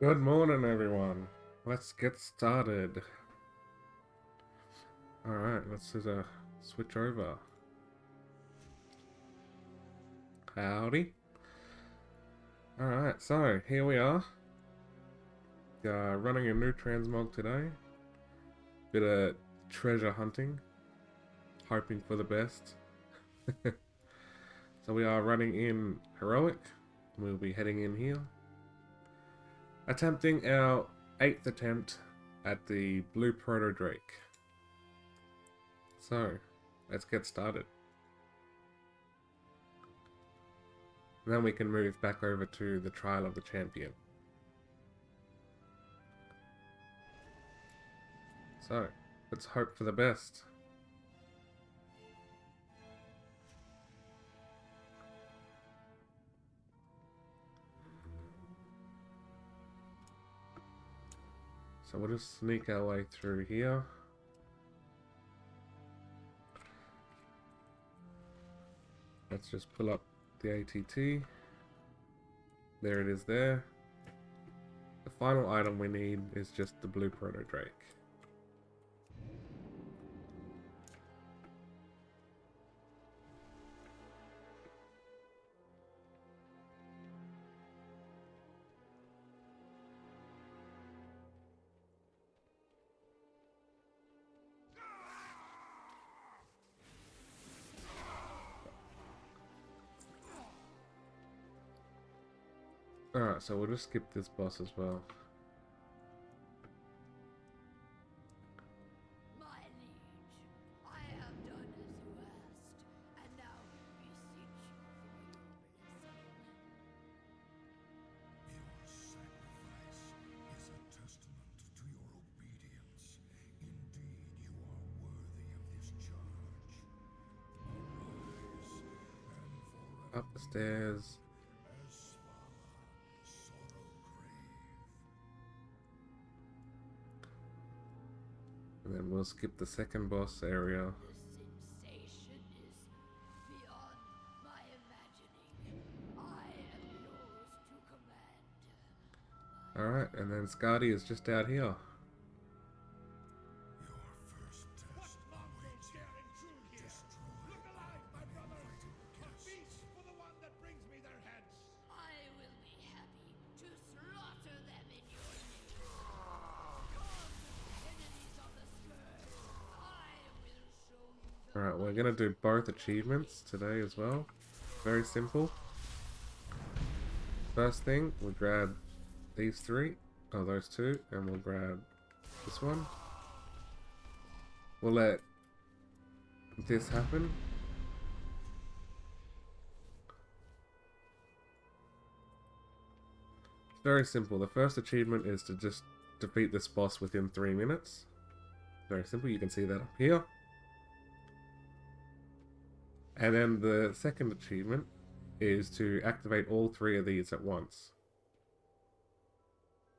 Good morning, everyone. Let's get started. Alright, let's just switch over. Howdy. Alright, so here we are. Running a new Transmog today. Bit of treasure hunting. Hoping for the best. So we are running in Heroic. We'll be heading in here. Attempting our 8th attempt at the Blue Proto Drake. So, let's get started. Then we can move back over to the Trial of the Champion. So, let's hope for the best. So we'll just sneak our way through here. Let's just pull up the ATT. There it is there. The final item we need is just the Blue Proto Drake. Alright, so we'll just skip this boss as well. My liege, I have done as you asked, and now beseech you for your blessing. Your sacrifice is a testament to your obedience. Indeed, you are worthy of this charge. Arise, and forever Up the stairs. as Svala, sorrow grave. And then we'll skip the second boss area. The sensation is beyond my imagining. I am yours to command. Alright, and then Skadi is just out here. Your first test awaits you. Destroy Look alive, my brothers! A uninvited guests. feast for the one that brings me their heads! I will be happy to slaughter them in your name. Come, enemies of the scourge. I will show you the Alright, we're gonna do both achievements today as well. Very simple. First thing, we'll grab these three, or those two, and we'll grab this one. We'll let this happen. It's very simple. The first achievement is to just defeat this boss within 3 minutes. Very simple, you can see that up here. And then the second achievement is to activate all 3 of these at once.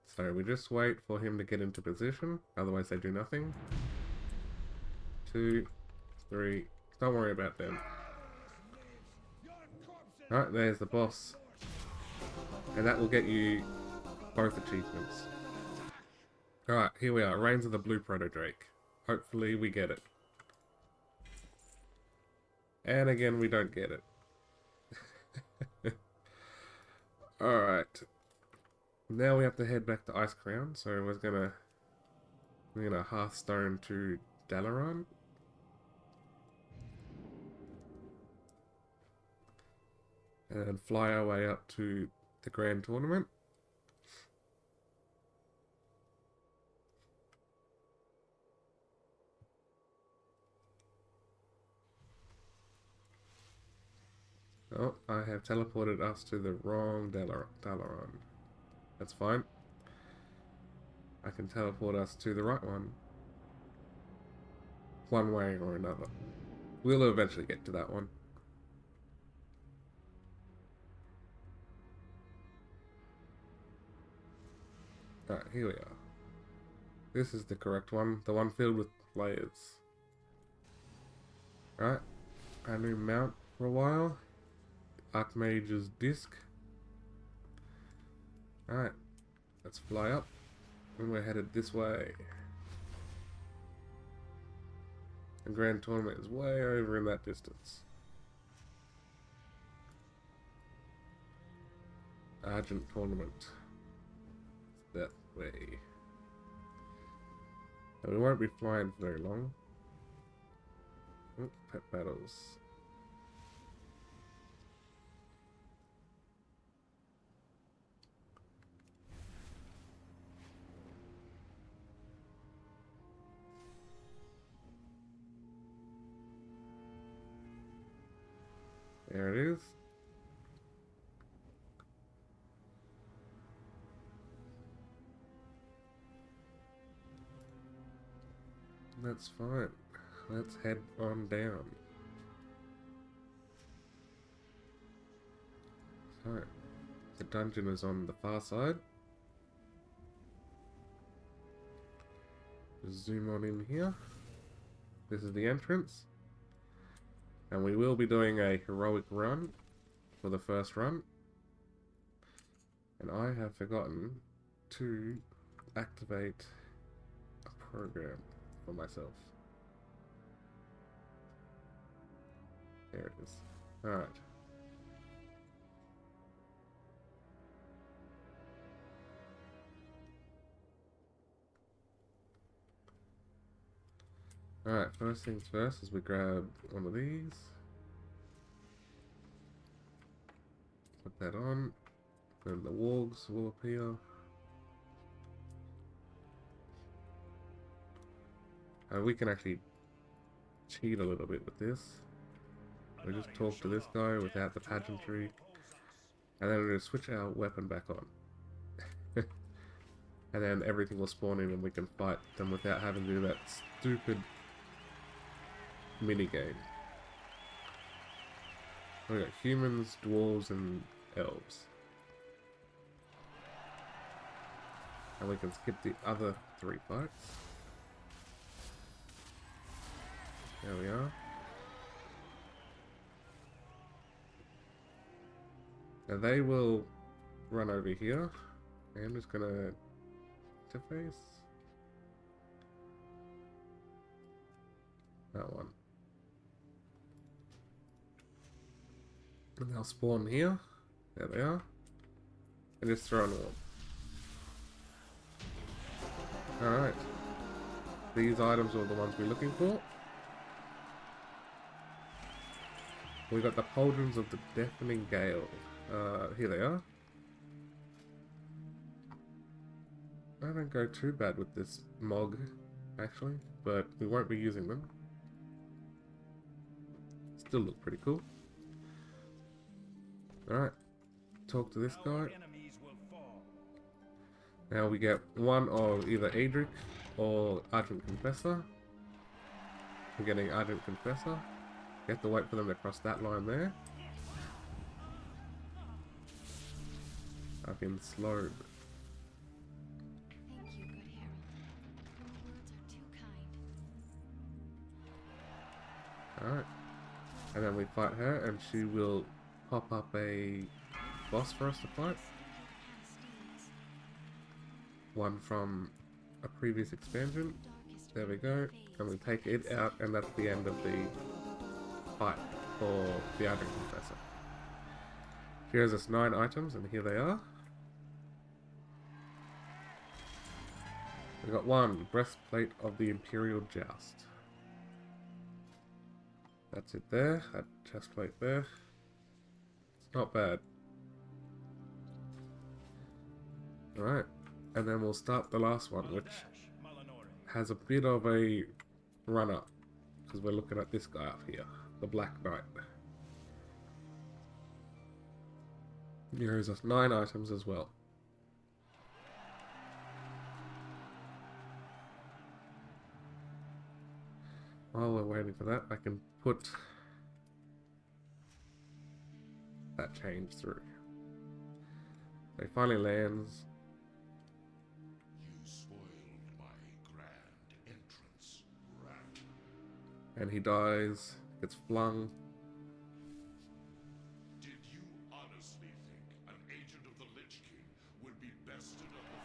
So we just wait for him to get into position, otherwise they do nothing. 2, 3, don't worry about them. Alright, there's the boss. And that will get you both achievements. Alright, here we are, Reigns of the Blue Proto Drake. Hopefully we get it. And again, we don't get it. Alright. Now we have to head back to Ice Crown, so we're gonna Hearthstone to Dalaran. And fly our way up to the Grand Tournament. Oh, I have teleported us to the wrong Dalaran. That's fine. I can teleport us to the right one. One way or another. We'll eventually get to that one. Alright, here we are. This is the correct one. The one filled with layers. Alright. Our new mount for a while. Archmage's Disc. Alright. Let's fly up. And we're headed this way. The Grand Tournament is way over in that distance. Argent Tournament. That way. And we won't be flying for very long. Oh, pet battles. There it is. That's fine. Let's head on down. So, the dungeon is on the far side. Just zoom on in here. This is the entrance. And we will be doing a heroic run for the first run. And I have forgotten to activate a program for myself. There it is. Alright. Alright, first things first is we grab one of these. Put that on. Then the wargs will appear. And we can actually cheat a little bit with this. We just talk to this guy without the pageantry. And then we'll switch our weapon back on. And then everything will spawn in and we can fight them without having to do that stupid minigame. We got humans, dwarves, and elves. And we can skip the other 3 fights. There we are. Now they will run over here. I'm just gonna interface that one. And they'll spawn here. There they are. And just throw an orb. Alright. These items are the ones we're looking for. We got the Pauldrons of the Deafening Gale. Here they are. I don't go too bad with this Mog, actually, but we won't be using them. Still look pretty cool. Alright, talk to this guy. Now we get one of either Adric or Argent Confessor. We're getting Argent Confessor. You have to wait for them to cross that line there. I've been slowed. Thank you, good Herald. Your words are too kind. Alright. And then we fight her and she will pop up a boss for us to fight. One from a previous expansion. There we go. And we take it out and that's the end of the fight for the Argent Confessor. She has us 9 items and here they are. We got 1 breastplate of the Imperial Joust. That's it there. That chest plate there. It's not bad. Alright. And then we'll start the last one, which has a bit of a run-up. Because we're looking at this guy up here. The Black Knight. Here is us 9 items as well. While we're waiting for that, I can put that change through. So he finally lands. You spoiled my grand entrance, rat. And he dies, gets flung. Did you honestly think an agent of the Lich King would be bested on the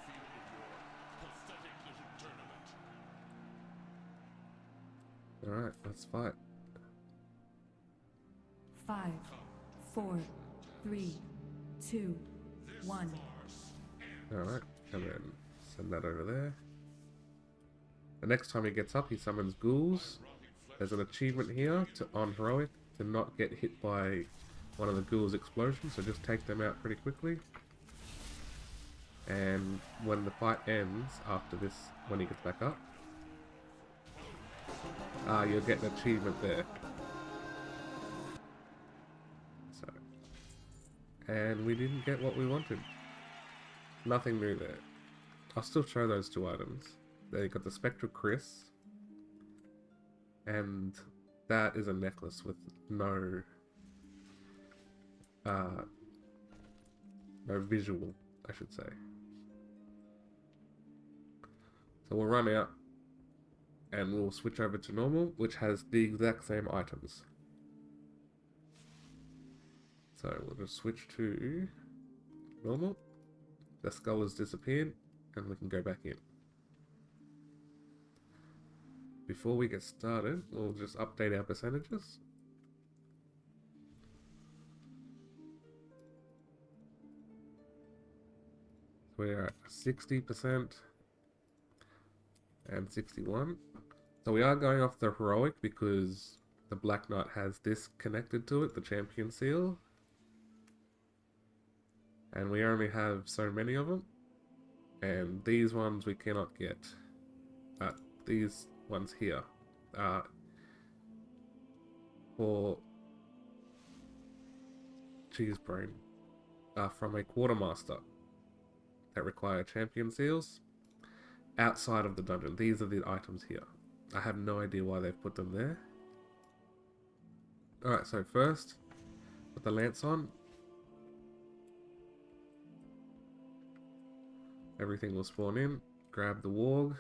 Alright, let's fight. 5, 4, 3, 2, 1. Alright, and then send that over there. The next time he gets up, he summons ghouls. There's an achievement here on heroic to not get hit by one of the ghouls' explosions, so just take them out pretty quickly. And when the fight ends, after this, when he gets back up, you'll get an achievement there. So, and we didn't get what we wanted. Nothing new there. I'll still show those two items. There you got the Spectral Chris, and that is a necklace with no visual, I should say. So we'll run out and we'll switch over to normal, which has the exact same items. So we'll just switch to normal. The skull has disappeared and we can go back in. Before we get started, we'll just update our percentages. We're at 60% and 61. So we are going off the heroic because the Black Knight has this connected to it, the champion seal. And we only have so many of them. And these ones we cannot get. These ones here for cheese brain from a quartermaster that require champion seals outside of the dungeon. These are the items here. I have no idea why they've put them there. Alright, so first put the lance on. Everything will spawn in. Grab the warg.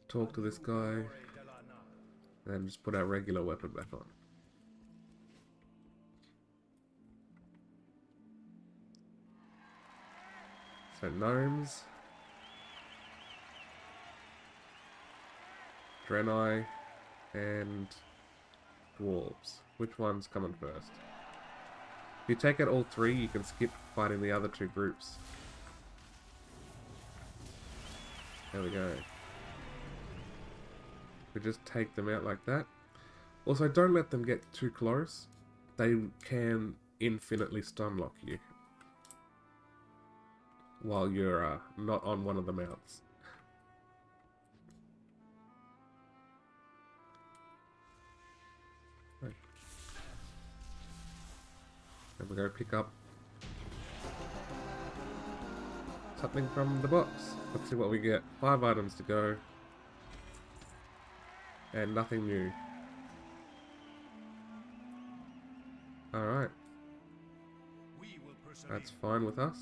Talk to this guy. And just put our regular weapon back on. So gnomes. Draenei. And dwarves. Which one's coming first? If you take out all three, you can skip fighting the other two groups. There we go. We just take them out like that. Also, don't let them get too close. They can infinitely stun lock you while you're not on one of the mounts. And we're going to pick up something from the box. Let's see what we get. 5 items to go. And nothing new. Alright. That's fine with us.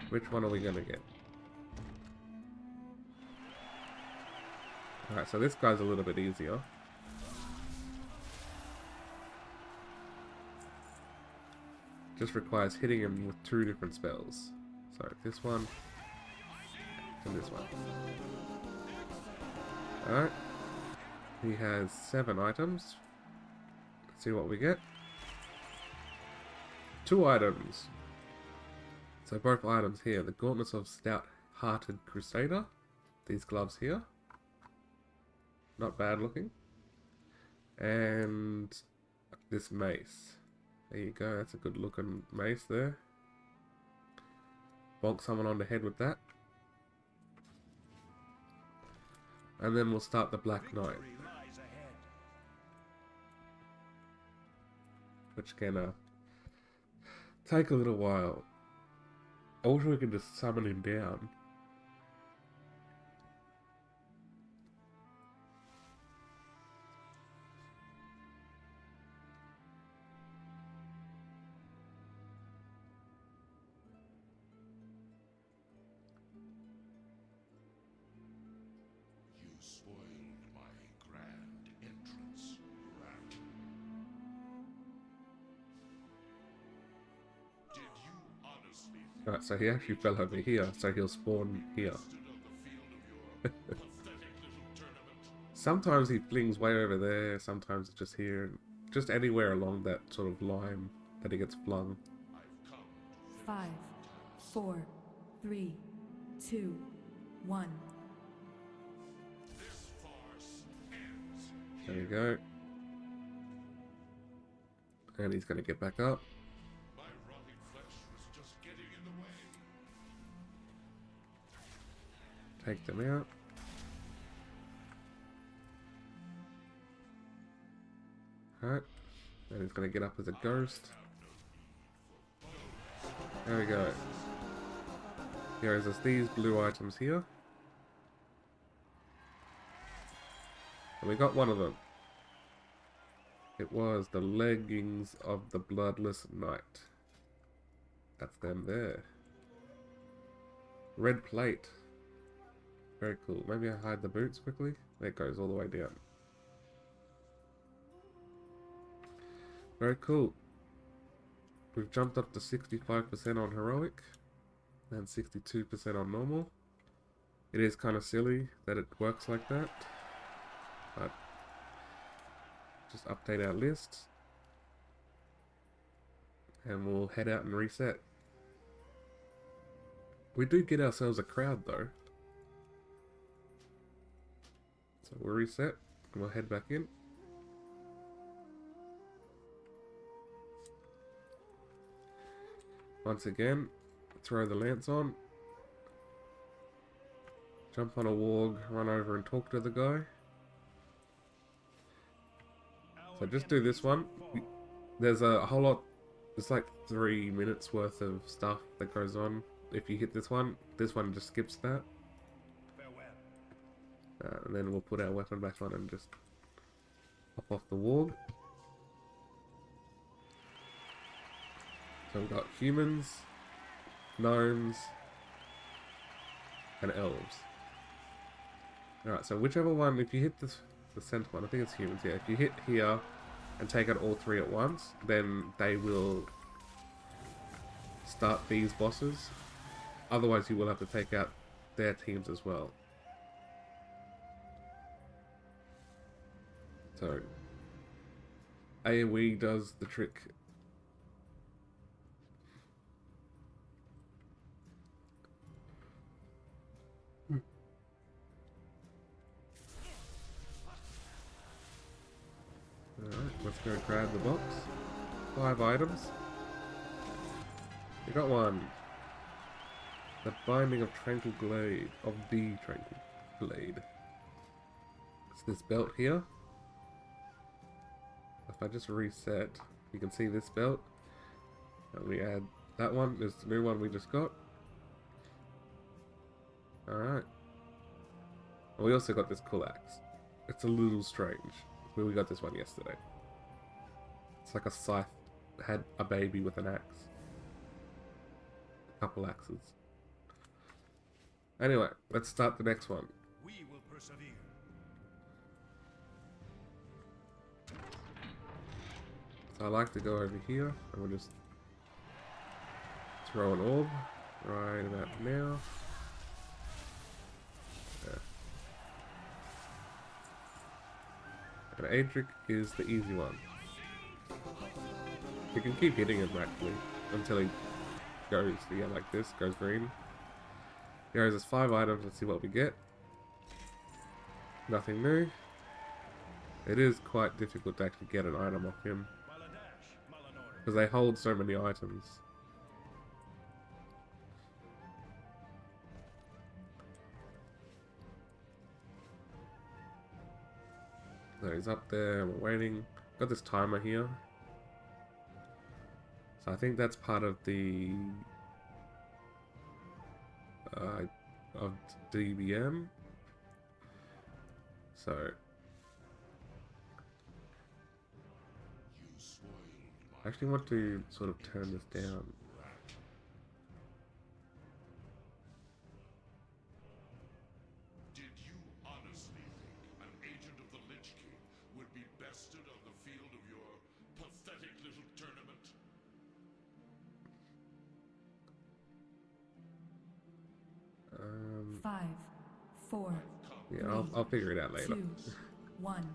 Which one are we going to get? Alright, so this guy's a little bit easier. Just requires hitting him with 2 different spells. So this one and this one. Alright. He has 7 items. Let's see what we get. 2 items. So both items here. The Gauntlets of Stout-Hearted Crusader. These gloves here. Not bad looking. And this mace. There you go, that's a good looking mace there. Bonk someone on the head with that. And then we'll start the Black Knight. Which can take a little while. I wish we could just summon him down. Spoiled my grand entrance, rat. Did you honestly Right, so he actually fell over here, so he'll spawn here. Sometimes he flings way over there, sometimes it's just here. Just anywhere along that sort of line that he gets flung. 5, 4, 3, 2, 1. There you go. And he's going to get back up. Take them out. Alright. And he's going to get up as a ghost. There we go. Here is these blue items here. And we got one of them. It was the leggings of the bloodless knight. That's them there. Red plate. Very cool. Maybe I hide the boots quickly. There it goes all the way down. Very cool. We've jumped up to 65% on heroic and 62% on normal. It is kind of silly that it works like that, but just update our list and we'll head out and reset. We do get ourselves a crowd though. So we'll reset and we'll head back in. Once again, throw the lance on. Jump on a warg, run over and talk to the guy. So just do this one. There's a whole lot, it's like 3 minutes worth of stuff that goes on. If you hit this one just skips that. And then we'll put our weapon back on and just hop off the warg. So we've got humans, gnomes, and elves. Alright, so whichever one, if you hit the center one, I think it's humans, yeah. If you hit here and take out all 3 at once, then they will start these bosses. Otherwise you will have to take out their teams as well. So, AoE does the trick. Alright, let's go grab the box. 5 items. We got one. The Binding of Tranquil Glade. Of the Tranquil Glade. It's this belt here. If I just reset, you can see this belt. And we add that one. There's the new one we just got. Alright. And we also got this cool axe. It's a little strange. We got this one yesterday. It's like a scythe had a baby with an axe. A couple axes. Anyway, let's start the next one. We will persevere. So I like to go over here and we'll just throw an orb right about now. And Adric is the easy one. You can keep hitting him actually until he goes, yeah, like this, goes green. Here is 5 items, let's see what we get. Nothing new. It is quite difficult to actually get an item off him. Because they hold so many items. So he's up there, we're waiting. Got this timer here. So I think that's part of the of DBM. So I actually want to sort of turn this down. Did you honestly think an agent of the Lich King would be bested on the field of your pathetic little tournament? 5, 4, Yeah, 3, I'll figure it out later. 2, 1.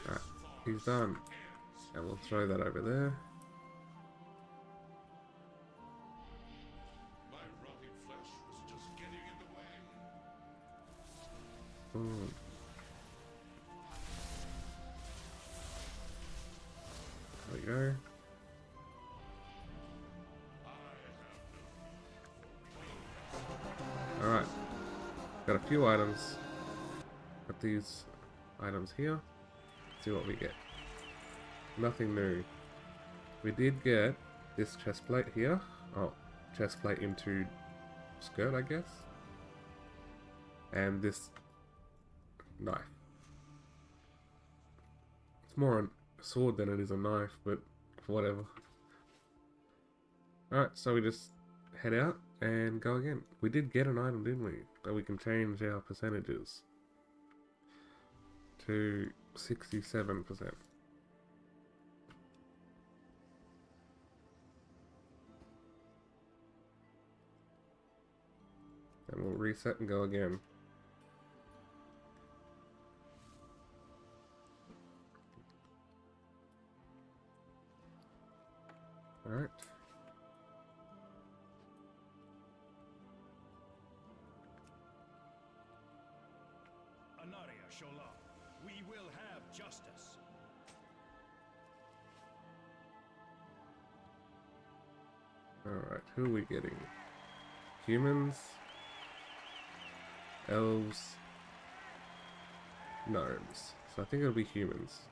Alright, he's done. And we'll throw that over there. My rotting flesh was just getting in the way. Boom. There we go. Alright. Got a few items. Got these items here. See what we get. Nothing new. We did get this chest plate here. Oh, chest plate into skirt, I guess. And this knife. It's more a sword than it is a knife, but whatever. Alright, so we just head out and go again. We did get an item, didn't we? That we can change our percentages to 67%. And we'll reset and go again. Alright. Anaria Shola, we will have justice. Alright, who are we getting? Humans? Elves? Gnomes. So I think it'll be humans.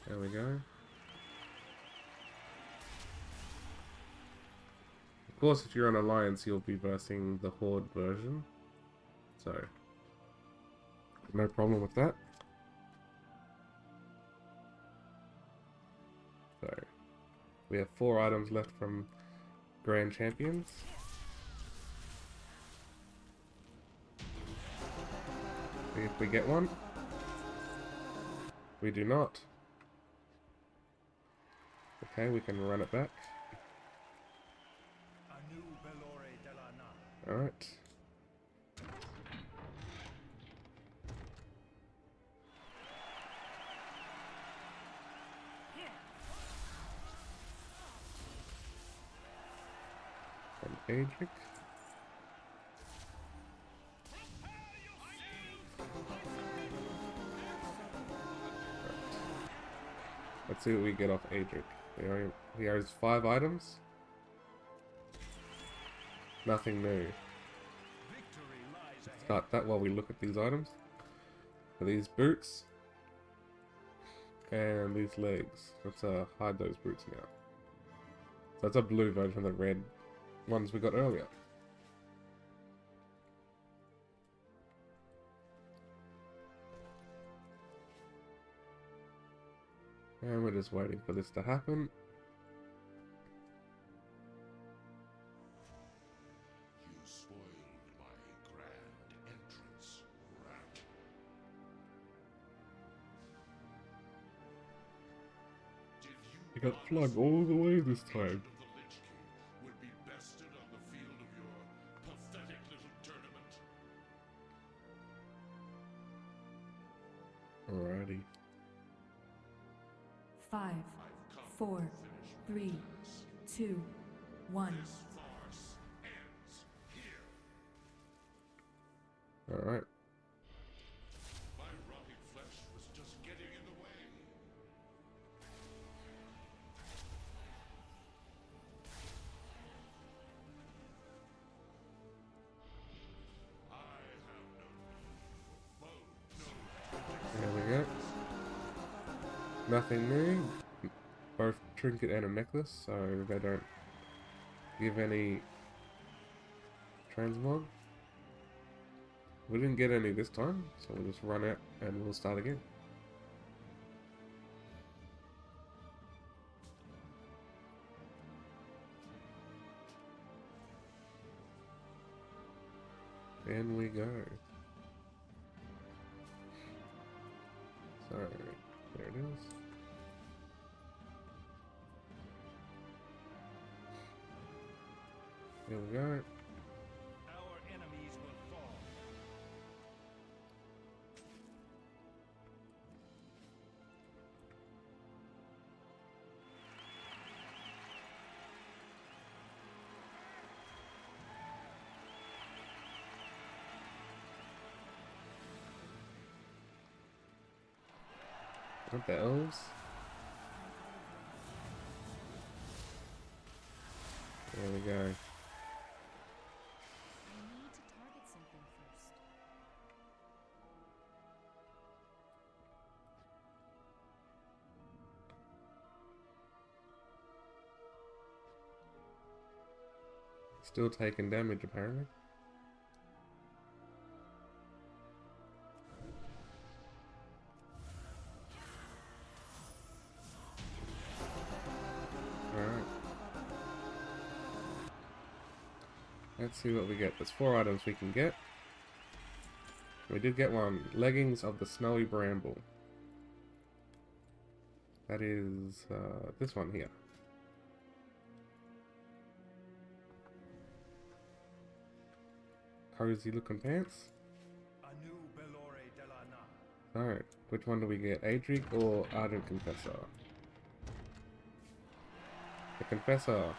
There we go. Of course, if you're on Alliance, you'll be versing the Horde version. So, no problem with that. So, we have 4 items left from Grand Champions. See if we get one. We do not. Okay, we can run it back. Anu Belore de la Na. Alright. And Adric. Let's see what we get off Adric. He has 5 items. Nothing new. Victory lies ahead. Start that while we look at these items. So these boots. And these legs. Let's hide those boots now. So that's a blue version of the red ones we got earlier. And we're just waiting for this to happen. You spoiled my grand entrance, rat. Did You you got flung all the way this time. of the Lich King would be bested on the field of your pathetic little tournament? Alrighty. 5, 4, 3, 2, 1. This farce ends here. Alright. My rotting flesh was just getting in the way. I have no need for bow, no There we go. Nothing new. Both trinket and a necklace, so they don't give any transmog. We didn't get any this time, so we'll just run out and we'll start again. In we go. So, there it is. Here we go. Our enemies will fall. What the elves? There we go. I need to target something first. Still taking damage apparently. Alright. Let's see what we get. There's 4 items we can get. We did get one. Leggings of the Snowy Bramble. That is this one here. Cozy looking pants. Anu Belore Delana. Alright, which one do we get? Adric or Ardent Confessor? The Confessor.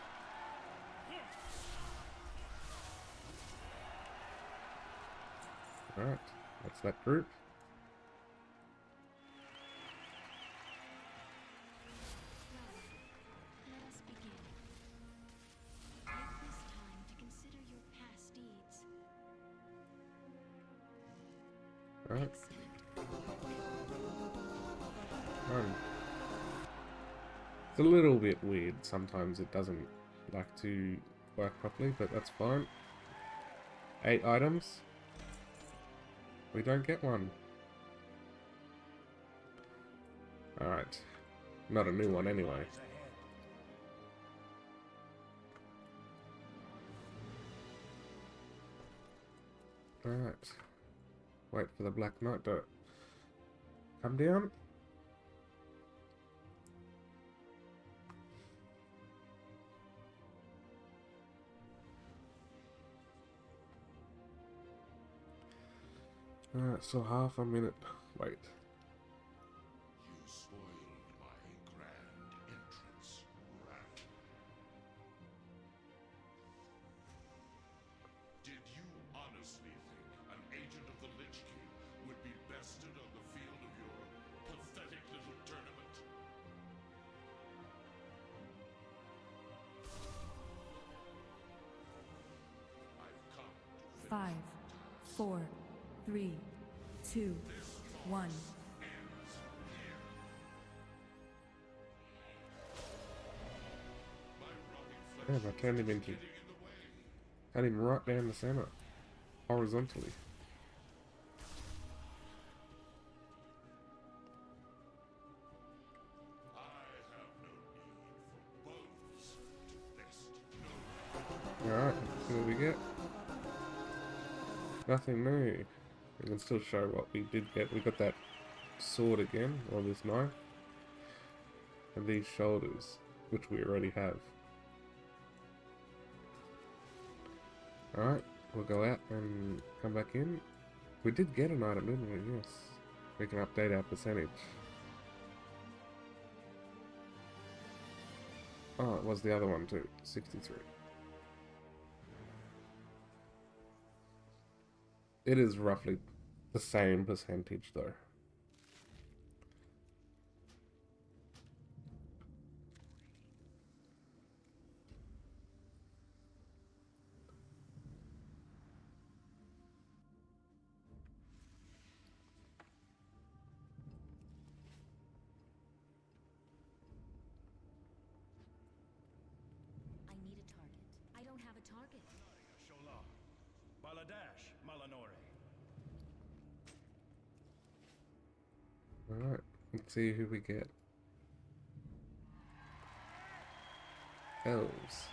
Alright, that's that group. Let us begin. Take this time to consider your past deeds. Alright, Excellent. it's a little bit weird. Sometimes it doesn't like to work properly, but that's fine. 8 items. We don't get one. Alright. Not a new one anyway. Lies ahead. Alright. Wait for the Black Knight to come down. Alright, so half a minute. Wait. You spoiled my grand entrance, rat. Did you honestly think an agent of the Lich King would be bested on the field of your pathetic little tournament? I've come to finish. 5, 4, 3, 2, 1. Yeah, I turned him into... Had him right down the center. Horizontally. Alright, let's see what we get. Nothing new. We can still show what we did get. We got that sword again, or this knife. And these shoulders, which we already have. Alright, we'll go out and come back in. We did get an item, didn't we? Yes. We can update our percentage. Oh, it was the other one too. 63. It is roughly the same percentage though. I need a target. I don't have a target. Shola. Baladash Malanore. Alright, let's see who we get. Elves.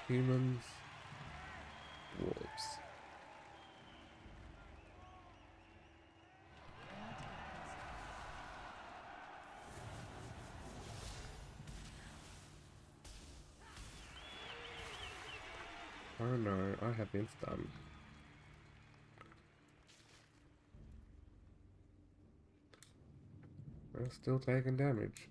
Humans. Dwarves. Oh no, I have been stunned. They're still taking damage.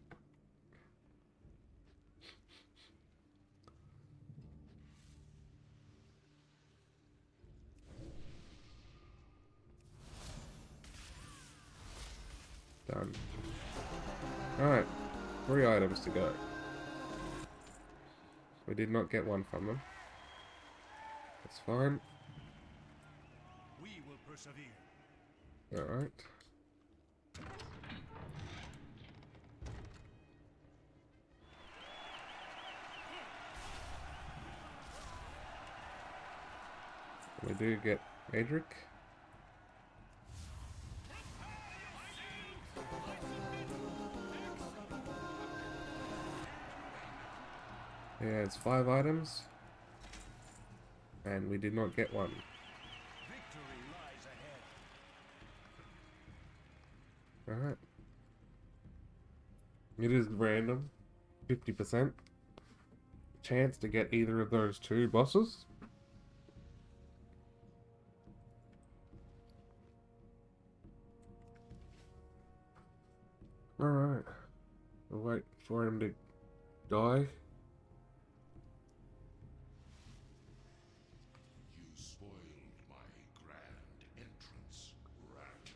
Done. Alright, 3 items to go. We did not get one from them. That's fine. We will persevere. Alright. We do get Adric. Yeah, it's 5 items. And we did not get one. Victory lies ahead. Alright. It is random. 50% chance to get either of those 2 bosses. Alright. We'll wait for him to die. You spoiled my grand entrance, rat.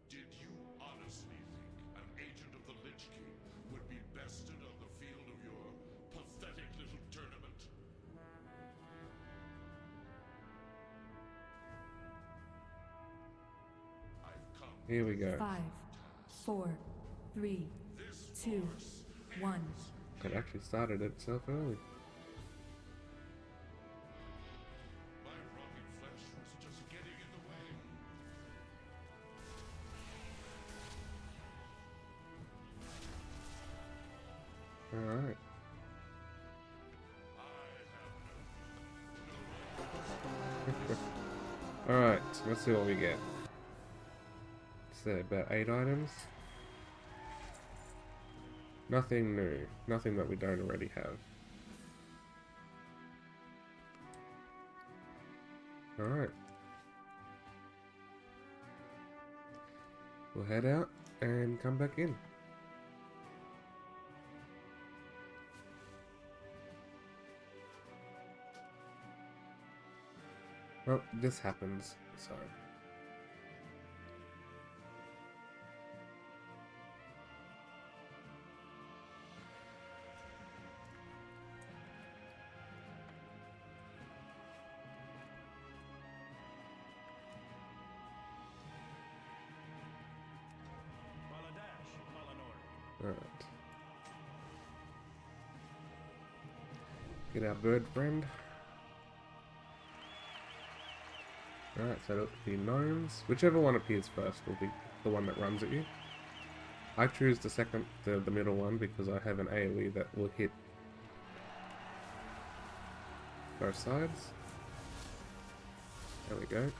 Did you honestly think an agent of the Lich King would be bested on the field of your pathetic little tournament? I've come. Here we go. 5, 4, 3, 2, 1. It actually started itself early. My rotting flesh was just getting in the way. Alright. Alright, so let's see what we get. So about 8 items. Nothing new. Nothing that we don't already have. Alright. We'll head out and come back in. Well, this happens, so... Baladash, Malanori. Alright. Get our bird friend. Alright, so it'll be gnomes. Whichever one appears first will be the one that runs at you. I choose the middle one because I have an AoE that will hit both sides. There we go.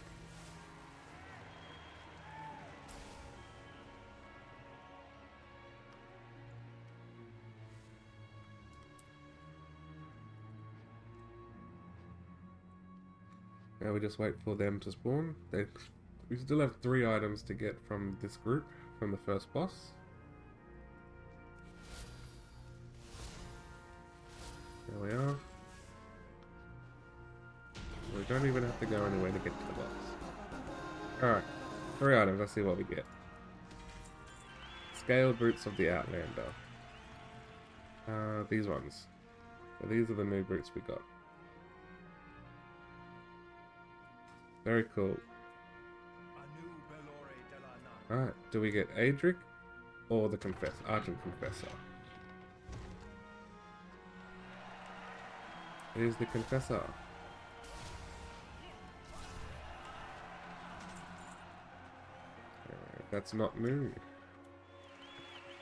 Now we just wait for them to spawn. We still have 3 items to get from this group, from the first boss. There we are. We don't even have to go anywhere to get to the boss. Alright, 3 items, let's see what we get. Scaled Boots of the Outlander. These ones. So these are the new boots we got. Very cool. A new Belore de la Nat. Alright, do we get Adric or the Argent Confessor? It is the Confessor. That's not new.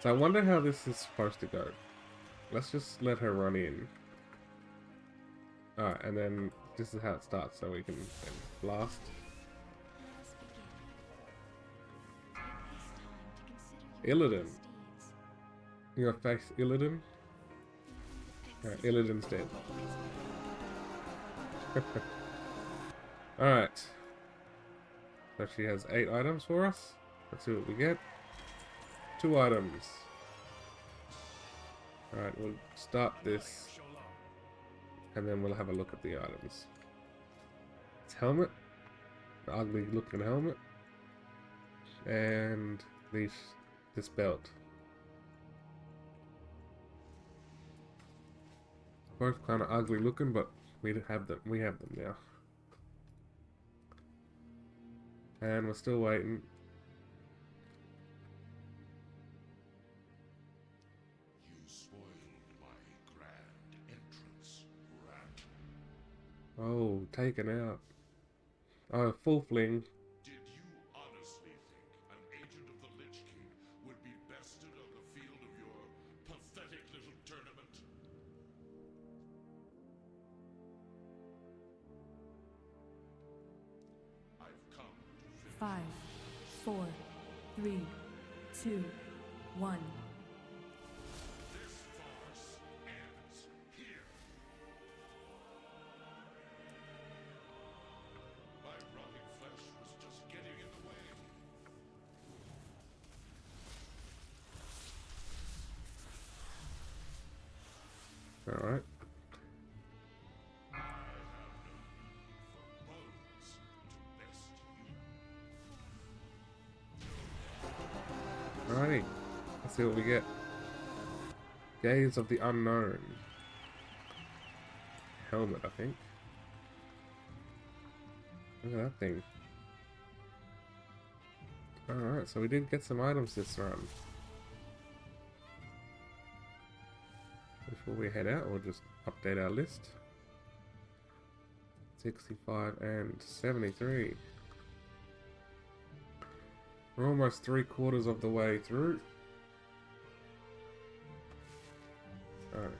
So I wonder how this is supposed to go. Let's just let her run in. Alright, and then this is how it starts, so we can then blast. Let us begin. Take this time to consider your Illidan. steeds. You gonna face Illidan? Illidan's dead. Alright. So she has 8 items for us. Let's see what we get. 2 items. Alright, we'll start this. And then we'll have a look at the items. It's helmet. The ugly looking helmet. And this belt. Both kind of ugly looking, but we have them. We have them now. And we're still waiting. You spoiled my grand entrance, rat. Oh, taken out. Oh, full fling. Did you honestly think an agent of the Lich King would be bested on the field of your pathetic little tournament? I've come to finish. 5, 4, 3, 2, 1. This farce ends here. My rotting flesh was just getting in the way. Alright. I have no need for bones to best you. Alrighty. Let's see what we get. Gaze of the Unknown. Helmet, I think. Look at that thing. Alright, so we did get some items this run. Before we head out, we'll just update our list. 65 and 73. We're almost 3/4 of the way through. Alright.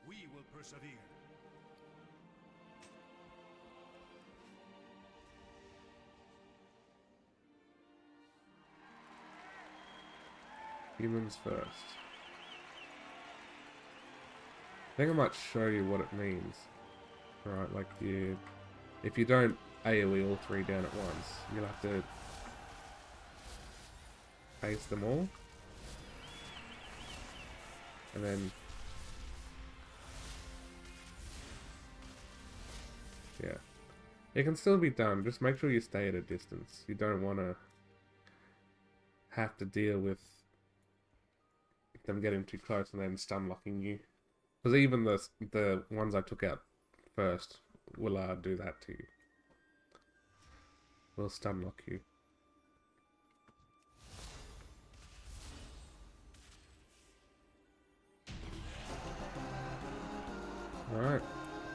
We will persevere. Humans first. I think I might show you what it means. Right, like if you don't AoE all 3 down at once, you'll have to face them all. And then yeah. It can still be done, just make sure you stay at a distance. You don't want to have to deal with them getting too close and then stun locking you. Because even the ones I took out first will do that to you. Will stun lock you. Alright,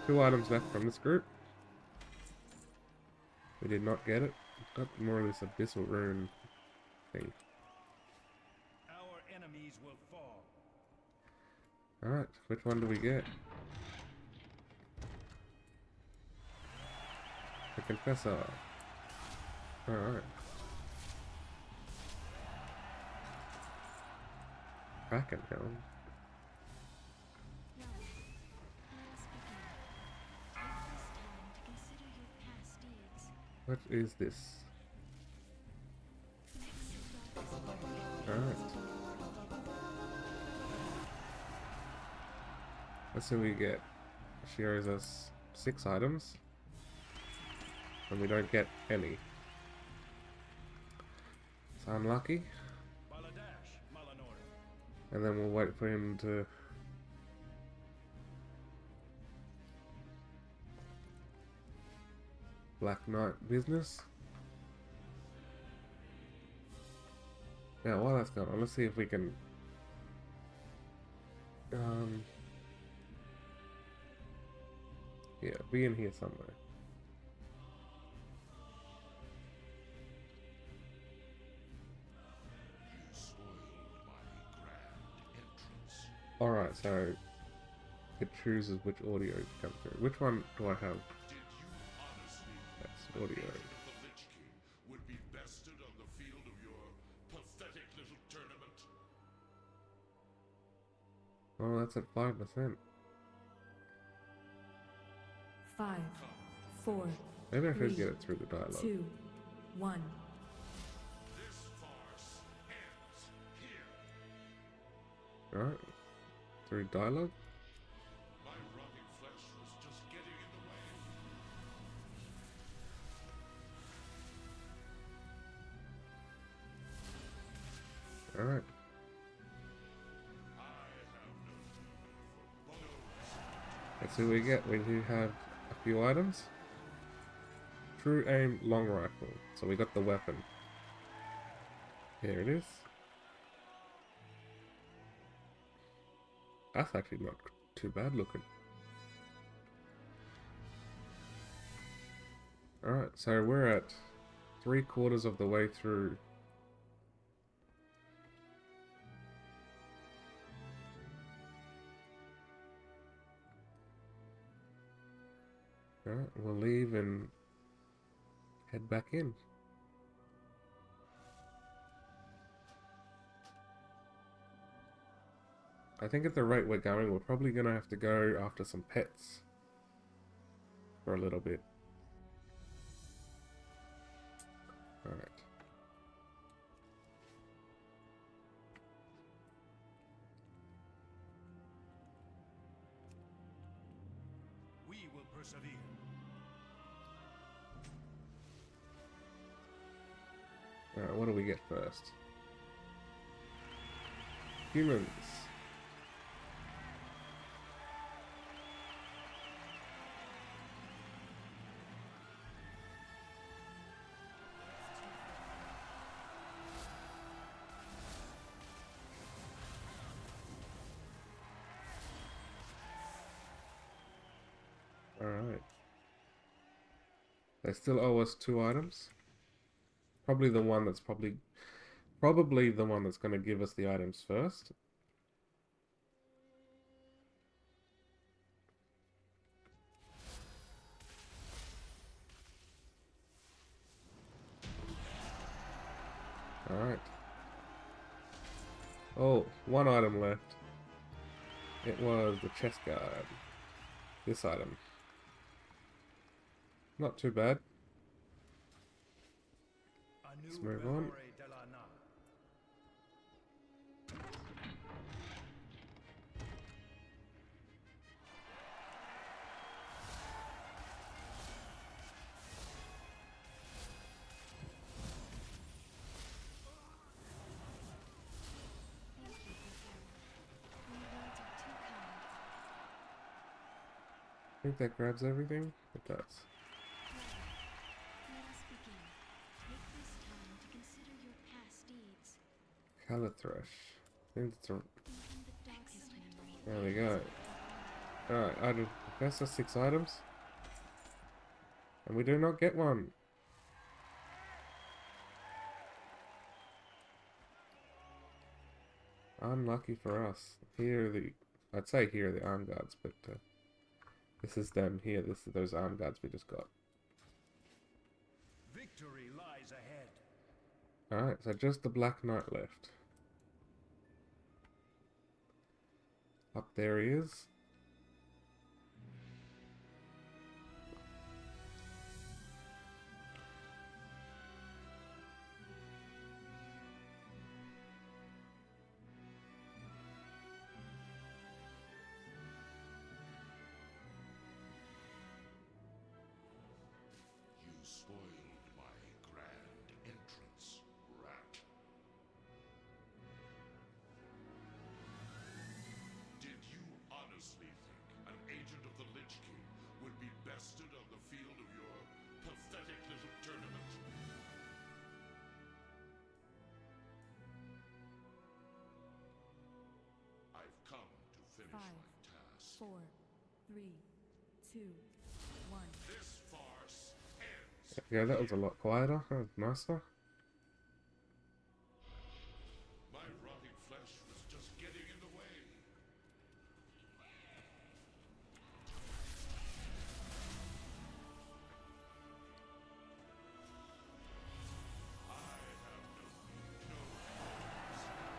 2 items left from this group. We did not get it. Got more of this abyssal rune thing. Our enemies will fall. Alright, which one do we get? The Confessor. Alright. Kraken Helm. What is this? Alright. Let's see what we get. She owes us 6 items. And we don't get any. It's unlucky. Baladash, Malanori. And then we'll wait for him to... Black Knight business. Yeah, while that's going on, let's see if we can... Yeah, be in here somewhere. Alright, so it chooses which audio to come through. Which one do I have? Did you honestly think That's an audio. agent of the Lich King would be bested on the field of your pathetic little tournament? Oh, that's at 5%. 5, 4, Maybe I should 3, get it through the dialogue. 2, 1. This farce ends here. Alright. Through dialogue? My rotting flesh was just getting in the way. Alright. I have no time for bones. Let's see what we get. We do have a few items. True aim long rifle. So we got the weapon. Here it is. That's actually not too bad looking. Alright, so we're at 3/4 of the way through. Alright, we'll leave and head back in. I think at the rate we're going, we're probably going to have to go after some pets for a little bit. Alright. We will persevere. Alright, what do we get first? Humans. Alright. They still owe us 2 items. Probably the one that's probably the one that's going to give us the items first. Alright. Oh, 1 item left. It was the chest guard. This item. Not too bad. A new Let's move on. Bellore de la Na. I think that grabs everything. It does. Let us begin. Take this time to consider your past deeds. Calathrash. I think it's a... Even the darkest memory. There we go. Alright, item. That's the 6 items. And we do not get one. Unlucky for us. Here are the... I'd say here are the arm guards, but this is them here. This is those arm guards we just got. Victory lies ahead. Alright, so just the Black Knight left. Up there he is. You spoiled my grand entrance, rat. Did you honestly think an agent of the Lich King would be bested on the field of your pathetic little tournament? I've come to finish 5, my task. 4, 3, 2, 1. This farce ends. Yeah, that was a lot quieter. That was nicer. My rotting flesh was just getting in the way.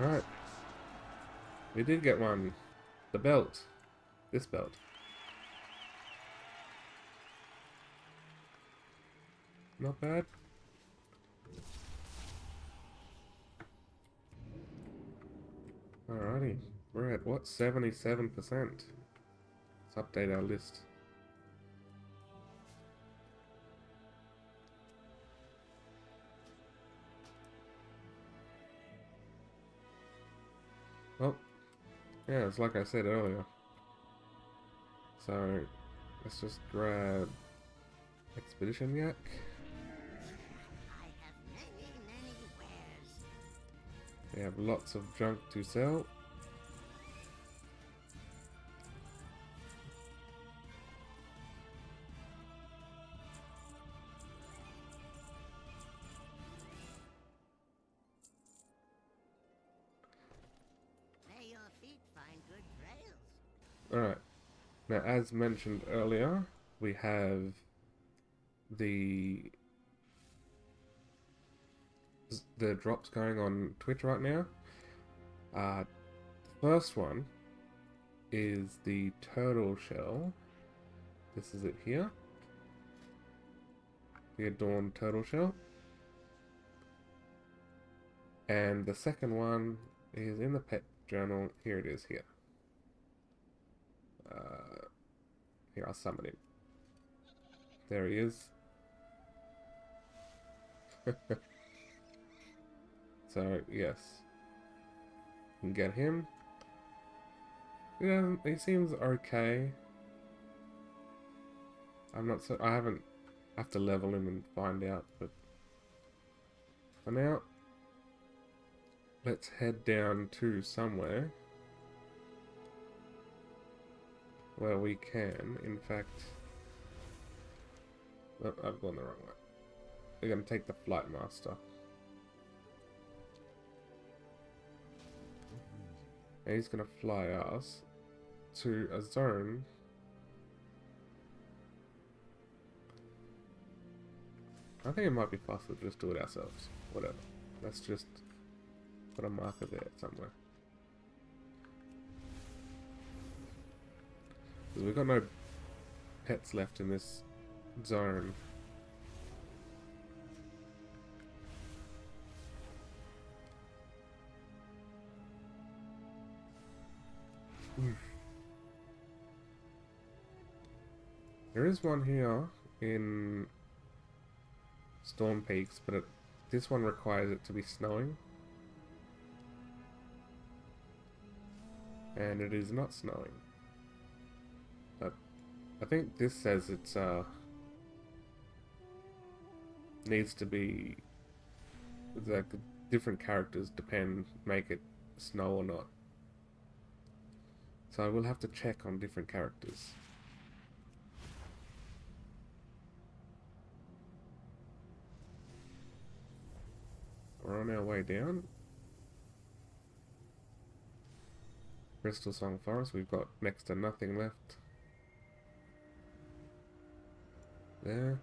Alright. We did get one. The belt. This belt. Not bad. Alrighty. We're at what? 77%. Let's update our list. Well, yeah, it's like I said earlier. So, let's just grab Expedition Yak. I have many wares. We have lots of junk to sell. May your feet find good trails. Alright. Now, as mentioned earlier, we have the drops going on Twitch right now. The first one is the turtle shell. This is it here. The adorned turtle shell. And the second one is in the pet journal. Here it is here. Here, I'll summon him. There he is. So, yes. You can get him. Yeah, he seems okay. I'm not so... I have to level him and find out, but... For now... Let's head down to somewhere where we can, in fact... Oh, I've gone the wrong way. We're going to take the Flight Master. And he's going to fly us to a zone. I think it might be faster to just do it ourselves. Whatever. Let's just put a marker there somewhere. Because we've got no pets left in this zone. There is one here in Storm Peaks, but this one requires it to be snowing. And it is not snowing. But I think this says it's needs to be like different characters make it snow or not. So I will have to check on different characters. We're on our way down. Crystal Song Forest, we've got next to nothing left. There.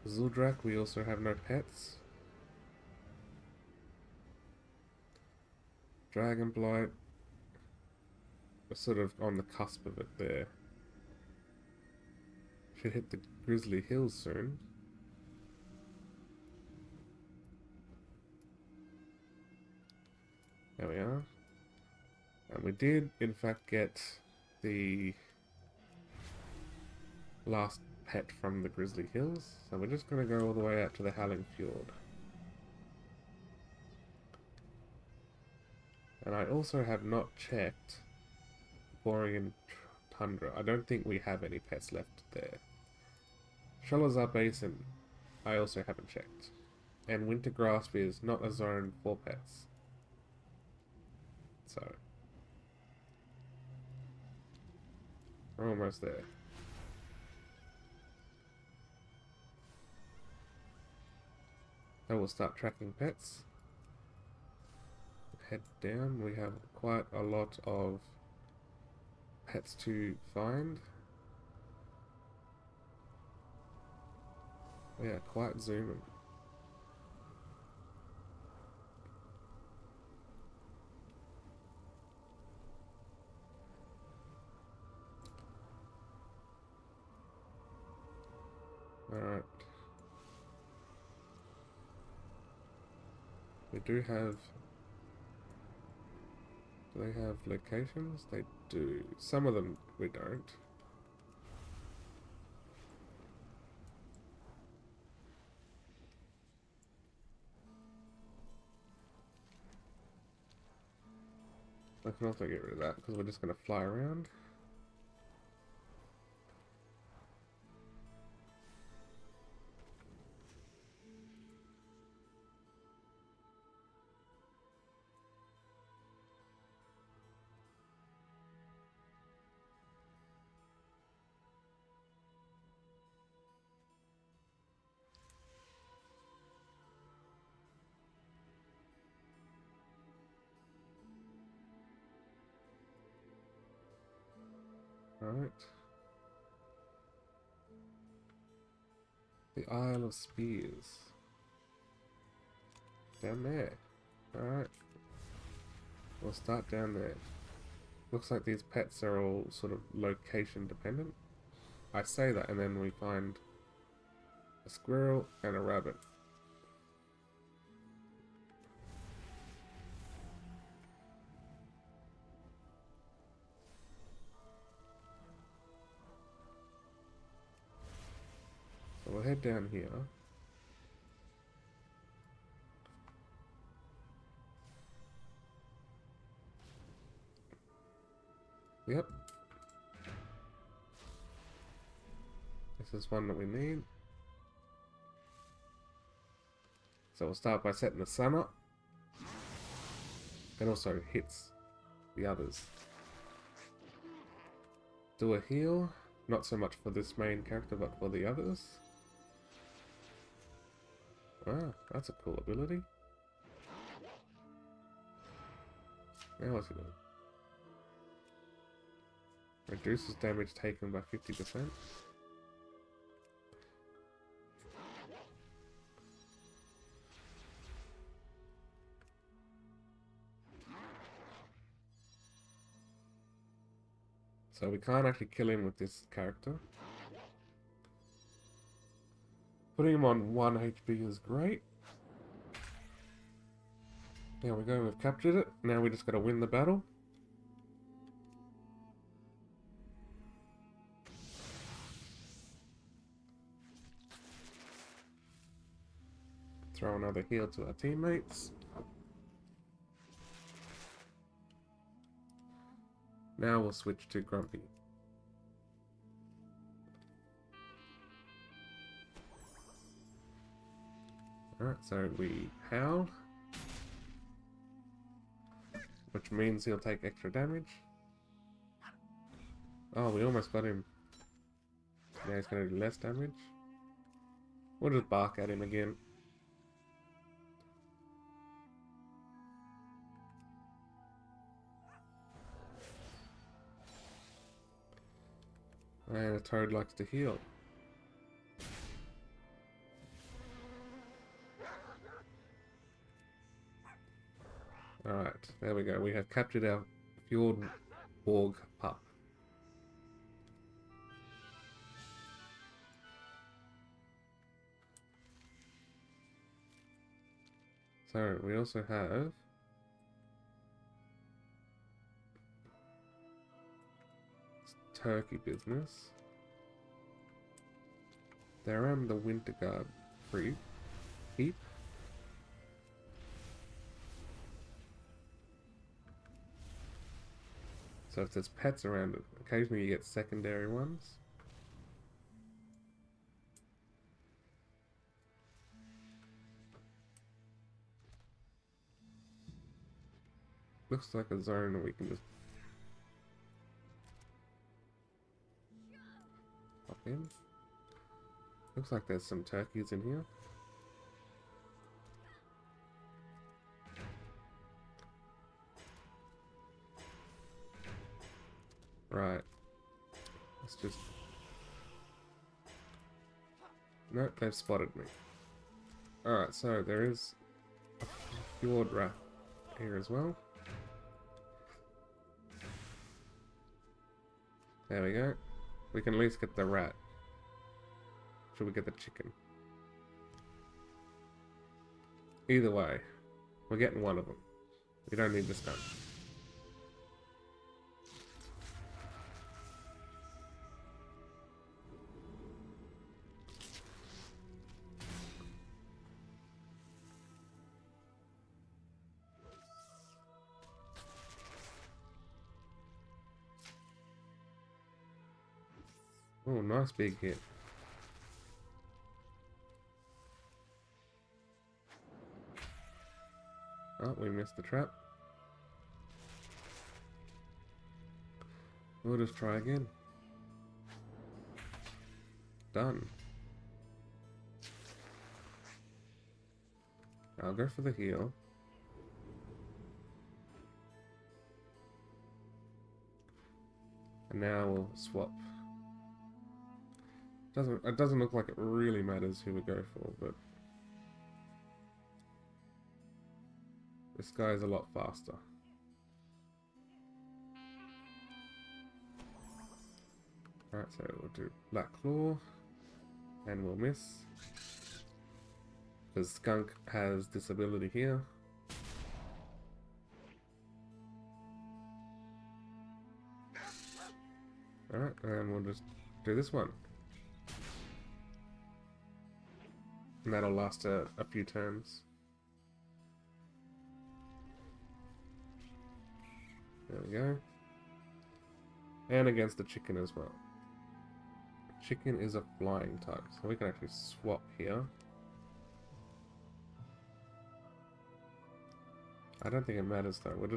Zuldrak, we also have no pets. Dragonblight, we're sort of on the cusp of it there. Should hit the Grizzly Hills soon. There we are. And we did, in fact, get the last pet from the Grizzly Hills. So we're just going to go all the way out to the Howling Fjord. And I also have not checked Borean Tundra. I don't think we have any pets left there. Shalazar Basin, I also haven't checked. And Wintergrasp is not a zone for pets. So, we're almost there. Then we'll start tracking pets. Head down, we have quite a lot of pets to find. We are quite zooming. We do have... Do they have locations? They do. Some of them we don't. I can also get rid of that because we're just going to fly around. Alright. The Isle of Spears. Down there. Alright. We'll start down there. Looks like these pets are all sort of location dependent. I say that and then we find a squirrel and a rabbit. So we'll head down here. Yep. This is one that we need. So we'll start by setting the sun up. It also hits the others. Do a heal. Not so much for this main character, but for the others. Wow, that's a cool ability. Now what's he doing? Reduces damage taken by 50%. So we can't actually kill him with this character. Putting him on 1 HP is great. There we go, we've captured it. Now we just gotta win the battle. Throw another heal to our teammates. Now we'll switch to Grumpy. Alright, so we howl, which means he'll take extra damage. Oh, we almost got him. Now he's going to do less damage. We'll just bark at him again. And a toad likes to heal. Alright, there we go. We have captured our Fjord Borg pup. So, we also have turkey business. They're on the Winterguard heap. So if there's pets around it, occasionally you get secondary ones. Looks like a zone that we can just pop in. Looks like there's some turkeys in here. Right. Let's just... Nope, they've spotted me. Alright, so there is a fjord rat here as well. There we go. We can at least get the rat. Should we get the chicken? Either way, We're getting one of them. We don't need this gun. Oh, nice big hit. Oh, we missed the trap. We'll just try again. Done. I'll go for the heal. And now we'll swap. It doesn't look like it really matters who we go for, but this guy's a lot faster. Alright, so we'll do Black Claw, and we'll miss. Because Skunk has this ability here. Alright, and we'll just do this one. And that'll last a few turns. There we go. And against the chicken as well. Chicken is a flying type, so we can actually swap here. I don't think it matters though, we'll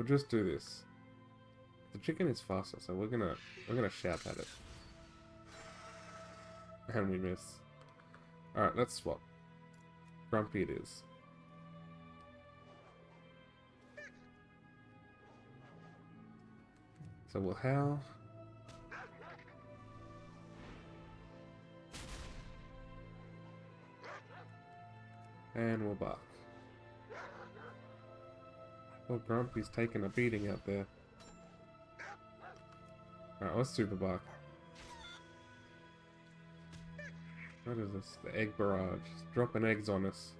just do this. The chicken is faster, so we're gonna shout at it. And we miss. Alright, let's swap. Grumpy it is. So we'll howl. And we'll bark. Well, Grumpy's taking a beating out there. Alright, let's super bark. What is this? The egg barrage. It's dropping eggs on us.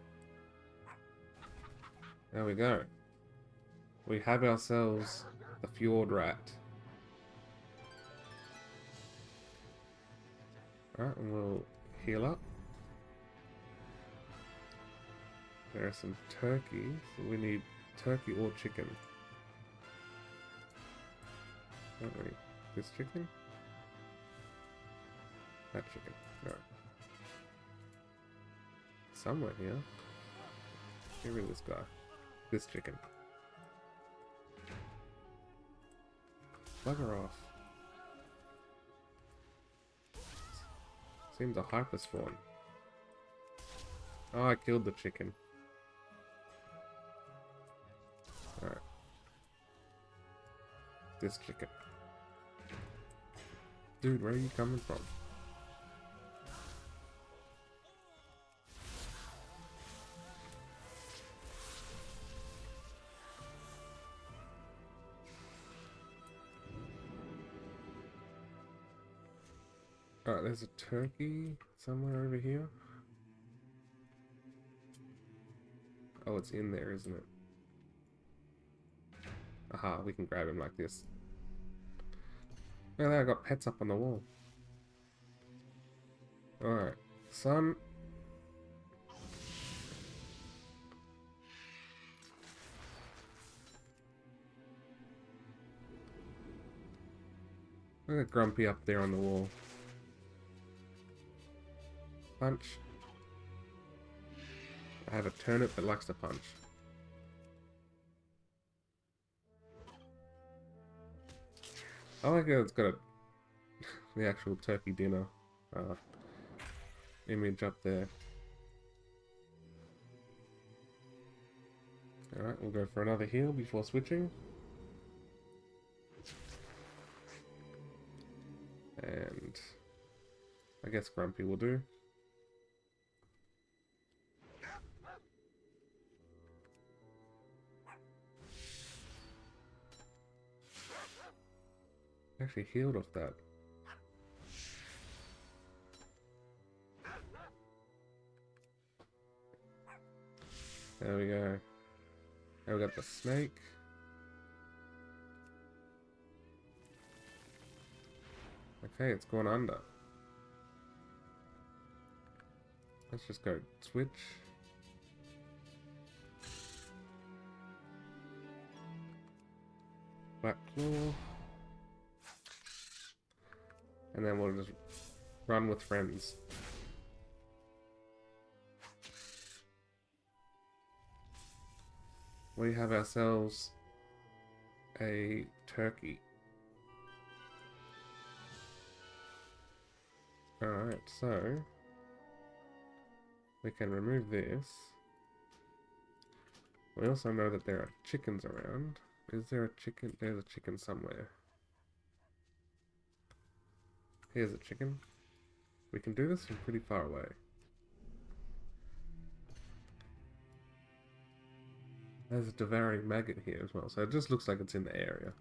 There we go. We have ourselves the Fjord Rat. Alright, and we'll heal up. There are some turkey, so we need turkey or chicken. Don't we? This chicken? That chicken. No. Somewhere here. Get rid of this guy. This chicken. Bugger off. Seems a hyper spawn. Oh, I killed the chicken. Alright. This chicken. Dude, where are you coming from? Alright, there's a turkey somewhere over here. Oh, it's in there, isn't it? Aha, we can grab him like this. Look at that, I got pets up on the wall. Alright, son. Look at Grumpy up there on the wall. Punch. I have a turnip that likes to punch. I like how it's got a the actual turkey dinner image up there. Alright, we'll go for another heal before switching. And I guess Grumpy will do. Actually healed off that. There we go. Now we got the snake. Okay, it's gone under. Let's just go switch. Black claw. And then we'll just run with friends. We have ourselves a turkey. Alright, so we can remove this. We also know that there are chickens around. Is there a chicken? There's a chicken somewhere. Here's a chicken. We can do this from pretty far away. There's a devouring maggot here as well, so it just looks like it's in the area.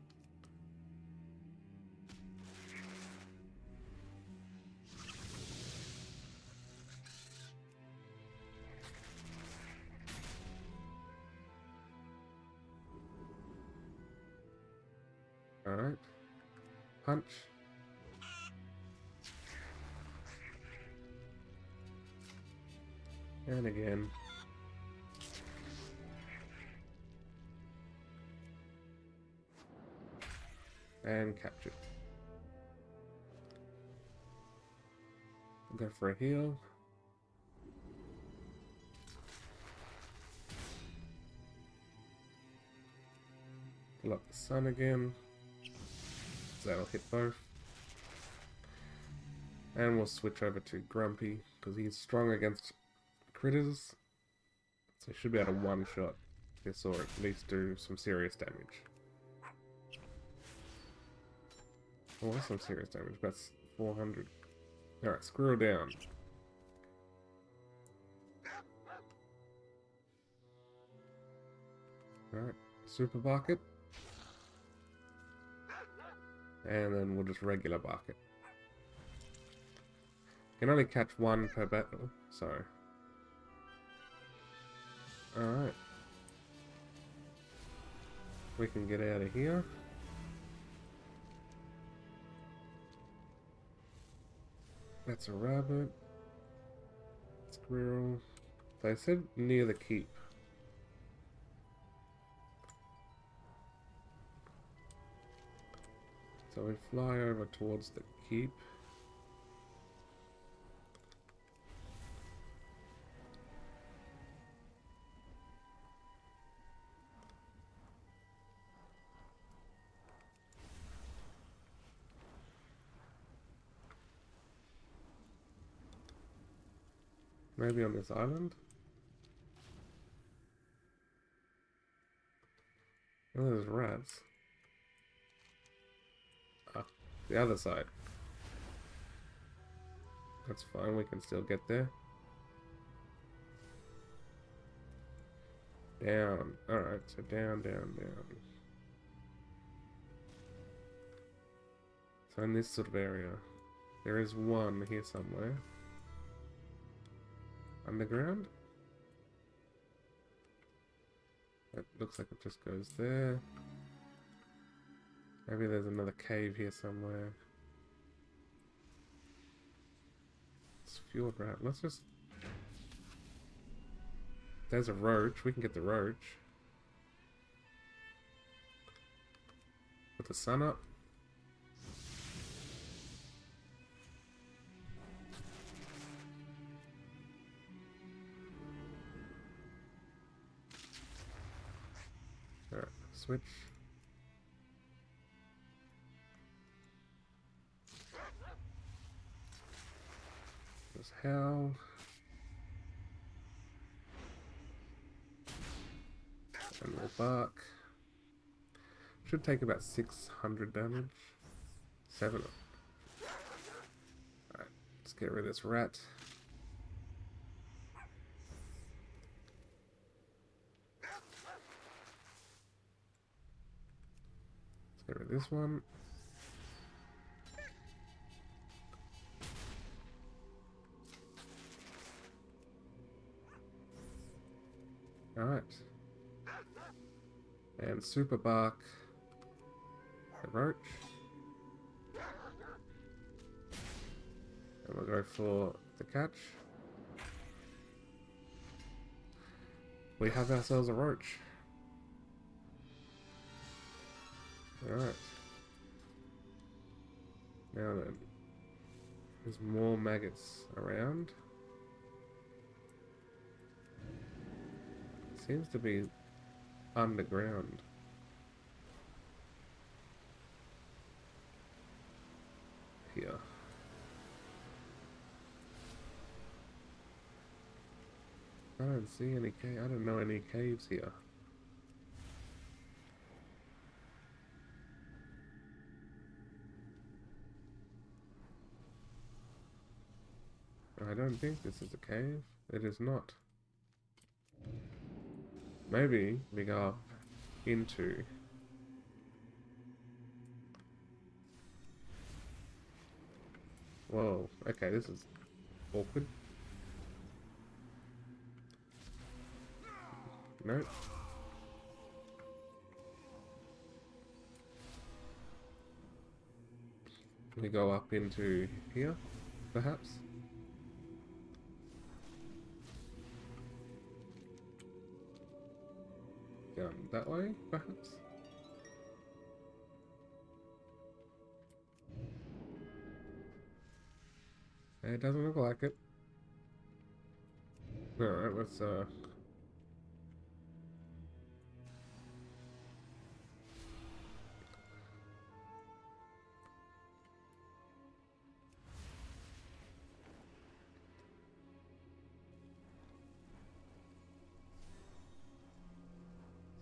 Alright. Punch. And again. And capture. Go for a heal. Pull up the sun again. So that'll hit both. And we'll switch over to Grumpy, because he's strong against critters. So he should be able to one-shot this, or at least do some serious damage. Oh, that's some serious damage. That's 400. Alright, screw down. Alright, super bucket. And then we'll just regular bucket. Can only catch one per battle, so. Alright. We can get out of here. That's a rabbit. Squirrel. So I said near the keep. So we fly over towards the keep. Maybe on this island? Oh, there's rats. Ah, the other side. That's fine, we can still get there. Down. Alright, so down, down, down. So in this sort of area, there is one here somewhere. Underground? It looks like it just goes there. Maybe there's another cave here somewhere. It's fjord rat. Let's just... There's a roach. We can get the roach. Put the sun up. Alright, switch. Just howl. And we'll bark. Should take about 600 damage. 7. Alright, let's get rid of this rat. Let's get rid of this one. Alright. And Super Bark. The roach. And we'll go for the catch. We have ourselves a roach. Alright. Now then. There's more maggots around. Seems to be underground. Here. I don't see any I don't know any caves here. I don't think this is a cave. It is not. Maybe we go up into... Whoa, okay, this is awkward. Nope. We go up into here, perhaps? Down that way, perhaps? It doesn't look like it. Alright, let's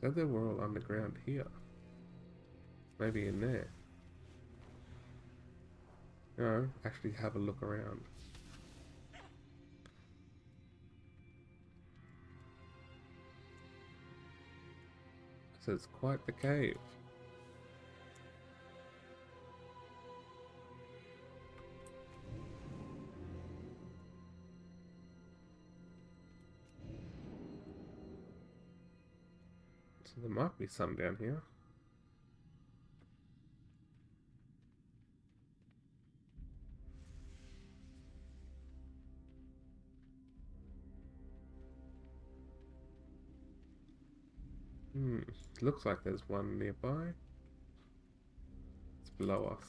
said they were all underground here. Maybe in there. No, actually have a look around. So it's quite the cave. So there might be some down here. Looks like there's one nearby. It's below us.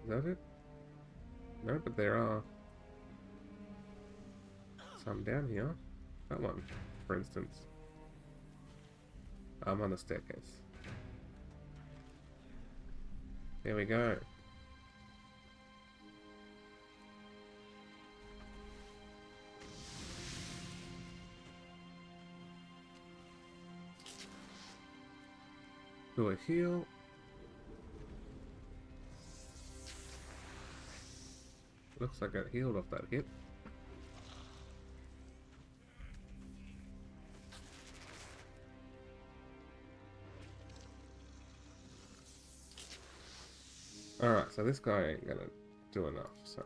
Is that it? No, but there are some down here. That one, for instance. I'm on the staircase. Here we go. Do a heal. Looks like I got healed off that hit. Alright, so this guy ain't gonna do enough, so.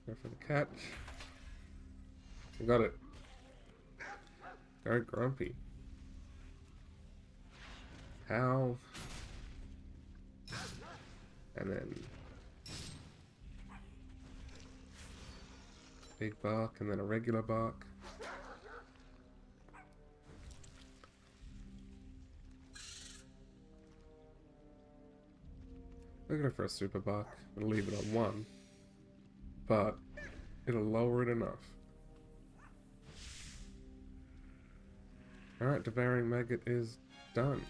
Go for the catch. We got it. Go grumpy. Howl. And then big bark, and then a regular bark. We're going for a super bark. We'll leave it on 1. But it'll lower it enough. Alright, devouring maggot is done.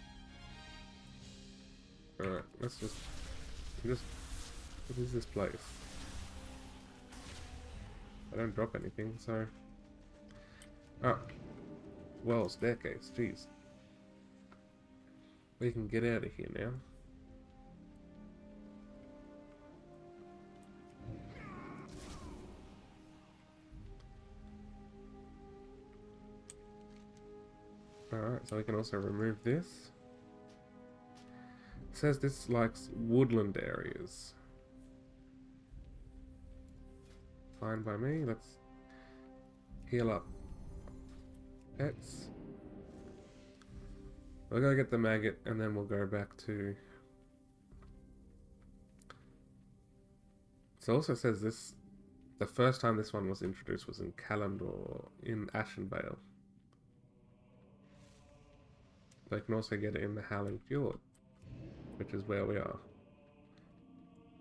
Alright, let's just... What is this place? I don't drop anything, so... Oh. Well, staircase, jeez. We can get out of here now. So we can also remove this. It says this likes woodland areas. Fine by me. Let's heal up pets. We'll go get the maggot and then we'll go back to... It also says this, the first time this one was introduced was in Kalimdor in Ashenvale. They can also get it in the Howling Fjord, which is where we are.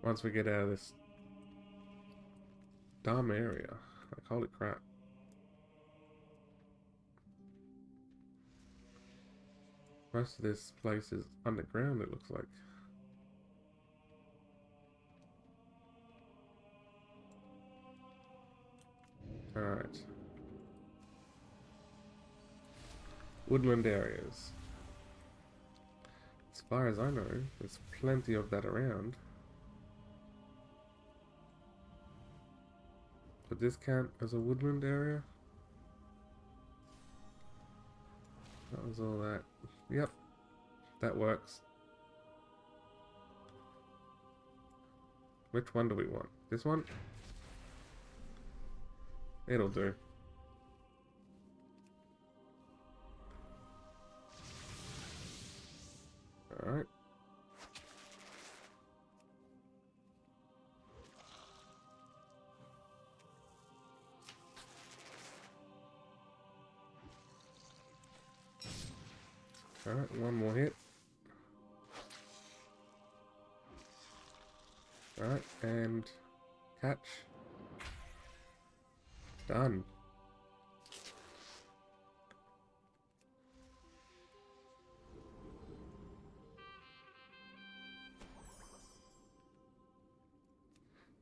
Once we get out of this dumb area. Like, holy crap. Most of this place is underground, it looks like. Alright. Woodland areas. As far as I know, there's plenty of that around. Would this count as a woodland area? That was all that. Yep, that works. Which one do we want? This one? It'll do. Alright. Alright, one more hit. Alright, and catch. Done.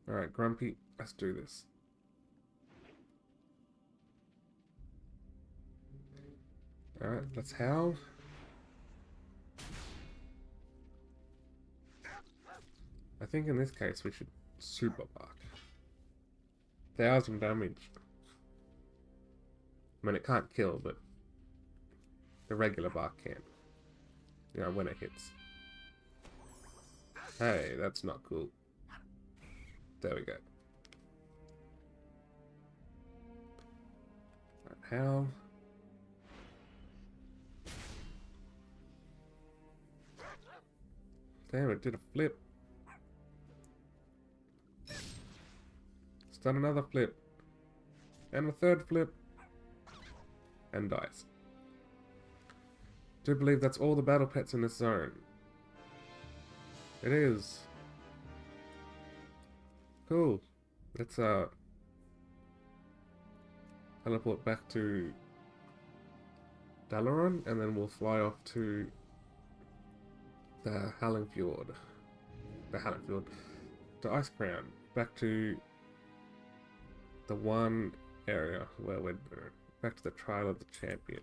Alright, Grumpy, let's do this. Alright, let's howl. I think in this case we should super bark. 1,000 damage. I mean, it can't kill, but the regular bark can. You know, when it hits. Hey, that's not cool. There we go. Right, howl. Damn, it did a flip. It's done another flip. And a third flip. And dies. Do believe that's all the battle pets in this zone. It is. Cool. Let's teleport back to Dalaran, and then we'll fly off to the Howling Fjord. To Ice Crown. Back to the one area where we're back to the Trial of the Champion.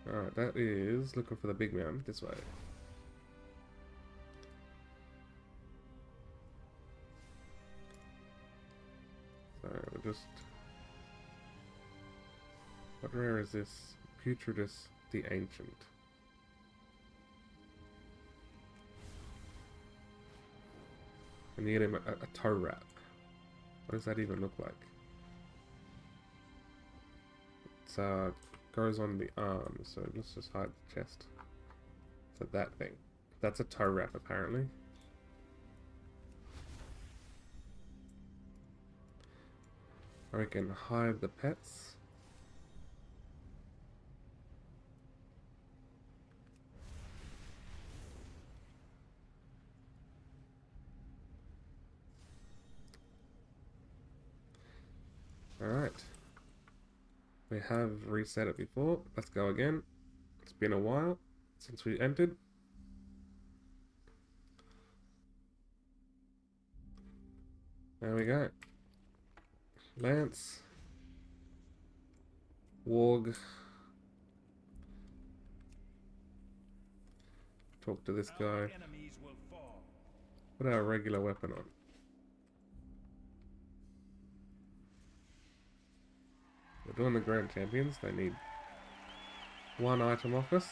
Alright, that is looking for the big mountain this way. So we'll just... What rare is this? Putridus the Ancient. I need him a toe wrap. What does that even look like? It's goes on the arm, so let's just hide the chest. So that thing. That's a toe wrap apparently. Or we can hide the pets. Alright. We have reset it before. Let's go again. It's been a while since we entered. There we go. Lance. Warg. Talk to this guy. Enemies will fall. Put our regular weapon on. doing the Grand Champions. They need one item off us.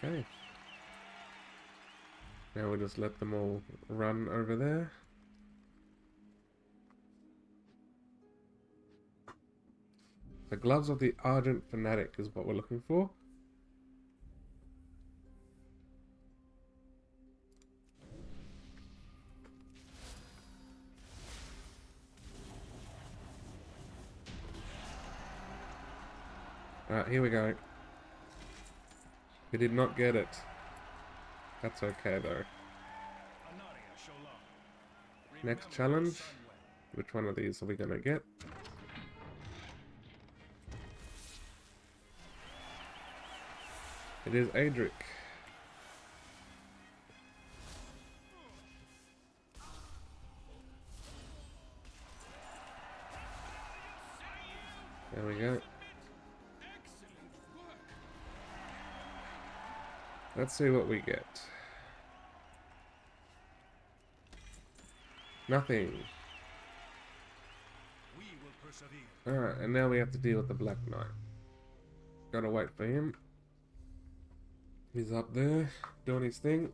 Okay. Now we just let them all run over there. The gloves of the Ardent Fanatic is what we're looking for. Alright, here we go. We did not get it. That's okay though. Next challenge. Which one of these are we gonna get? It is Adric. There we go. Let's see what we get. Nothing. Alright, and now we have to deal with the Black Knight. Gotta wait for him. He's up there, doing his thing.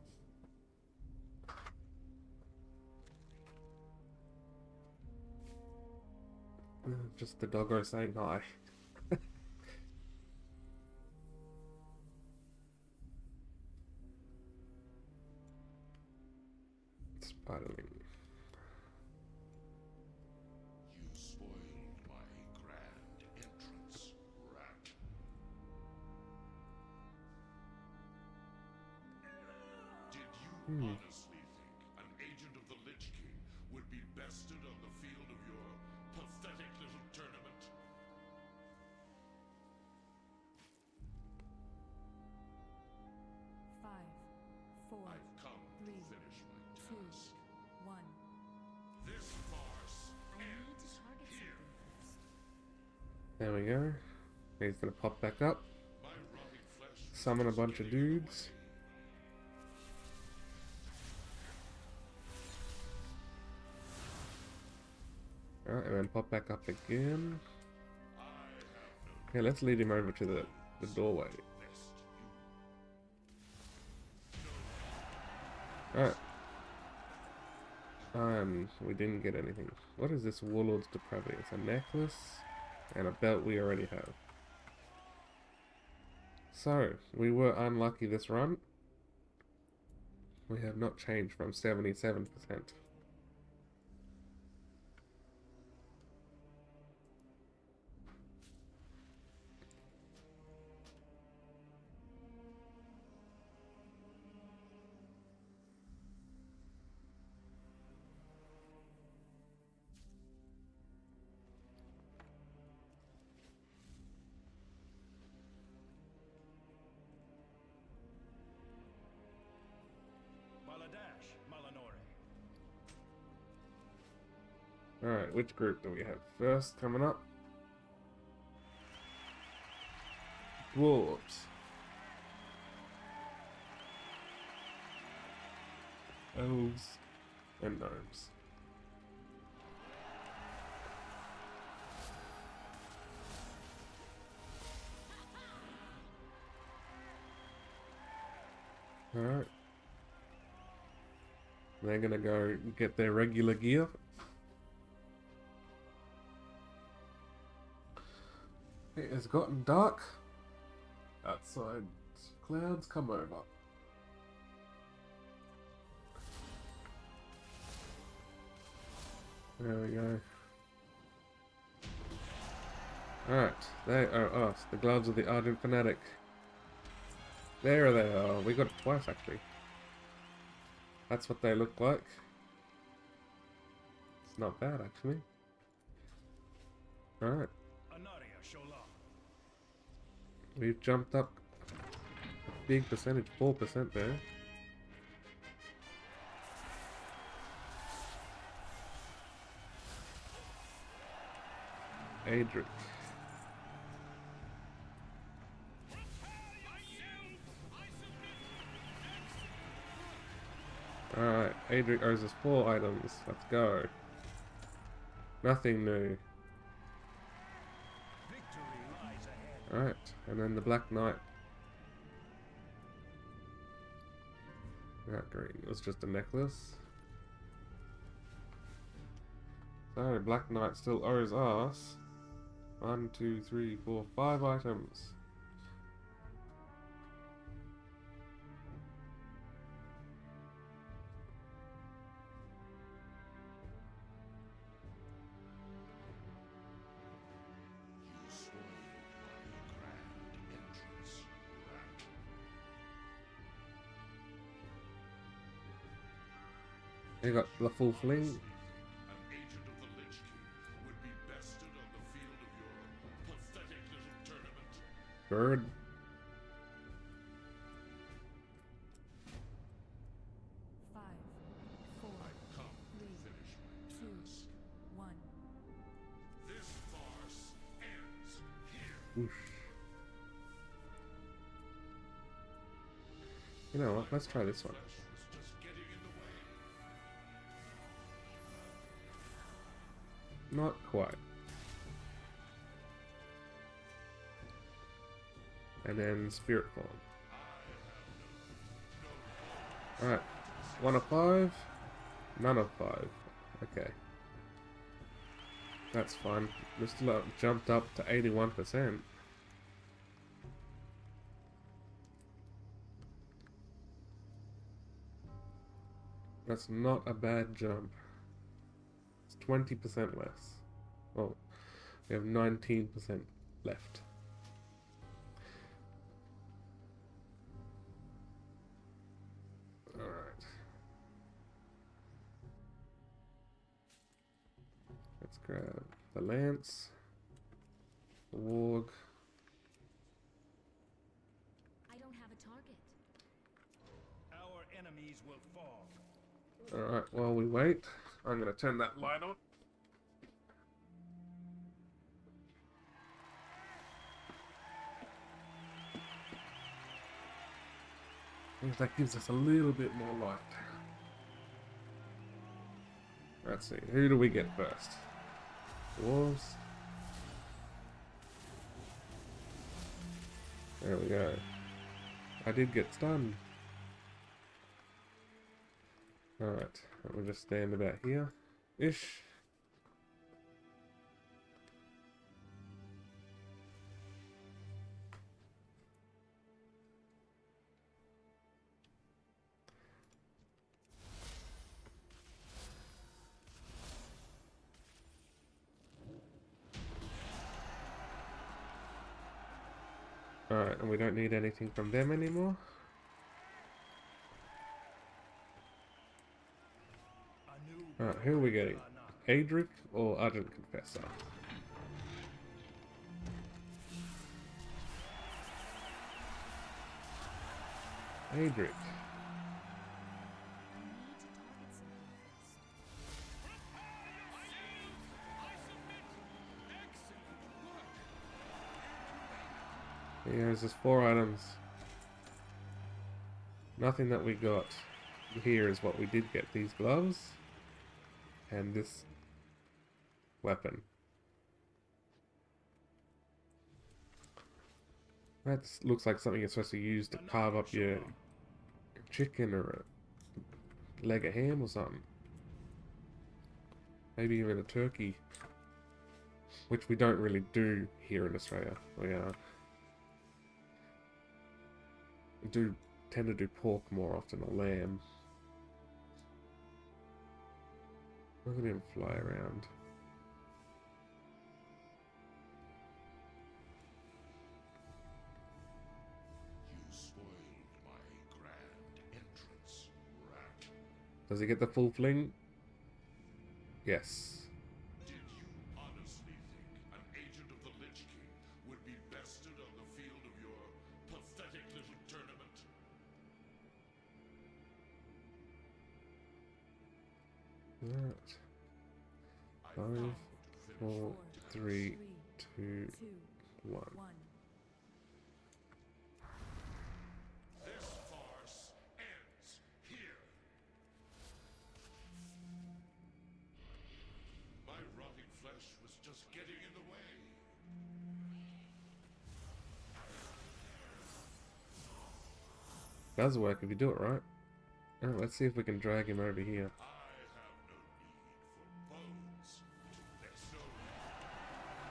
Just the doggo saying hi. Spiderling. You spoiled my grand entrance, rat. Did you honestly think an agent of the Lich King would be bested on the field of your pathetic little tournament? Five, four, I've come to three, finish my two, task. one. This farce I need ends to target here. something first. There we go. He's gonna pop back up. My rotting flesh Summon a bunch of getting in the dudes. way. Alright, and then pop back up again. I have no Yeah, let's lead him over to the doorway. best Alright. We didn't get anything. What is this Warlord's Depravity? It's a necklace and a belt we already have. So, we were unlucky this run. We have not changed from 77%. Baladash, Malanore. Alright, which group do we have first coming up? Dwarves. Elves and gnomes. Alright. They're gonna go get their regular gear. It has gotten dark. Outside, clouds come over. There we go. Alright, they are us, the gloves of the Ardent Fanatic. There they are. We got it twice actually. That's what they look like. It's not bad actually. Alright, Anaria, Shola. we've jumped up a big percentage, 4% there. Adric. Adric owes us 4 items. Let's go. Nothing new. Victory lies ahead. Alright, and then the Black Knight. That green. It was just a necklace. So, Black Knight still owes us 1, 2, 3, 4, 5 items. You spoiled my grand entrance, rat. You got the full fling. An agent of the Lich King would be bested on the field of your pathetic little tournament. Bird. Five, four, I've come to three, finish my two, task. 1. This farce ends here. Whoosh. You know what? Let's try this one. Flesh was just getting in the way. Not quite. And then Spirit Form. Alright. 1 of 5. None of 5. Okay. That's fine. We're still jumped up to 81%. That's not a bad jump. It's 20% less. Oh, we have 19% left. Alright. Let's grab the lance, the warg. I don't have a target. Our enemies will fall. Alright, while we wait, I'm going to turn that light on. Because that gives us a little bit more light. Let's see, who do we get first? Dwarves. There we go. I did get stunned. Alright, we'll just stand about here-ish. Alright, and we don't need anything from them anymore. A new Alright, who are we getting? Belor Adric or Ardent Confessor? Adric. I need to target something first. Here's his 4 items. Nothing that we got here is what we did get. These gloves and this weapon. That looks like something you're supposed to use to carve up your chicken or a leg of ham or something. Maybe even a turkey. Which we don't really do here in Australia. We do tend to do pork more often, or lamb. Look at him fly around. You spoiled my grand entrance, rat. Does he get the full fling? Yes. Did you honestly think an agent of the Lich King would be bested on the field of your pathetic little tournament? Right. I've 5, come to finish 4, my 3, 2, 2, 1. 1. This farce ends here. Does work if you do it right. Alright, let's see if we can drag him over here.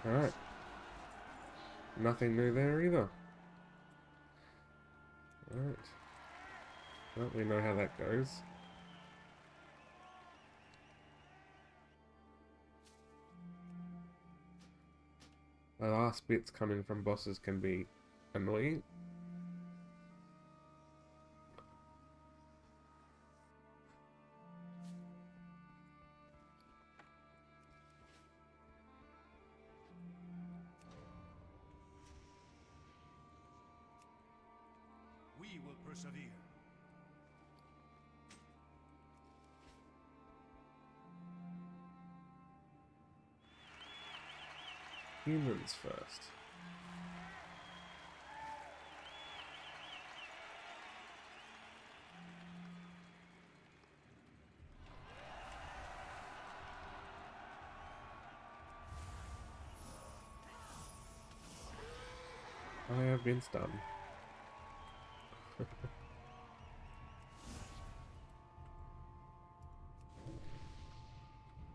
Alright. Nothing new there either. Alright. Well, we know how that goes. The last bits coming from bosses can be annoying. We will persevere. Humans first. I have been stunned.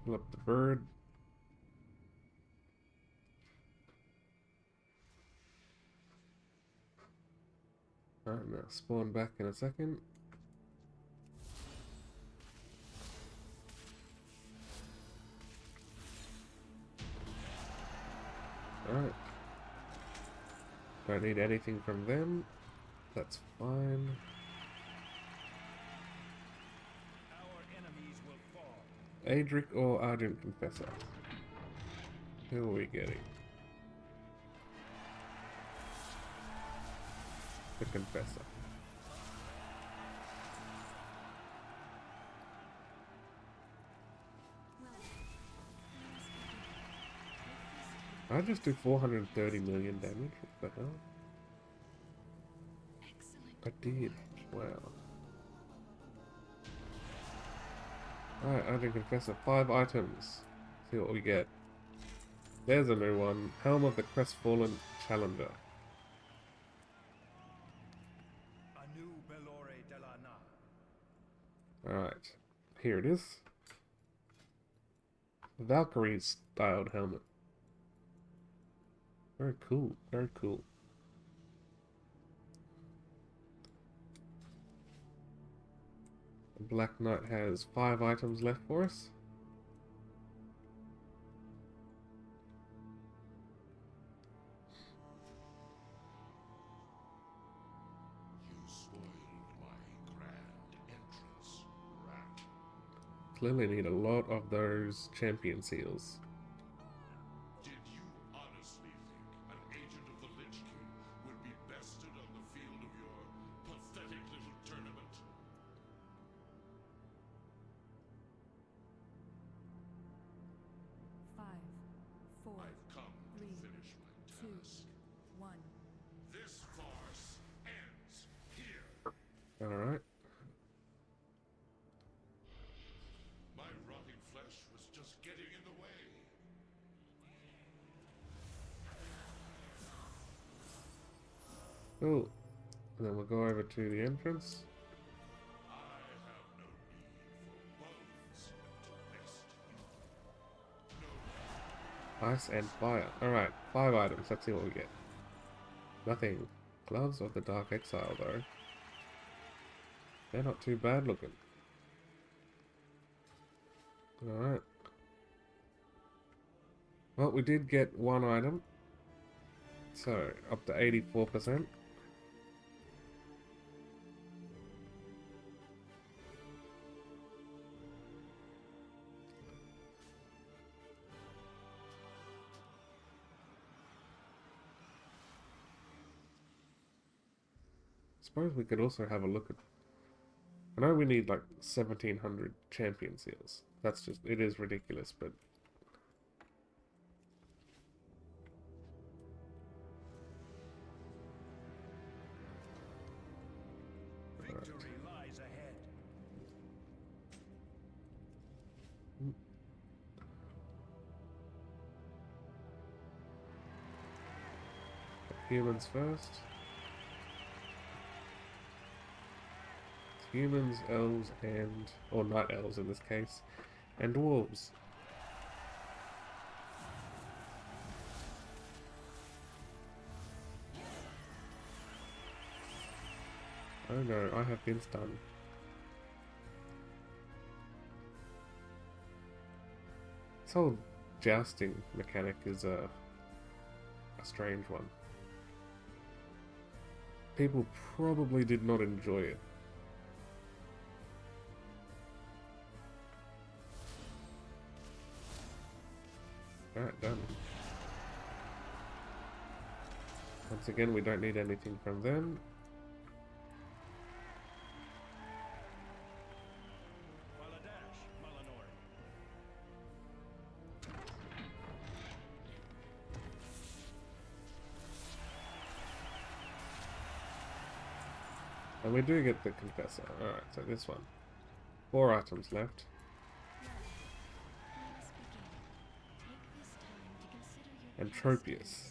Pull up the bird. Alright, now spawn back in a second. Alright. Don't need anything from them. That's fine. Our enemies will fall. Adric or Argent Confessor? Who are we getting? The Confessor. I just do 430 million damage. What the hell? Excellent. I did. Wow. Alright, Argent Confessor. 5 items. See what we get. There's a new one. Helm of the Crestfallen Challenger. A new Bellore della Na. Alright. Here it is. Valkyrie styled helmet. Very cool. Very cool. The Black Knight has 5 items left for us. You spoiled my grand entrance, rat. Clearly need a lot of those champion seals. Did you honestly think an agent of the Lich King would be bested on the field of your pathetic little tournament? Five, four, I've come to Three, finish my two. task. 1. This farce ends here. Alright. My rotting flesh was just getting in the way. Cool. And then we'll go over to the entrance. I have no need for bones to nest you. No. Ice and fire. Alright, 5 items. Let's see what we get. Nothing. Gloves of the Dark Exile, though. They're not too bad looking. Alright. Well, we did get 1 item. So, up to 84%. Suppose we could also have a look at... I know we need like 1700 champion seals. That's just... it is ridiculous, but... Victory lies ahead. Humans first. humans, elves, or night elves in this case, and dwarves. Oh no, I have been stunned. This whole jousting mechanic is a strange one. People probably did not enjoy it. Alright, done. Once again, we don't need anything from them. Baladash, Malanori. And we do get the Confessor. Alright, so this one. 4 items left. And Tropius.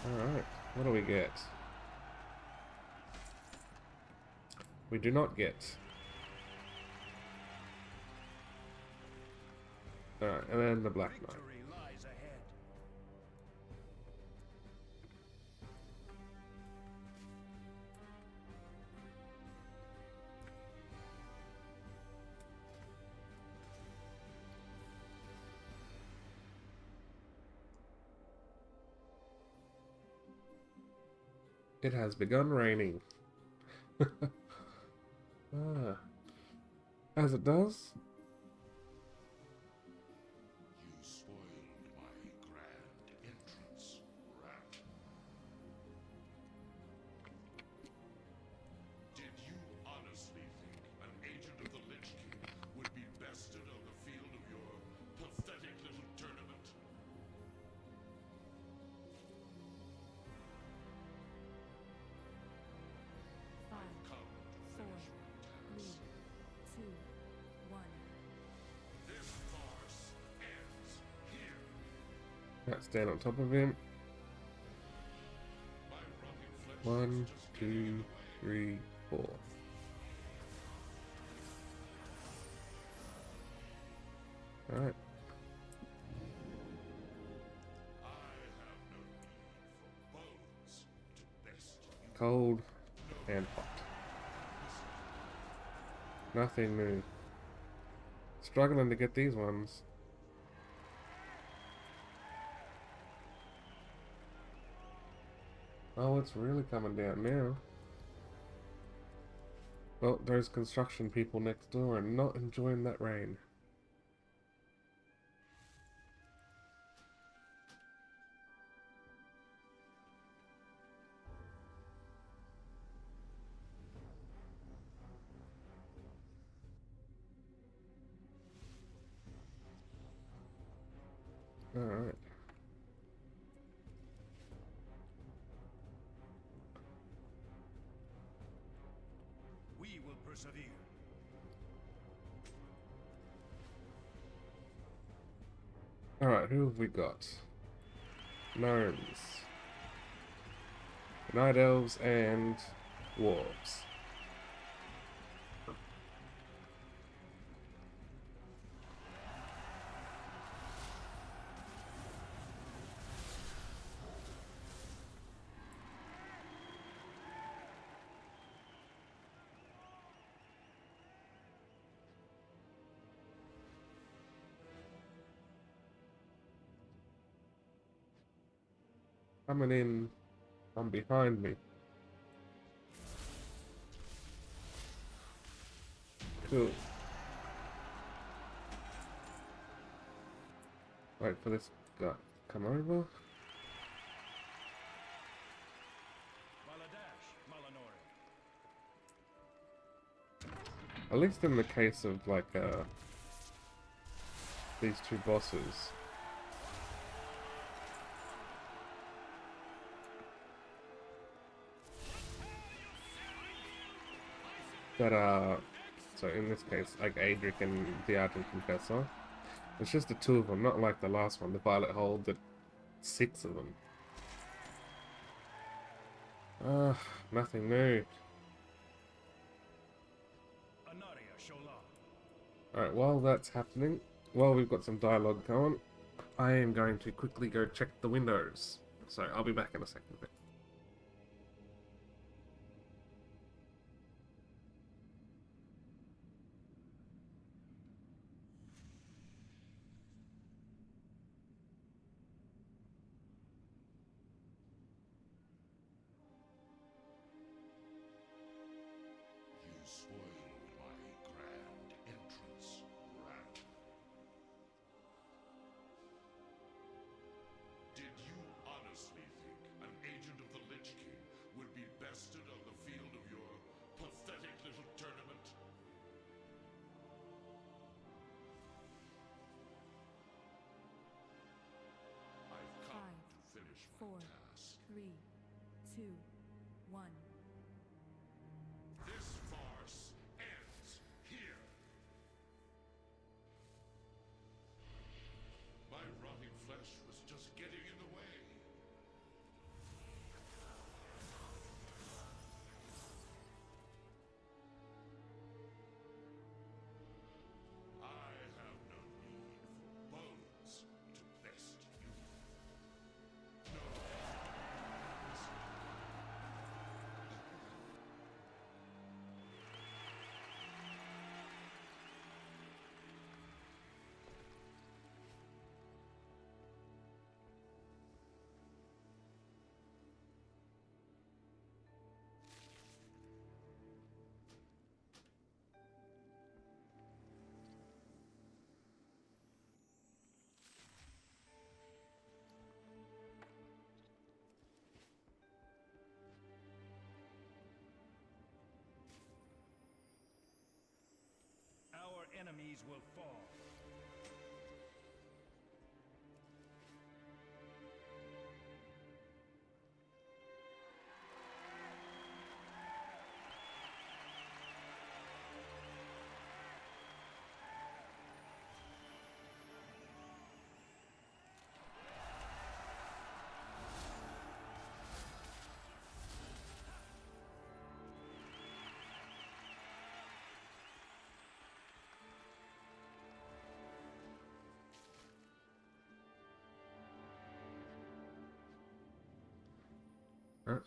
Alright, what do we get? We do not get. Alright, and then the Black Knight. Victory lies ahead. It has begun raining. Ah, as it does. You spoiled my grand entrance, rat. Did you honestly think an agent of the Lich King would be bested on the field of your pathetic little tournament? Five, Come to four, finish your three, task. 2, 1. This farce ends here. Let's stand on top of him. My rotting flesh 1, is just 2, 3, 4. Alright. I have no need for bones to best you. Cold and hot. Nothing new. Struggling to get these ones. Oh, it's really coming down now. Well, those construction people next door are not enjoying that rain. Alright. We will persevere. Alright, who have we got? Gnomes. Night elves and dwarves. Coming in from behind me. Cool. Wait for this guy to come over. Baladash, Malanori. At least in the case of like these two bosses. That so in this case, like Adric and the Ardent Confessor, it's just the two of them, not like the last one, the Violet Hold, that 6 of them. Ah, nothing new. Anaria Shola. Alright, while that's happening, while we've got some dialogue going, I am going to quickly go check the windows. So I'll be back in a second. You spoiled my grand entrance, rat. Did you honestly think an agent of the Lich King would be bested on the field of your pathetic little tournament? I've come Five, to finish my 4, task. 3, 2, 1. This farce ends here. My rotting flesh was just getting in the way. I have no need for bones to best you. No. Our enemies will fall.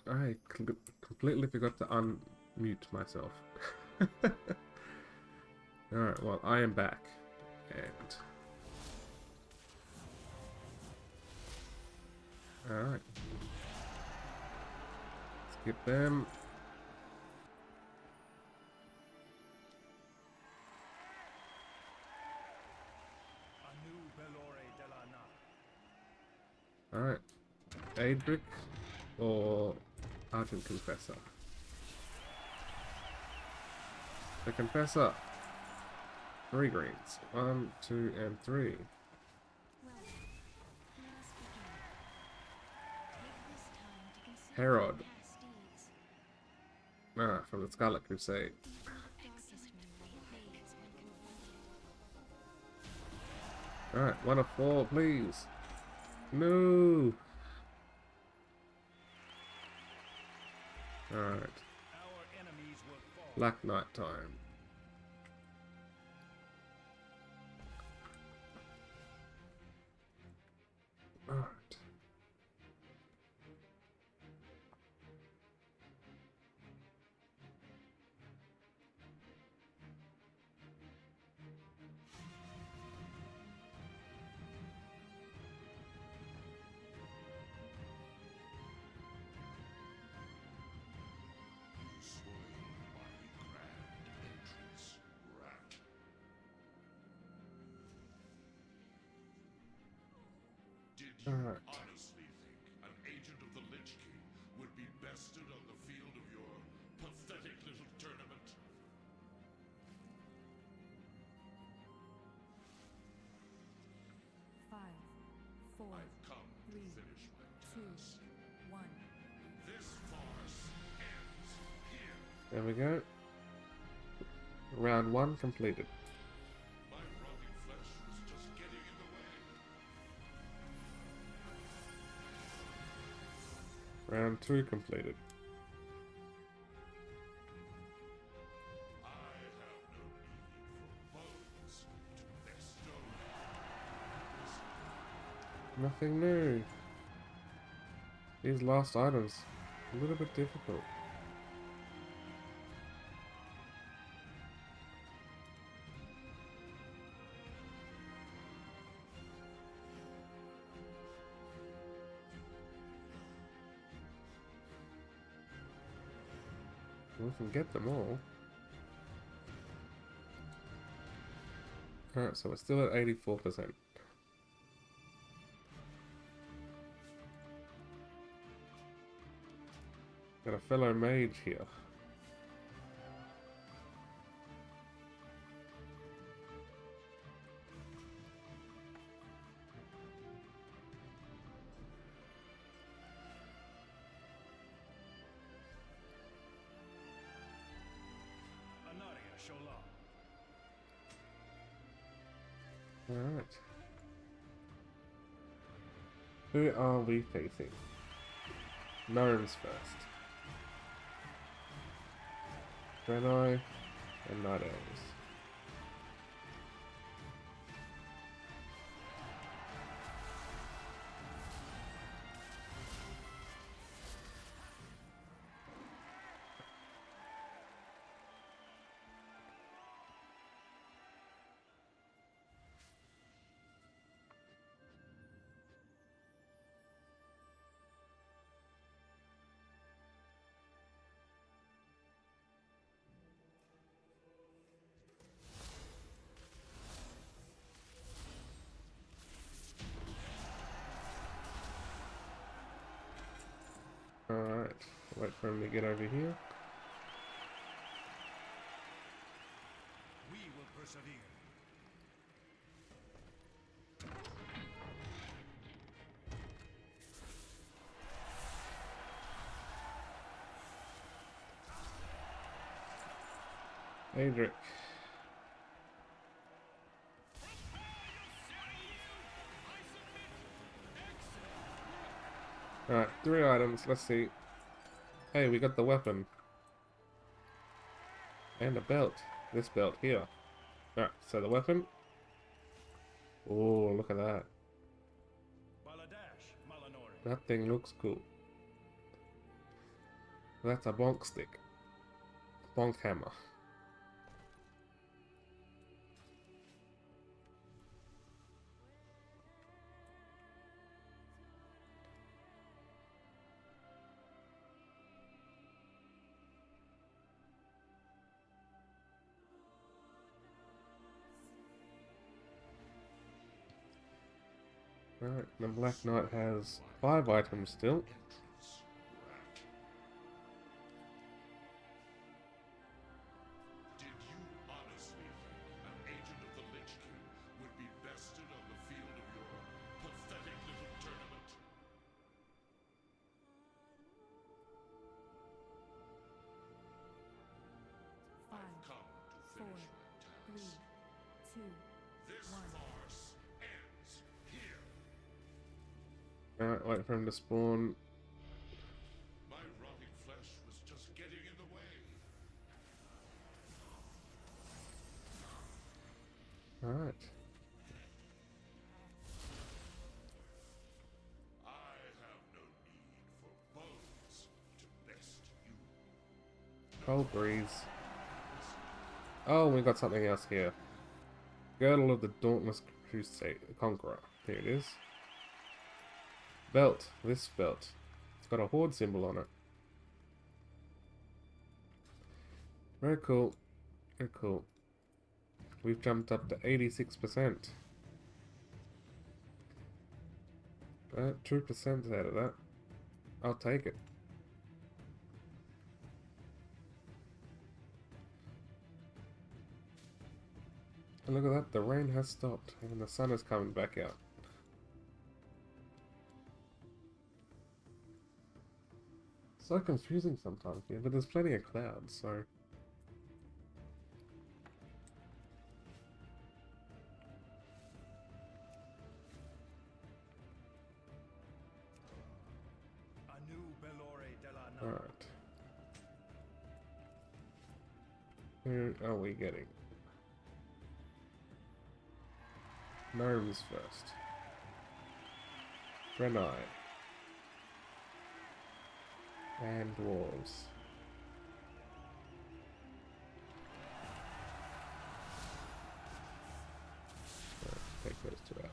I completely forgot to unmute myself. Alright, well, I am back. And... Alright. Let's get them. Anu Bellore Delana. Alright. Aidric or Argent Confessor? The Confessor. 3 greens. 1, 2, and 3. Well then, let us begin. Take this time to consider Herod. your past deeds. Ah, from the Scarlet Crusade. The darkest memory fades when confronted. Alright, 1 of 4, please. No! Alright. Our enemies will fall. Black Knight time. Alright. You spoiled my grand entrance, rat. Did you Alright. honestly think an agent of the Lich King would be bested on the field of your pathetic little tournament? 5, 4, I've come to 3, finish my 2, task. 1. This farce ends here. There we go. Round 1 completed. My rotting flesh was just getting in the way. Round 2 completed. I have no need for bones to bestow. Nothing new. These last items, a little bit difficult. We can get them all. Alright, so we're still at 84%. Got a fellow mage here. Anaria Shola. Alright. Who are we facing? Gnomes first. Draenei and Night Elves. Alright, wait for him to get over here. We will persevere. Adric. Alright, 3 items, let's see. Hey, we got the weapon. And a belt. This belt here. Alright, so the weapon. Oh, look at that. Baladash Malanori. That thing looks cool. That's a bonk stick. Bonk hammer. Alright, the Black Knight has 5 items still. Entrance rat. Did you honestly think an agent of the Lich King would be bested on the field of your pathetic little tournament? Five, I've come to four, finish my task. 3, 2. This one. farce ends here. Alright, wait for him to spawn. My rotting flesh was just getting in the way. Alright. I have no need for bones to best you. Cold breeze. Oh, we got something else here. Girdle of the Dauntless Crusade Conqueror. Here it is. Belt. This belt. It's got a horde symbol on it. Very cool. Very cool. We've jumped up to 86%. 2% out of that. I'll take it. And look at that, the rain has stopped and the sun is coming back out. So confusing sometimes here, but there's plenty of clouds, so... A new Belore Alright. Who are we getting? Gnomes first. Draenei. And dwarves. Take those two out.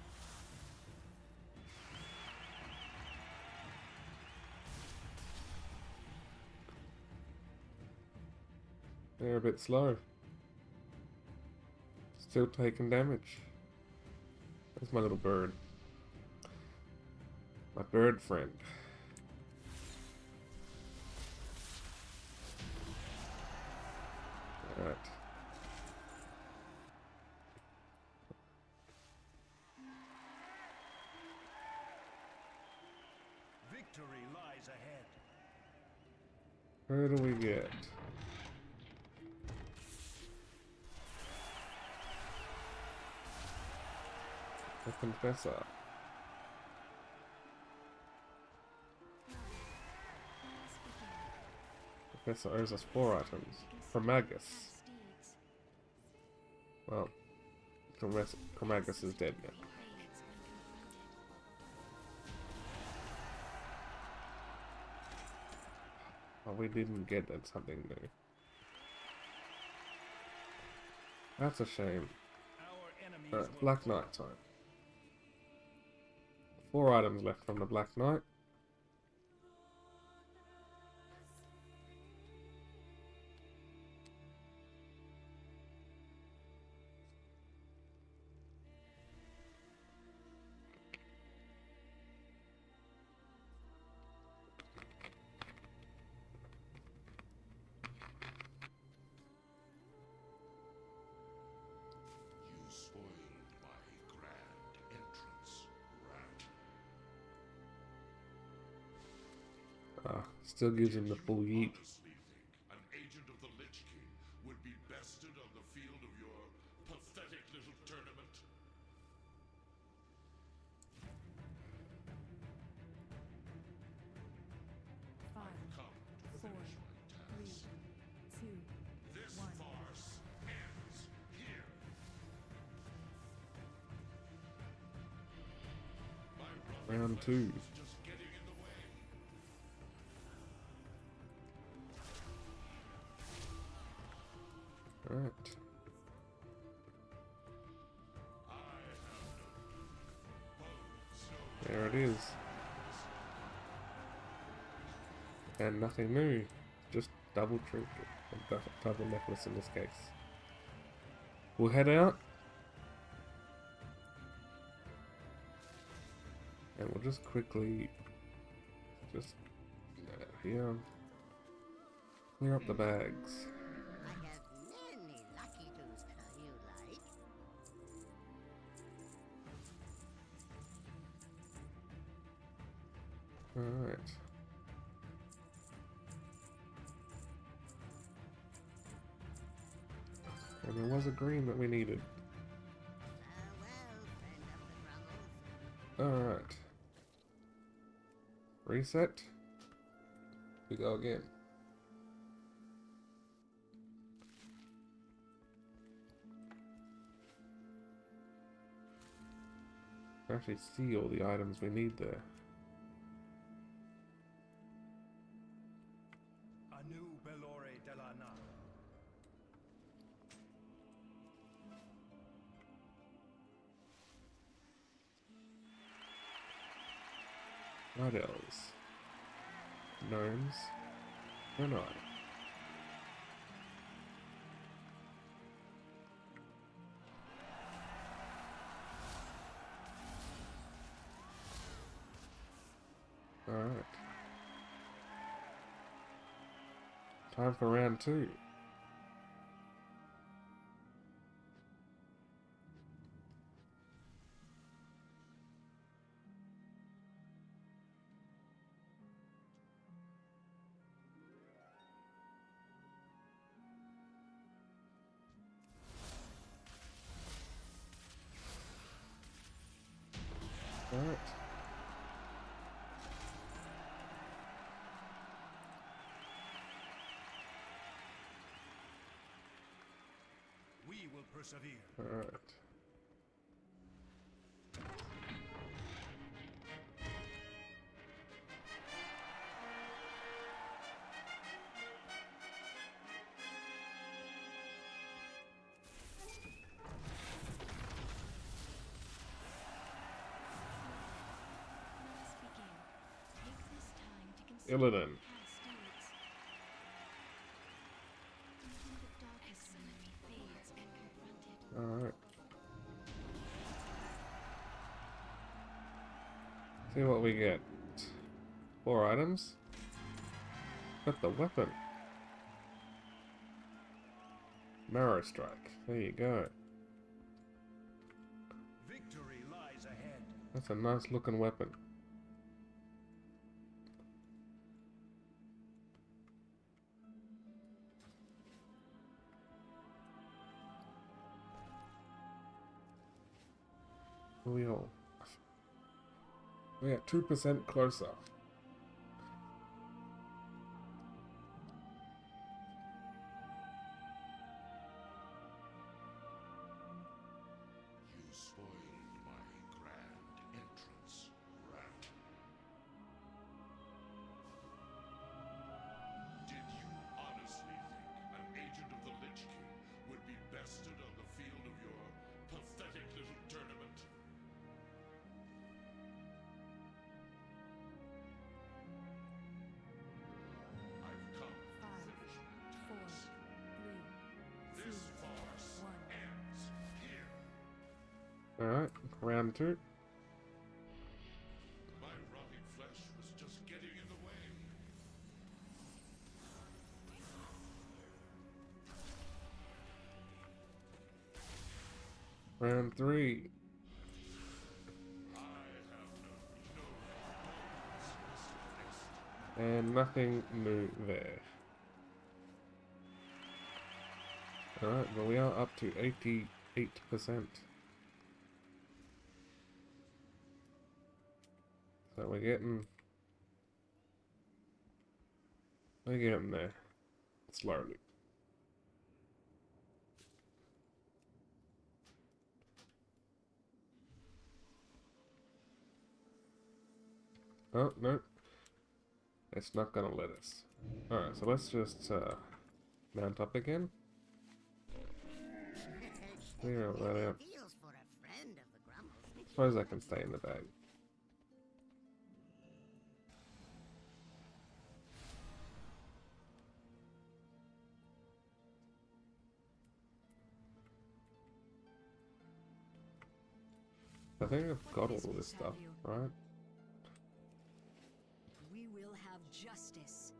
They're a bit slow. Still taking damage. There's my little bird. My bird friend. Alright. Victory lies ahead. Where do we get? The Confessor. Confessor owes us 4 items. Chromagus. Well, Chromagus is dead now. Oh, we didn't get that something new. That's a shame. Our enemies Alright, will Black fall. Knight time. 4 items left from the Black Knight. You spoiled my grand entrance, rat. Still gives him the full yeet. Honestly think an agent of the Lich King would be bested on the field of your pathetic little tournament? Five, Come to four, finish my three, task. two, This one. farce ends here. My Round 2. is just getting in the way. Alright. I have no bones, no There it is. And nothing new. Just double trinket. Or double necklace in this case. We'll head out. And we'll just quickly here clear up the bags. I have many lucky tools you like. Alright. And there was a green that we needed. Farewell, friend of the Brummels. Alright. Reset. We go again. Actually see all the items we need there. Anu Bellore Delana. What else? Gnomes. Draenei. Alright. Time for round 2. Alright. We will persevere. Alright. Let us begin. Take this time to consider Illidan. past deeds. Even the darkest enemy fades when confronted. Alright. See what we get. 4 items. Got the weapon. Marrow Strike. There you go. Victory lies ahead. That's a nice looking weapon. We are 2% closer. You spoiled my grand entrance, rat. Did you honestly think an agent of the Lich King would be bested on the field of your pathetic little tournament? I've come to Five, finish my 4, task. 3, This farce 1. ends here. Alright, round 2. My rotting flesh was just getting in the way. Round 3. I have no And nothing new there. Alright, well we are up to 88%. So we're getting there. Slowly. Oh, no. It's not gonna let us. Alright, so let's just mount up again. Clear all that out. Feels for a friend of the Grumbles. Suppose I can stay in the bag. I think I've got all of this stuff, right? We will have justice.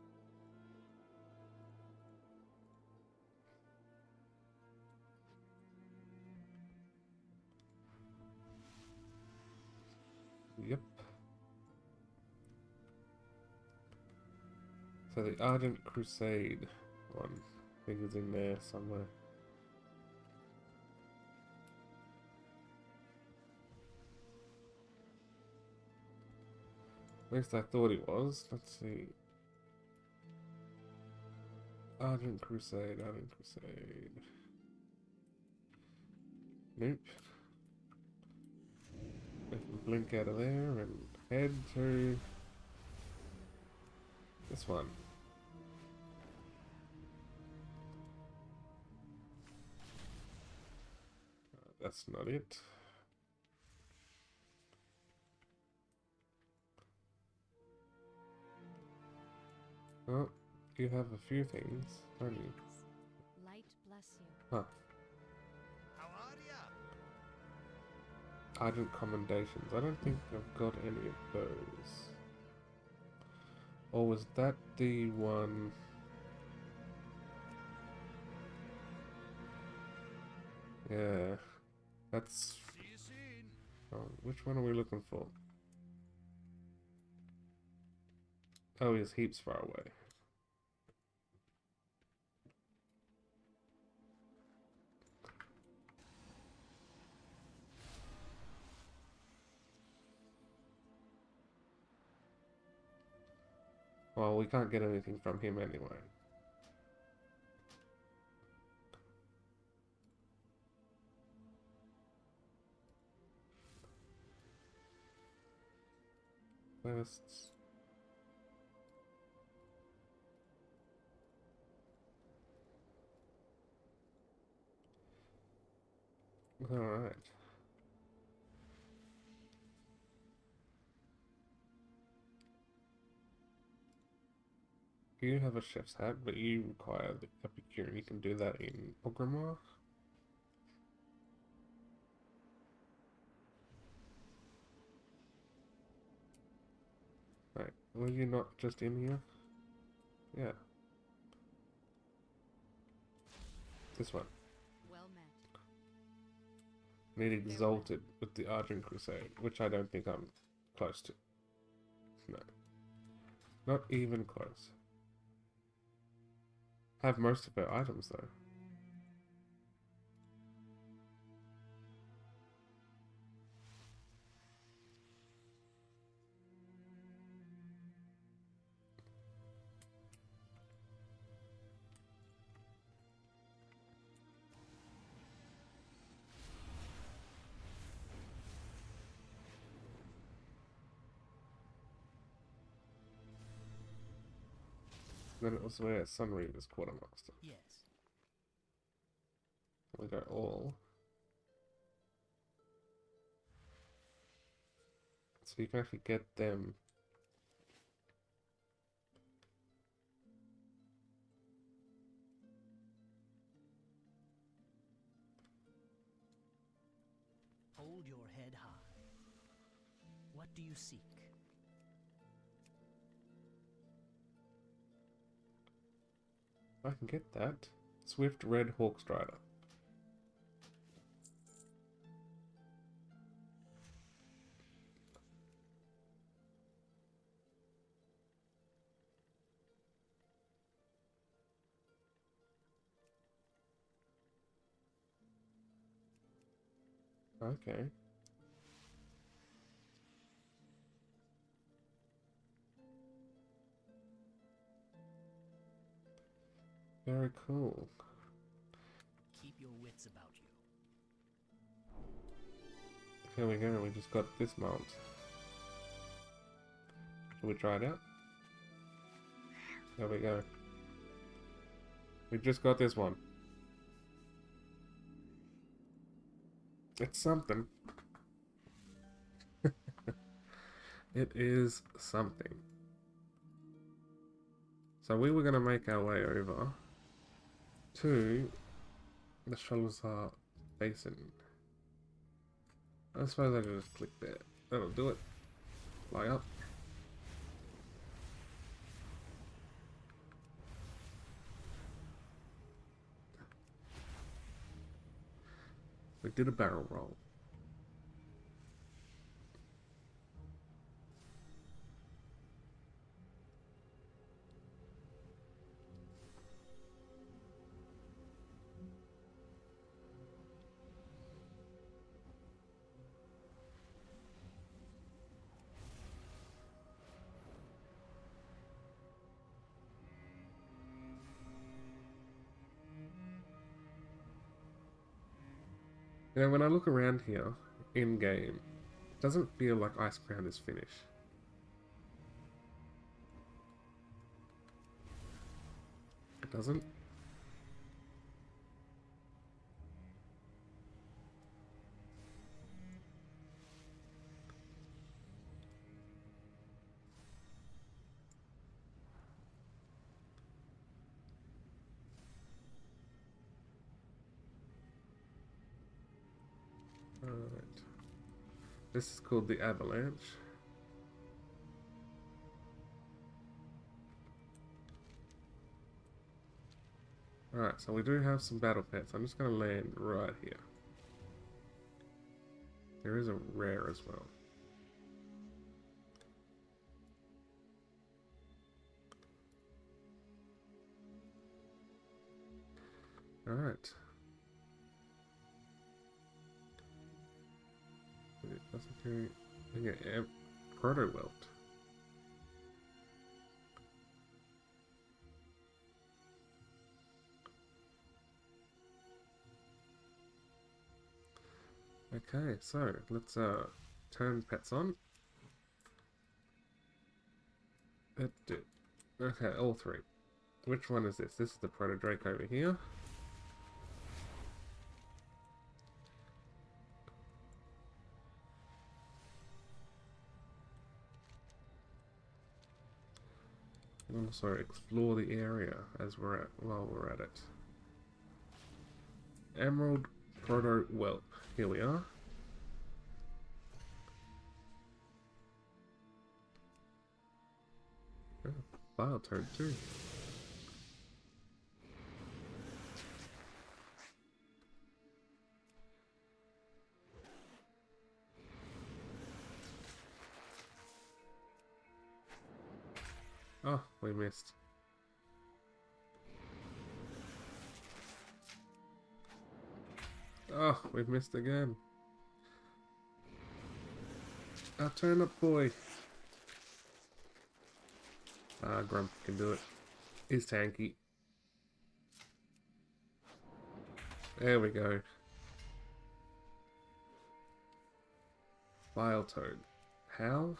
Yep. So the Ardent Crusade one, I think is in there somewhere. At least I thought it was. Let's see. Ardent Crusade, Ardent Crusade. Nope. We can blink out of there and head to this one. That's not it. Oh, you have a few things, don't you? Light bless you. Huh. How are ya? Ardent Commendations. I don't think I've got any of those. Or was that the one? Yeah. That's... See you soon. Oh, which one are we looking for? Oh, he's heaps far away. Well, we can't get anything from him anyway. quests. Alright. You have a chef's hat, but you require the Epicurean. You can do that in Grimoire. Right, were you not just in here? Yeah. This one. Well met. Need exalted with the Argent Crusade, which I don't think I'm close to. No. Not even close. Have most of her items though. Then it was where Sunreaver's quartermaster. Yes. We go all. So you can actually get them. Hold your head high. What do you seek? I can get that. Swift Red Hawk Strider. Okay. Very cool. Keep your wits about you. Here we go, we just got this mount. Should we try it out? There we go. We just got this one. It's something. It is something. So we were going to make our way over to the Shalazar Basin. I suppose I can just click there. That'll do it. Fly up. We did a barrel roll. You know, when I look around here, in-game, it doesn't feel like Icecrown is finished. It doesn't? Alright. This is called the Avalanche. Alright, so we do have some battle pets. I'm just going to land right here. There is a rare as well. Alright. It doesn't carry... Yeah, Proto-Welt. Okay, so let's turn pets on. It did. Okay, all three. Which one is this? This is the Proto Drake over here. Also explore the area as while we're at it. Emerald Proto Whelp. Here we are. Oh, Bile Toad too. Oh, we missed. Oh, we've missed again. Our turnip boy. Ah, Grump can do it. He's tanky. There we go. Bile Toad. How?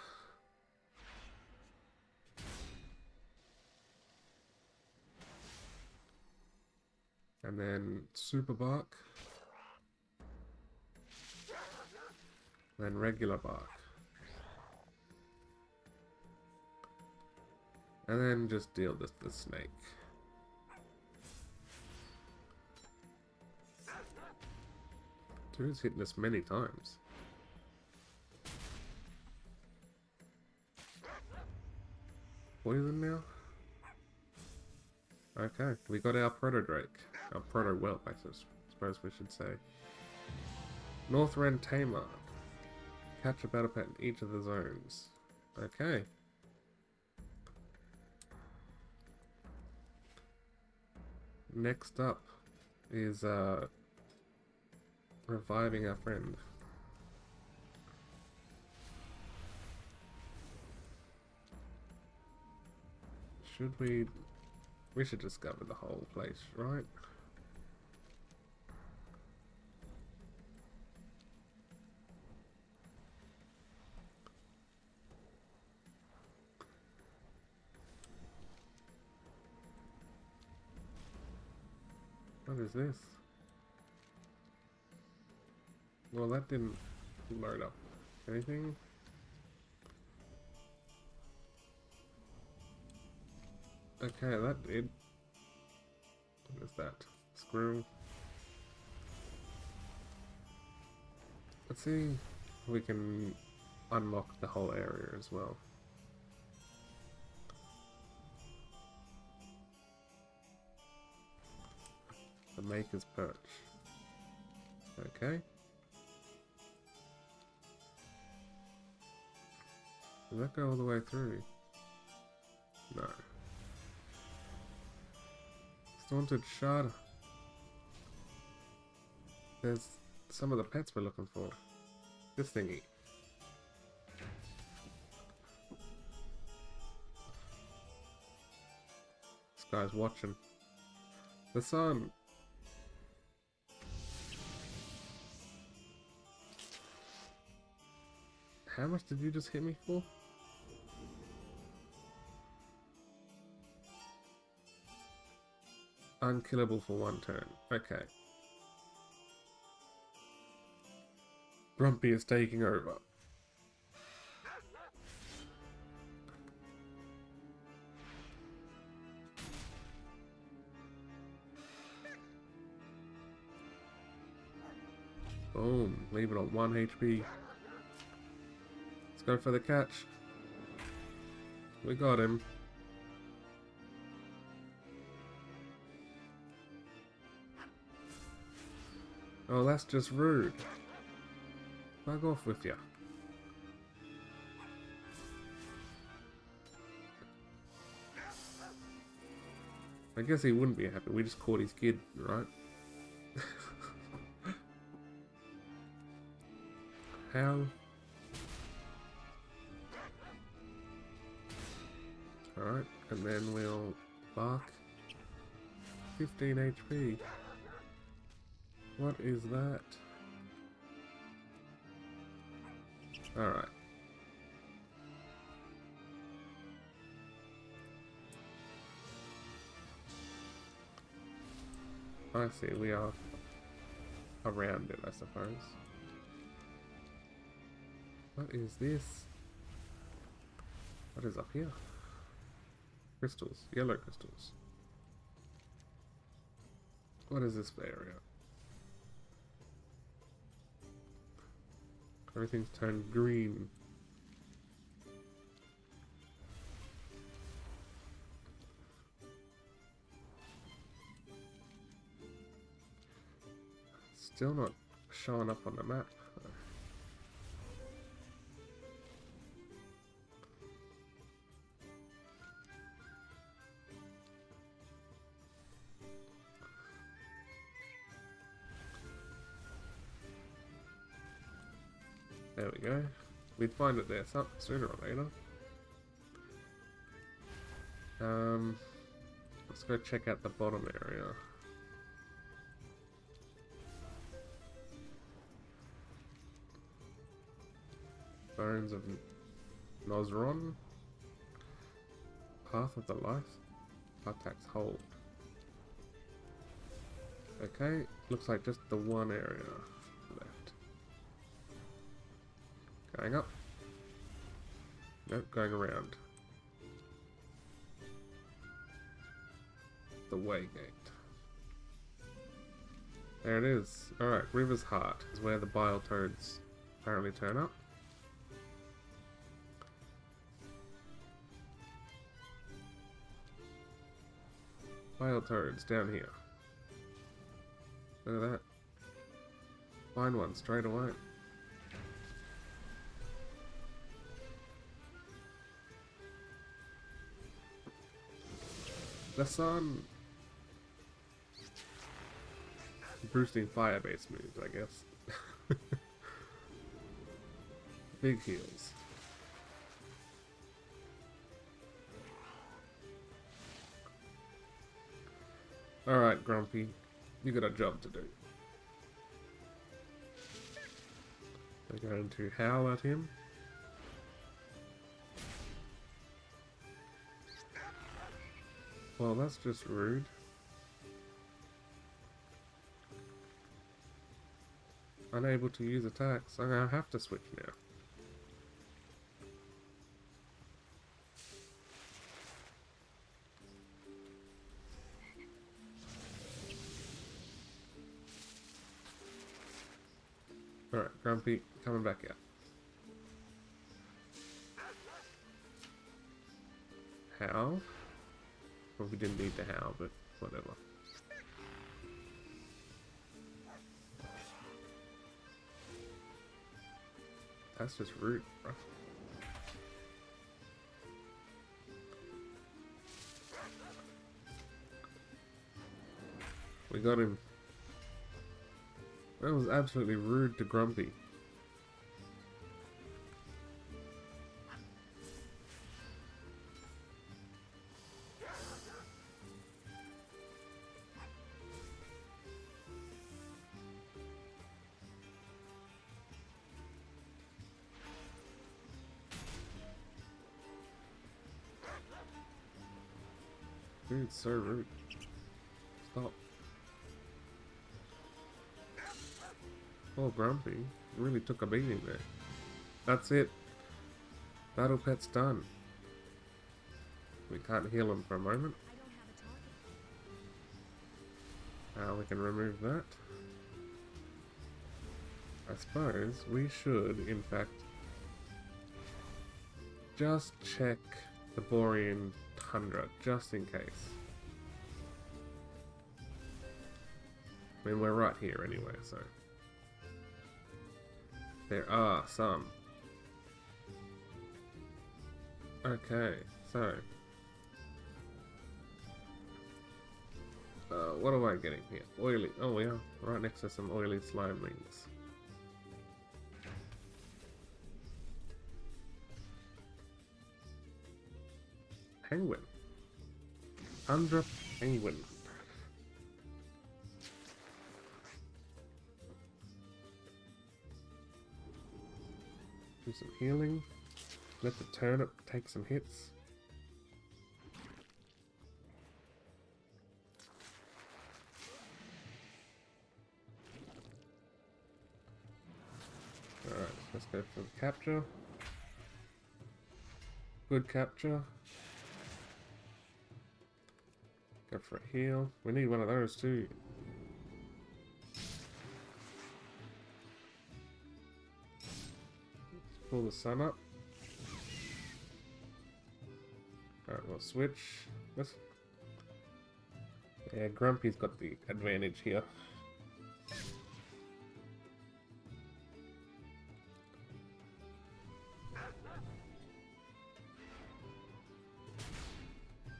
And then Super Bark. Then regular bark. And then just deal with the snake. Dude's hitting us many times. Poison now? Okay, we got our Proto Drake. Our Proto Whelp, I suppose we should say. Northrend Tamer. Catch a battle pet in each of the zones. Okay. Next up is reviving our friend. Should we... We should discover the whole place, right? What is this? Well, that didn't load up. Anything? Okay, that did. What is that? Screw. Let's see if we can unlock the whole area as well. The Maker's Perch. Okay. Does that go all the way through? No. Staunted Shard. There's some of the pets we're looking for. This thingy. This guy's watching. The sun. How much did you just hit me for? Unkillable for one turn. Okay. Grumpy is taking over. Boom. Leave it on 1 HP. Let's go for the catch. We got him. Oh, that's just rude. Bug off with you. I guess he wouldn't be happy. We just caught his kid, right? How? Alright, and then we'll bark. 15 HP. What is that? Alright. I see, we are around it, I suppose. What is this? What is up here? Crystals, yellow crystals. What is this area? Everything's turned green. Still not showing up on the map. There we go. We'd find it there sooner or later. Let's go check out the bottom area. Bones of Nosron. Path of the Life. Artax Hold. Okay, looks like just the one area left. Going up. Nope, going around. The Waygate. There it is. Alright, River's Heart is where the bile toads apparently turn up. Bile toads down here. Look at that. Find one straight away. The sun! Boosting fire-based moves, I guess. Big heals. Alright, Grumpy. You got a job to do. We're going to howl at him. Well, that's just rude. Unable to use attacks. I'm gonna have to switch now. Alright, Grumpy, coming back out. Howl? Well, we didn't need to howl, but whatever. That's just rude, bro. We got him. That was absolutely rude to Grumpy. Dude, it's so rude. Stop. Oh, Grumpy really took a beating there. That's it. Battle pet's done. We can't heal him for a moment. We can remove that. I suppose we should, in fact, just check the Borean Tundra, just in case. I mean, we're right here anyway, so... There are some. Okay, so... what am I getting here? Oily. Oh yeah, right next to some oily slime rings. Penguin. Tundra penguin. Do some healing. Let the turnip take some hits. Let's go for the capture. Good capture. Go for a heal. We need one of those too. Let's pull the sun up. Alright, we'll switch. Yeah, Grumpy's got the advantage here.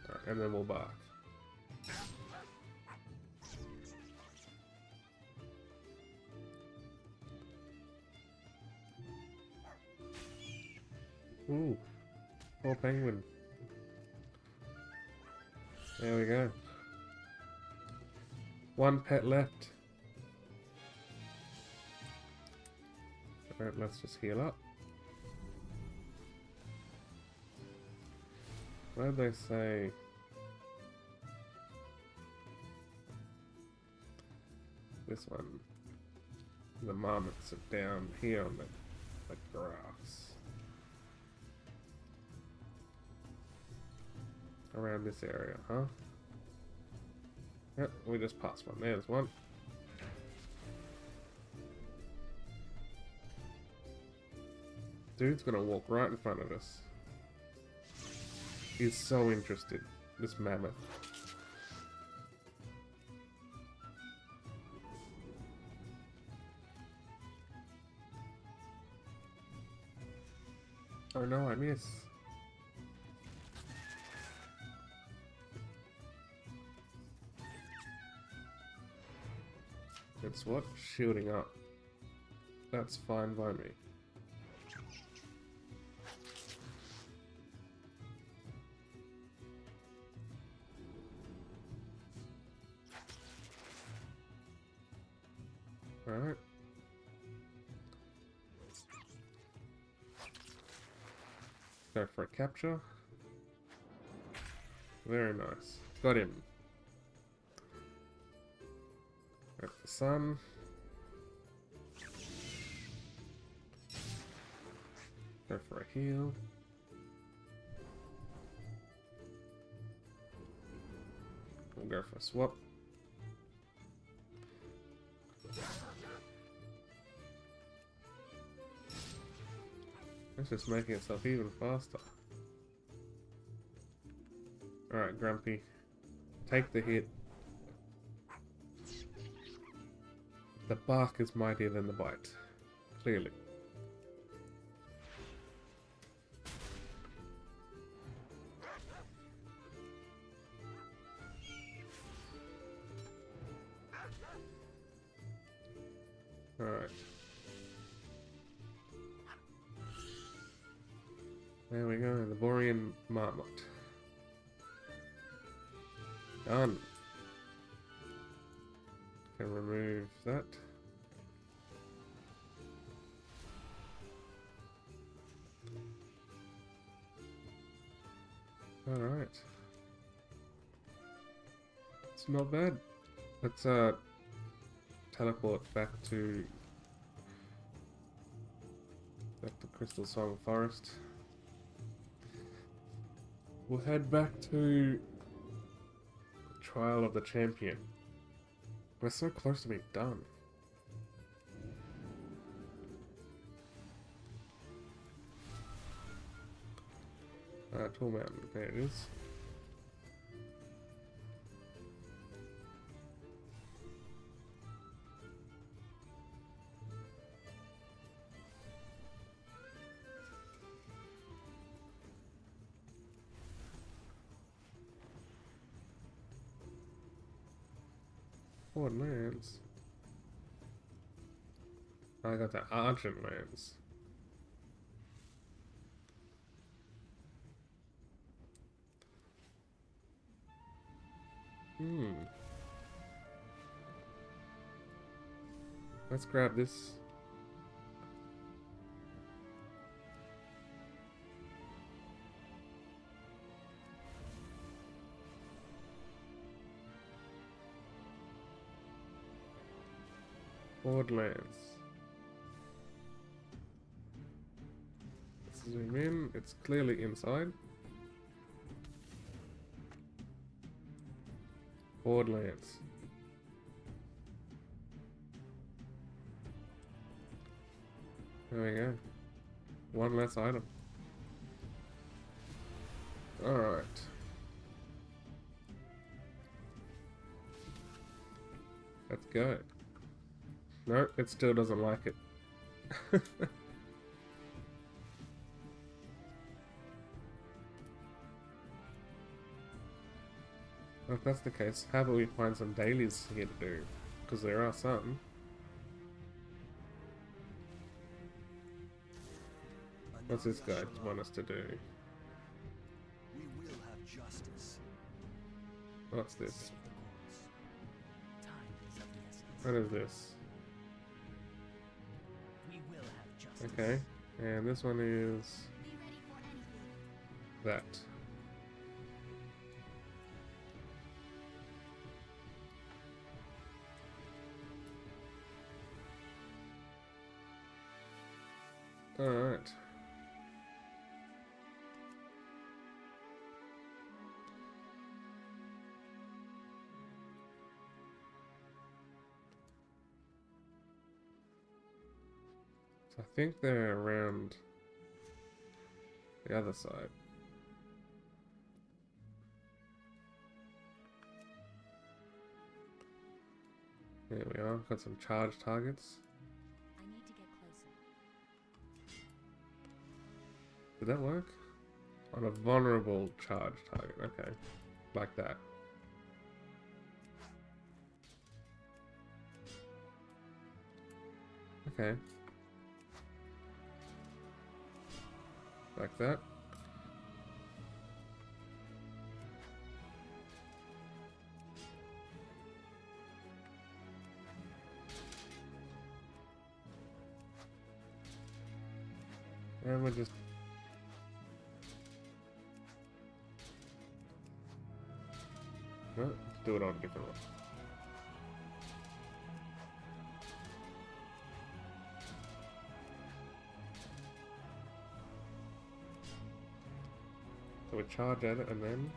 Alright, and then we'll bark. Ooh, poor penguin. There we go. One pet left. Alright, let's just heal up. What did they say? This one. The marmots are down here on the grass. Around this area, huh? Yep, we just passed one. There's one. Dude's gonna walk right in front of us. He's so interested. This mammoth. Oh no, I miss. It's what? Shielding up. That's fine by me. Alright. Go for a capture. Very nice. Got him. Got the sun. Go for a heal. We'll go for a swap. It's just making itself even faster. Alright, Grumpy. Take the hit. The bark is mightier than the bite. Clearly. Alright. There we go, the Borean Marmot. Done. Can remove that. Alright. It's not bad. Let's teleport back to the Crystal Song Forest. We'll head back to Trial of the Champion. We're so close to being done. Tall Mountain, there it is. Foreign lands. I got the Argent lands. Let's grab this. Borderlands. zoom in. It's clearly inside. Horde Lance. There we go. One less item. Alright. Let's go. No, it still doesn't like it. Well, if that's the case, how about we find some dailies here to do? Because there are some. What's this guy want us to do? We will have justice. What's this? Save the course. Time is of the essence. What is this? We will have justice. Okay, and this one is Be ready for anything. that. Alright. So I think they're around the other side. There we are, got some charge targets. I need to get closer. Did that work? On a vulnerable charge target, okay. Like that. Okay. Like that. And we're just... Well, let's do it on a different one. So we charge at it and then...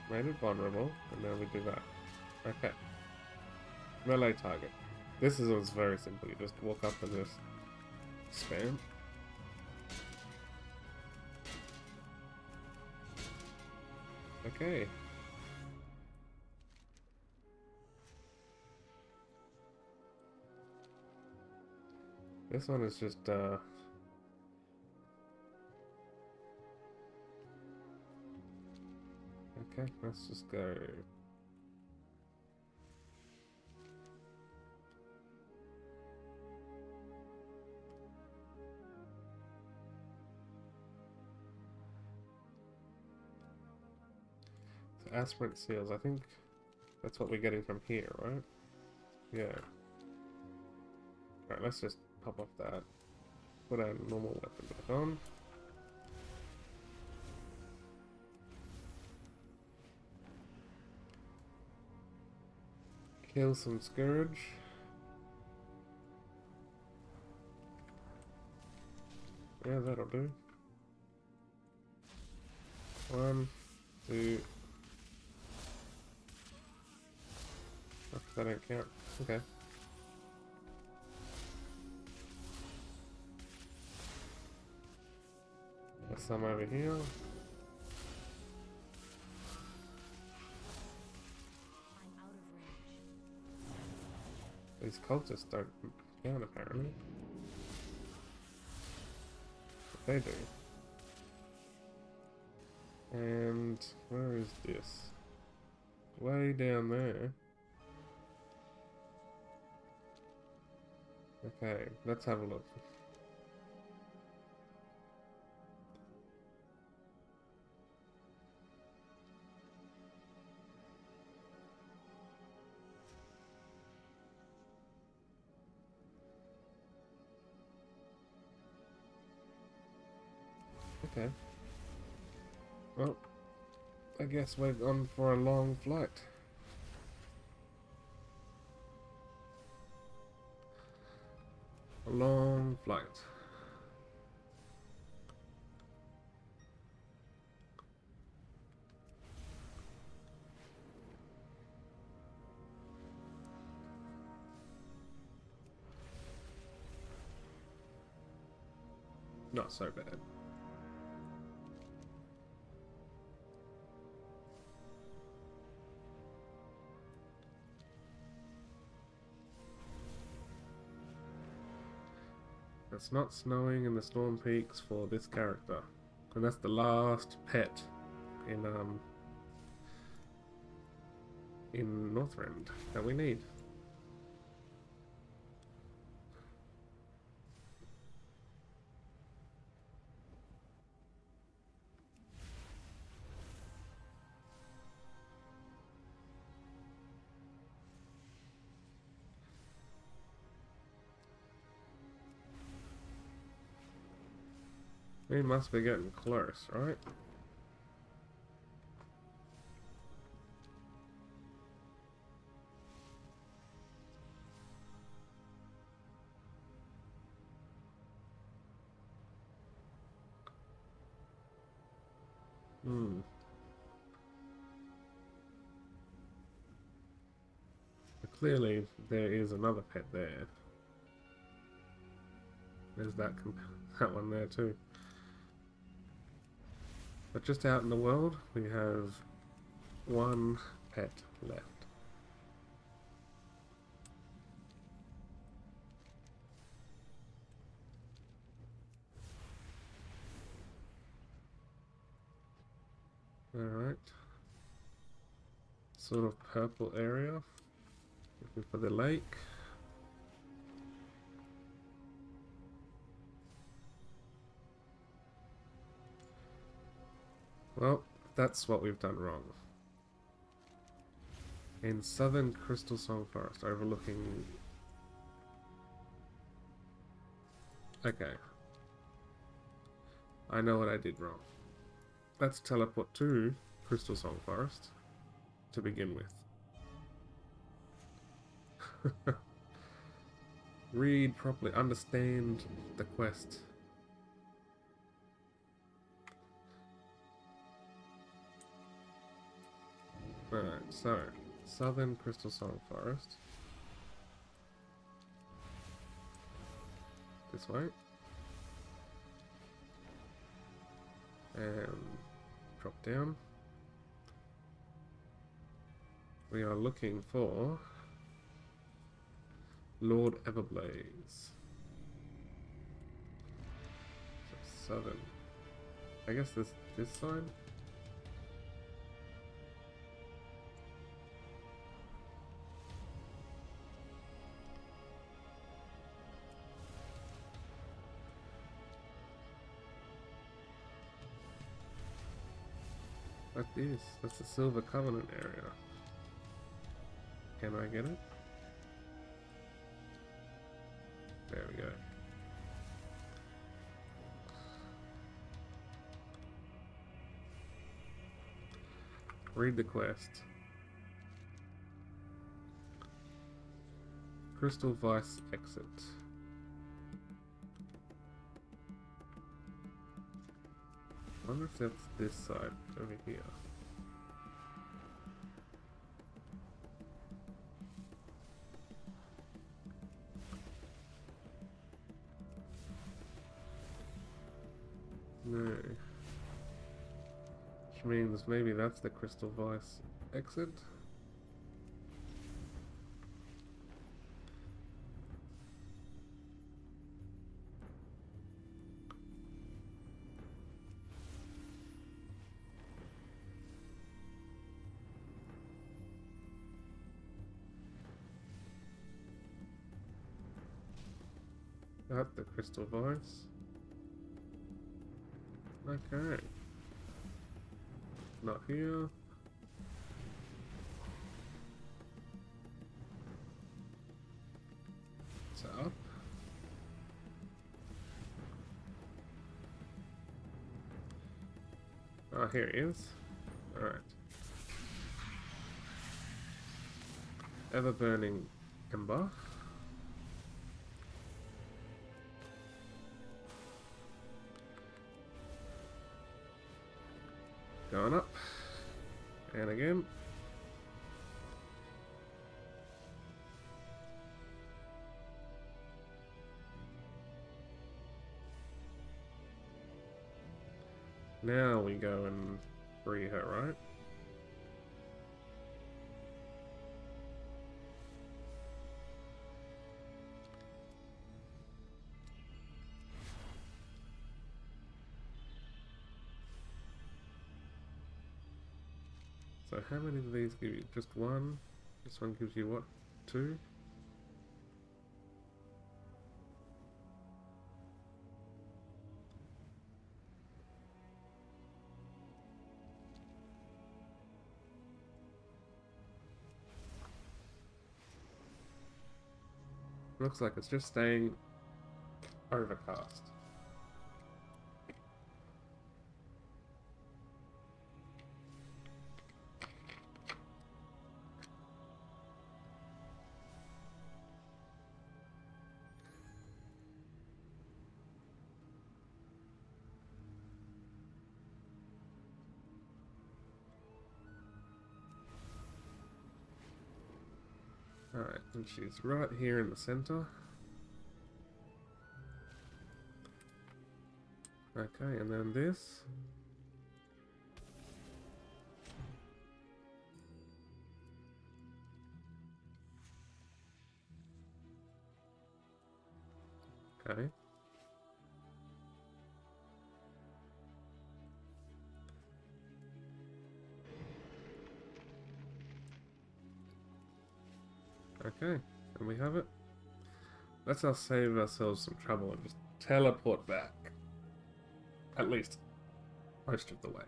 made it vulnerable, and now we do that. Okay. Melee target. This is very simple. You just walk up and just spam. Okay. This one is just okay, let's just go. So aspirant seals, I think that's what we're getting from here, right? Yeah. Alright, let's just pop off that. Put our normal weapon back on. Kill some Scourge. Yeah, that'll do. 1, 2. Oh, that don't count. Okay. There's some over here. I'm out of range. These cultists don't count apparently. But they do. And where is this? Way down there. Okay, let's have a look. Okay. Well, I guess we're on for a long flight. A long flight. Not so bad. It's not snowing in the Storm Peaks for this character. And that's the last pet in Northrend that we need. We must be getting close, right? Clearly, there is another pet there. There's that that one there too. But just out in the world, we have one pet left. Alright. Sort of purple area. Looking for the lake. Well, that's what we've done wrong. In southern Crystal Song Forest, overlooking... Okay. I know what I did wrong. Let's teleport to Crystal Song Forest to begin with. Read properly, understand the quest. Alright, so southern Crystal Song Forest. This way. And drop down. We are looking for Lord Everblaze. So southern. I guess this side? What is? That's the Silver Covenant area. Can I get it? There we go. Read the quest. Crystal Vice exit. I wonder if that's this side over here. No. Which means maybe that's the Crystal Vice exit. At the Crystal Vice. Okay. Not here. It's up. Oh, here he is. Alright. Ever burning ember. Going up. And again. Now we go and free her, right? So how many of these give you? Just one? This one gives you what? 2? Looks like it's just staying overcast. Alright, and she's right here in the center. Okay, and then this. Okay. Okay, and we have it. Let's us save ourselves some trouble and just teleport back. At least most of the way.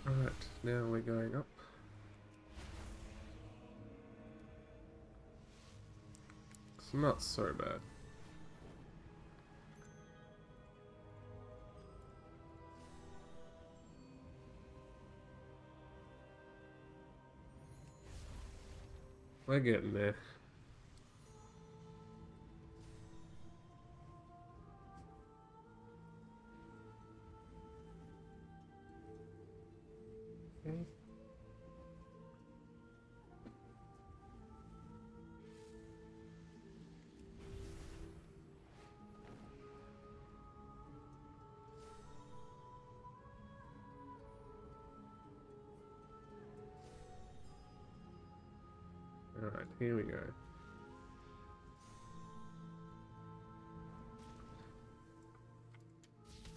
Alright, now we're going up. It's not so bad. We're getting there. Okay. Alright, here we go.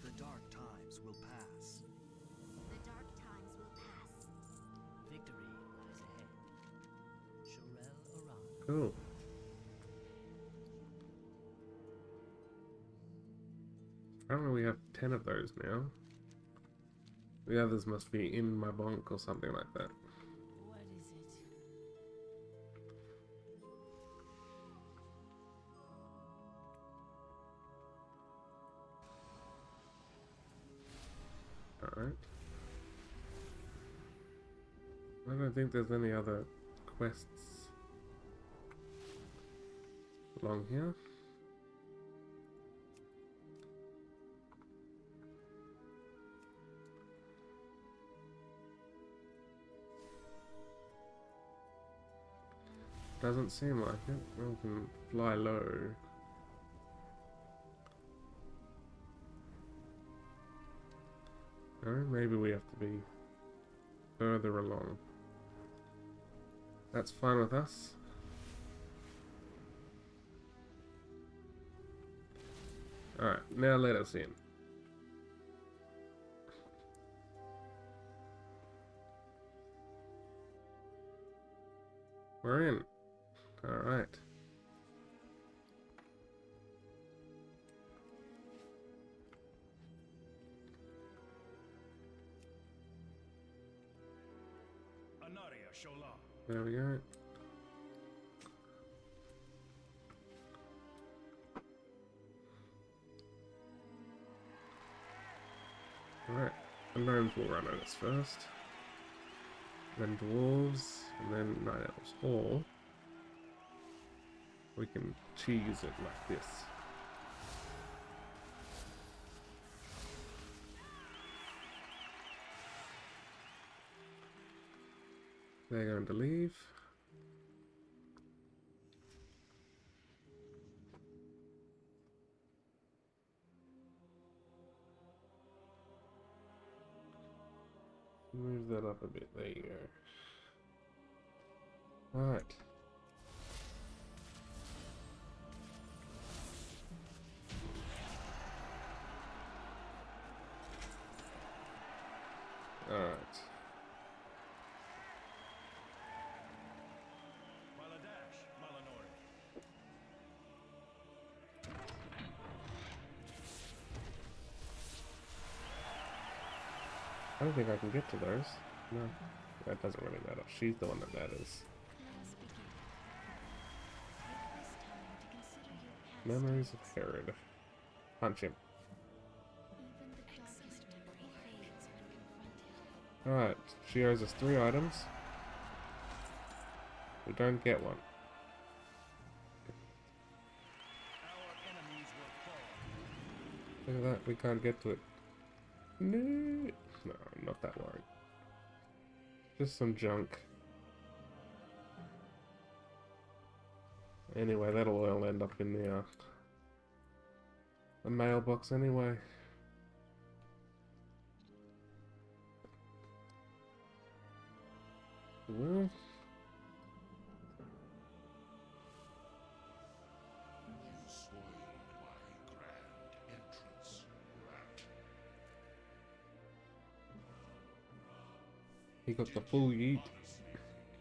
The dark times will pass. The dark times will pass. Victory lies ahead. Shorel Aran. Cool. Apparently we have 10 of those now. The others must be in my bonk or something like that. What is it? Alright. I don't think there's any other quests along here. Doesn't seem like it. We can fly low. No, maybe we have to be further along. That's fine with us. Alright, now let us in. We're in. Alright. Anaria Shola. There we go. Alright, the gnomes will run at us first. then dwarves, and then night elves. Or we can cheese it like this. They're going to leave. Move that up a bit. There you go. Alright. Alright. Maladash, Malanori. I don't think I can get to those. No. That doesn't really matter. She's the one that matters. Let us begin. Take this time to consider your past Memories of deeds. Herod. Punch him. Even the darkest memory fades when confronted. Alright. She owes us 3 items. We don't get one. Our enemies will fall. Look at that. We can't get to it. No. No, I'm not that worried. Just some junk. Anyway, that'll all end up in the mailbox anyway. Well, You spoiled my grand entrance, rat. he got the full yeet. Honestly,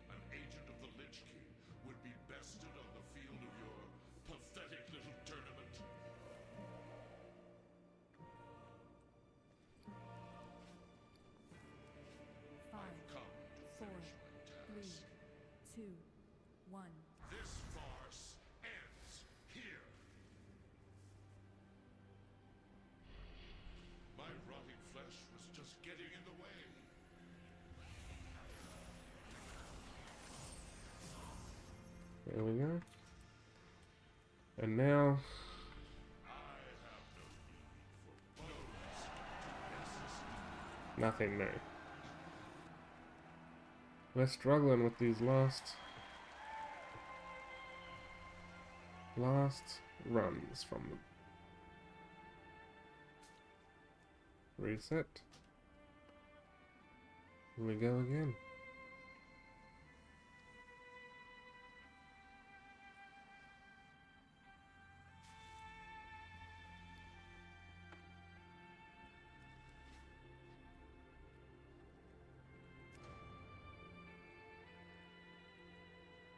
an agent of the Lich King would be bested on the field of your pathetic little tournament. Five, Come to four, finish my three, task. 2, 1. This farce ends here. My rotting flesh was just getting in the way. There we go. And now, I have no need for bones. nothing new. We're struggling with these last runs from them. Reset. Here we go again.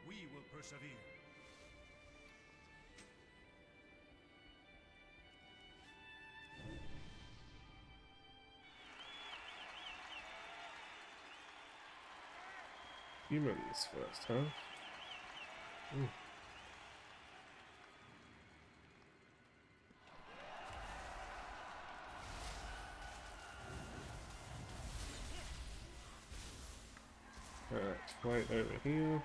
We will persevere. Humans first, huh? Ooh. Alright, right over here.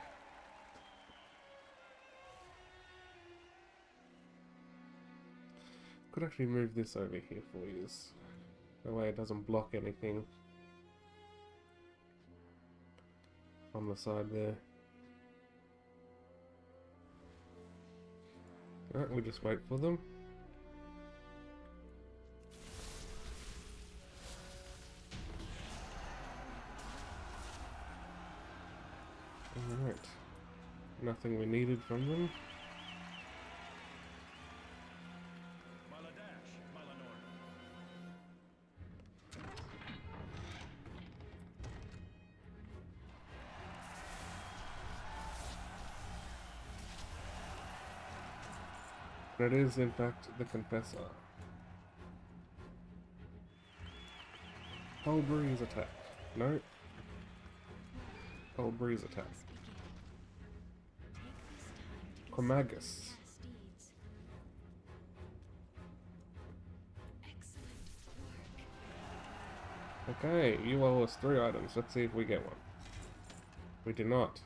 Could actually move this over here for you. That way it doesn't block anything on the side there. Alright, we'll just wait for them. Alright. Nothing we needed from them. Maladash, Malanori. It is, in fact, the Confessor. Cold Breeze attack. No. Cold Breeze attack. Comagus. Past deeds. Excellent work. Okay, you owe us 3 items. Let's see if we get one. We do not.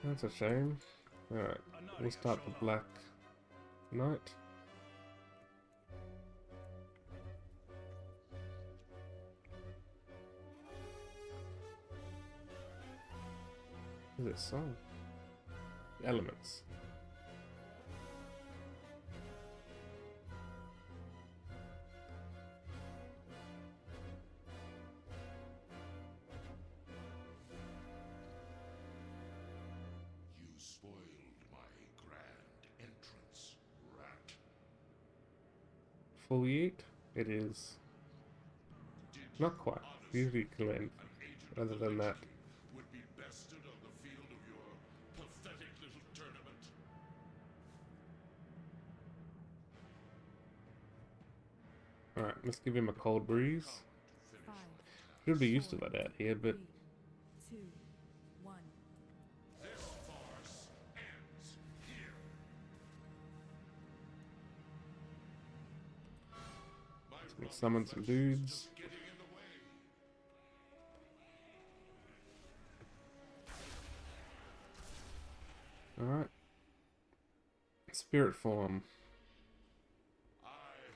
That's a shame. Alright, we'll start the Black Knight. What is it song? Elements. You spoiled my grand entrance, rat. Full yeet? It is. Not quite. Usually can end. Other than that. Would be bested on the field of your pathetic little tournament. Alright, let's give him a cold breeze. 5, Should be used to that out here, but 3, 2, 1. This farce ends here. My let's summon some dudes. getting in the way. Alright. Spirit form. I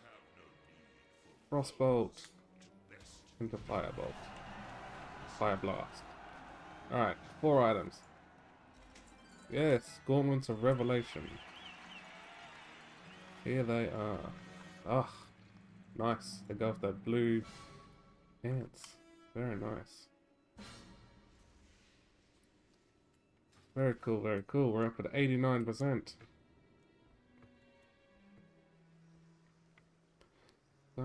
have no need for Frostbolt to best. into Firebolt. Fire Blast. Alright, 4 items. Yes, Gauntlets of Revelation. Here they are. Ah, nice. They go with the blue pants. Very nice. Very cool, very cool. We're up at 89%. So,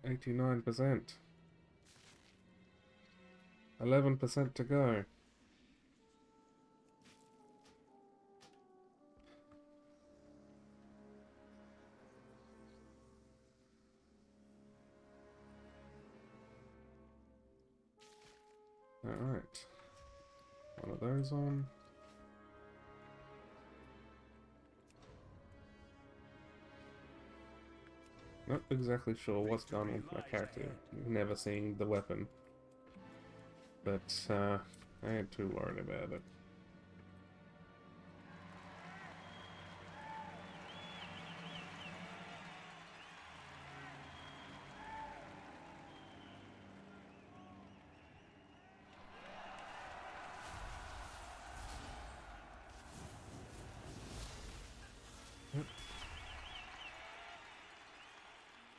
89%. 11% to go. Alright. One of those on. Not exactly sure what's going on with my character. Never seen the weapon. But, I ain't too worried about it.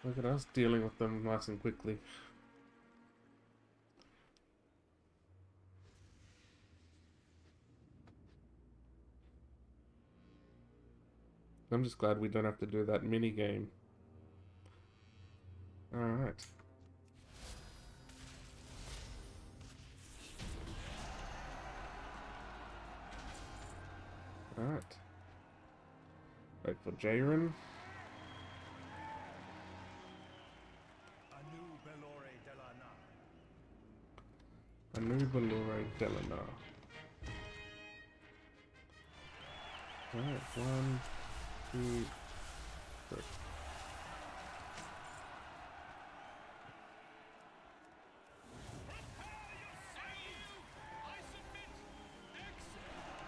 Look at us dealing with them nice and quickly. I'm just glad we don't have to do that mini game. Alright. Alright. Wait for Jaren. Anu Belore Delana. Anubalore Delana. Alright, 1, 2, 3.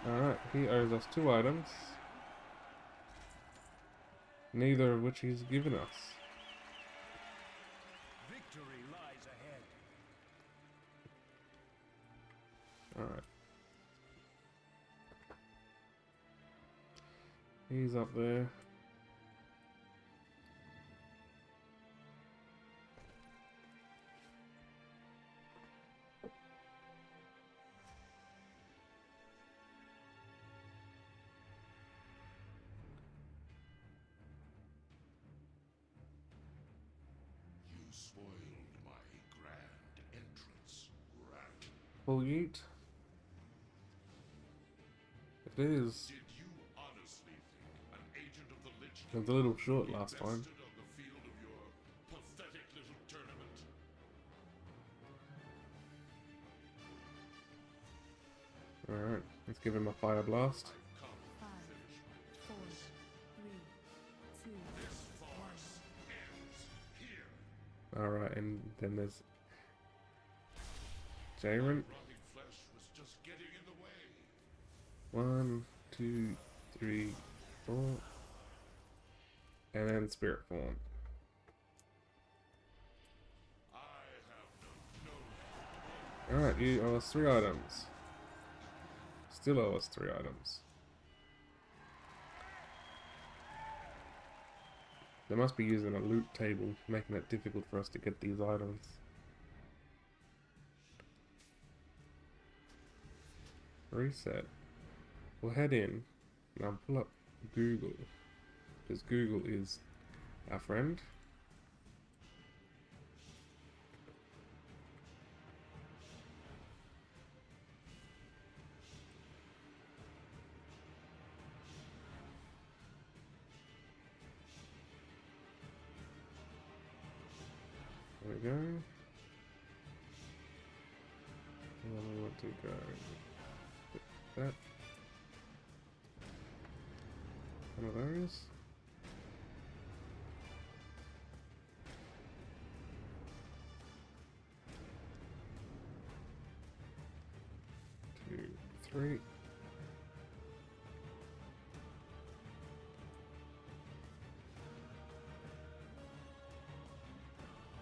Alright, he owes us 2 items. Neither of which he's given us. Victory lies ahead. Alright. He's up there. You spoiled my grand entrance, rat. Full yeet. It is. Did you honestly think an agent of the Lich It was a little short last time. bested on the field of your pathetic little tournament? Alright, let's give him a fire blast. I've come to 5, finish my 4, course. 3, 2, This farce ends here. Alright, and then there's Jaren. Rotting flesh was just getting in the way. 1, 2, 3, 4. And then Spirit Form. I have no Alright, you owe us 3 items. Still owe us 3 items. They must be using a loot table, making it difficult for us to get these items. Reset. We'll head in, and I'll pull up Google, because Google is our friend. There we go. And then we want to go with that. One of those. Two, three.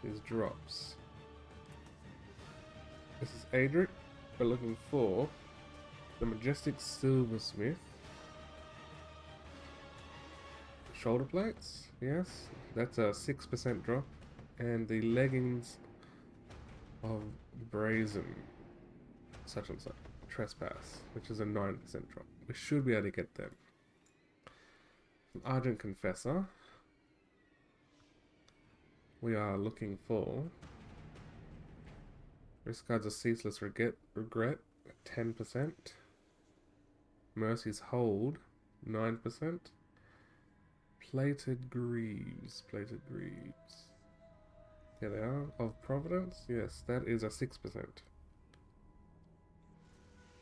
These drops. This is Adric. We're looking for the Majestic Silversmith. Shoulder plates, yes, that's a 6% drop. And the leggings of Brazen, such and such, Trespass, which is a 9% drop. We should be able to get them. From Argent Confessor, we are looking for Discards a Ceaseless Regret, 10%. Mercy's Hold, 9%. Plated Greaves. Here they are. Of Providence? Yes, that is a 6%.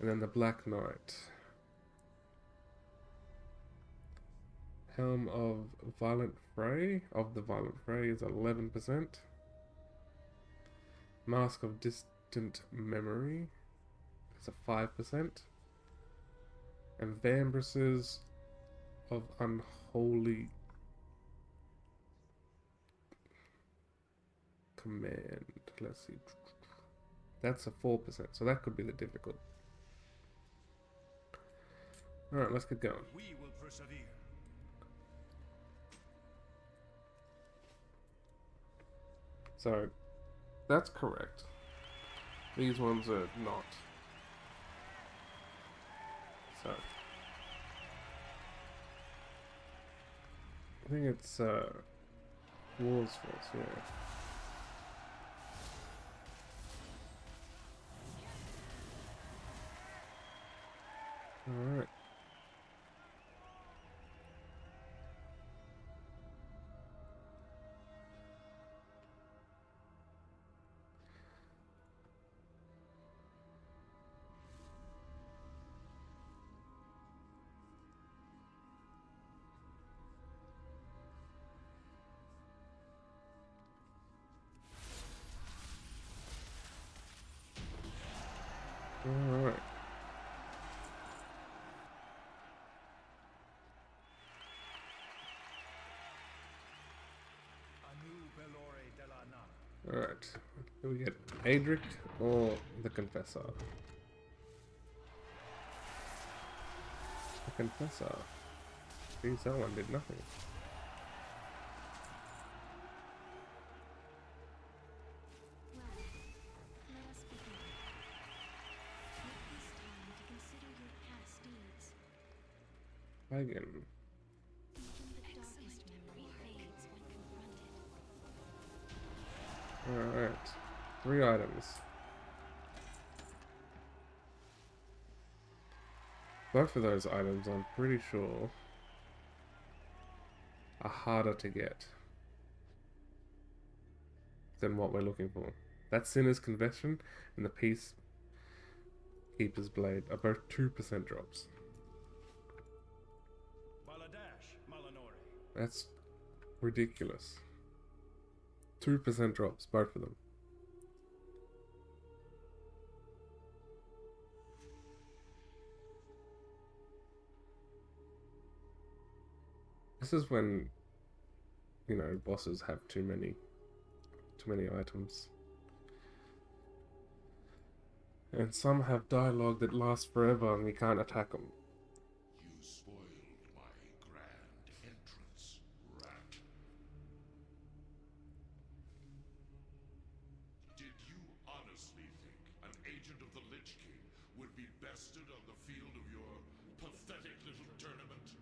And then the Black Knight. Helm of Violent Fray. Of the Violent Fray is 11%. Mask of Distant Memory is a 5%. And Vambraces of Unholy Command. Let's see. That's a 4%, so that could be the difficult. Alright, let's get going. We will persevere. So, that's correct. These ones are not. So, I think it's War's Force, yeah. Alright. Alright. Alright. Do we get Adric or the Confessor? The Confessor. Jeez, that one did nothing. Well, let us begin. Take this time to consider your past deeds. Pagan. Even the darkest memory fades when confronted. Alright. 3 items. Both of those items, I'm pretty sure, are harder to get than what we're looking for. That Sinner's Confession and the Peacekeeper's Blade are both 2% drops. Baladash, Malanori. That's ridiculous. 2% drops, both of them. This is when, you know, bosses have too many items. And some have dialogue that lasts forever and you can't attack them. You spoiled my grand entrance, rat. Did you honestly think an agent of the Lich King would be bested on the field of your pathetic little tournament?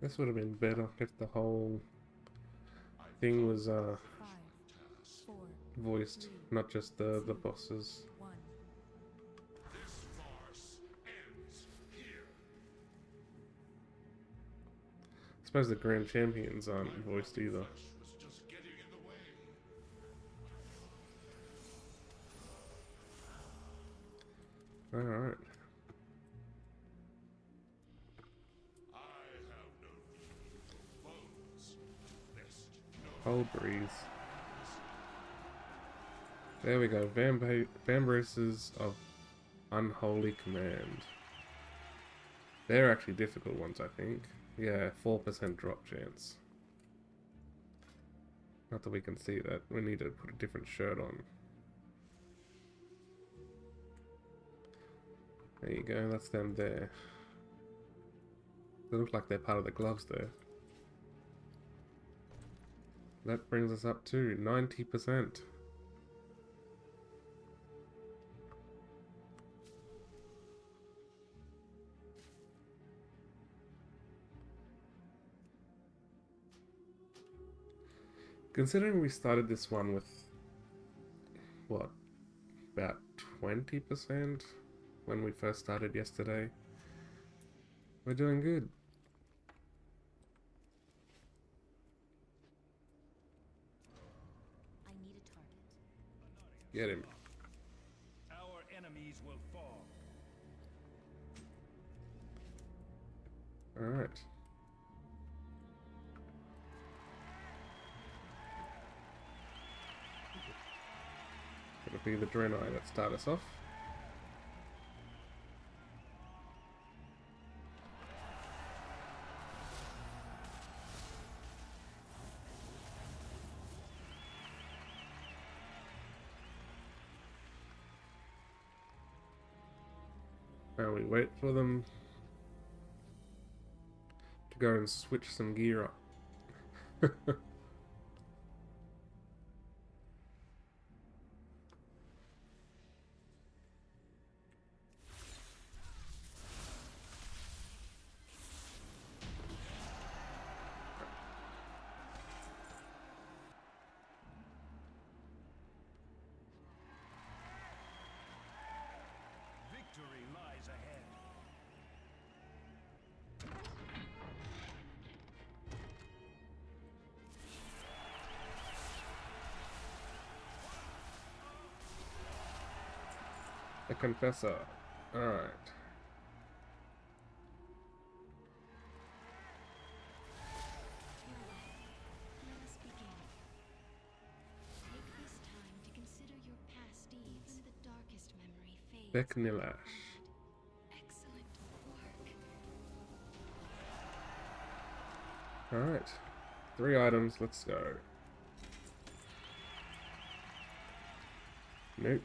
This would have been better if the whole thing was 5, 4, voiced, not just the bosses. 1. This farce ends here. I suppose the Grand Champions aren't voiced either. Flesh was just getting in the way. Alright. I have no need for bones to best know. Cold breeze. There we go. Vambraces of Unholy Command. They're actually difficult ones, I think. Yeah, 4% drop chance. Not that we can see that. We need to put a different shirt on. There you go, that's them there. They look like they're part of the gloves there. That brings us up to 90%. Considering we started this one with, what, about 20% when we first started yesterday, we're doing good. I need a target. Get him. Our enemies will fall. Alright. It'll be the Draenei that start us off. And we wait for them to go and switch some gear up. Victory lies ahead. The Confessor. Alright. Let us begin. Take this time to consider your past deeds. Even the darkest memory fades. Beknilash. Excellent work. Alright. 3 items, let's go. Nope.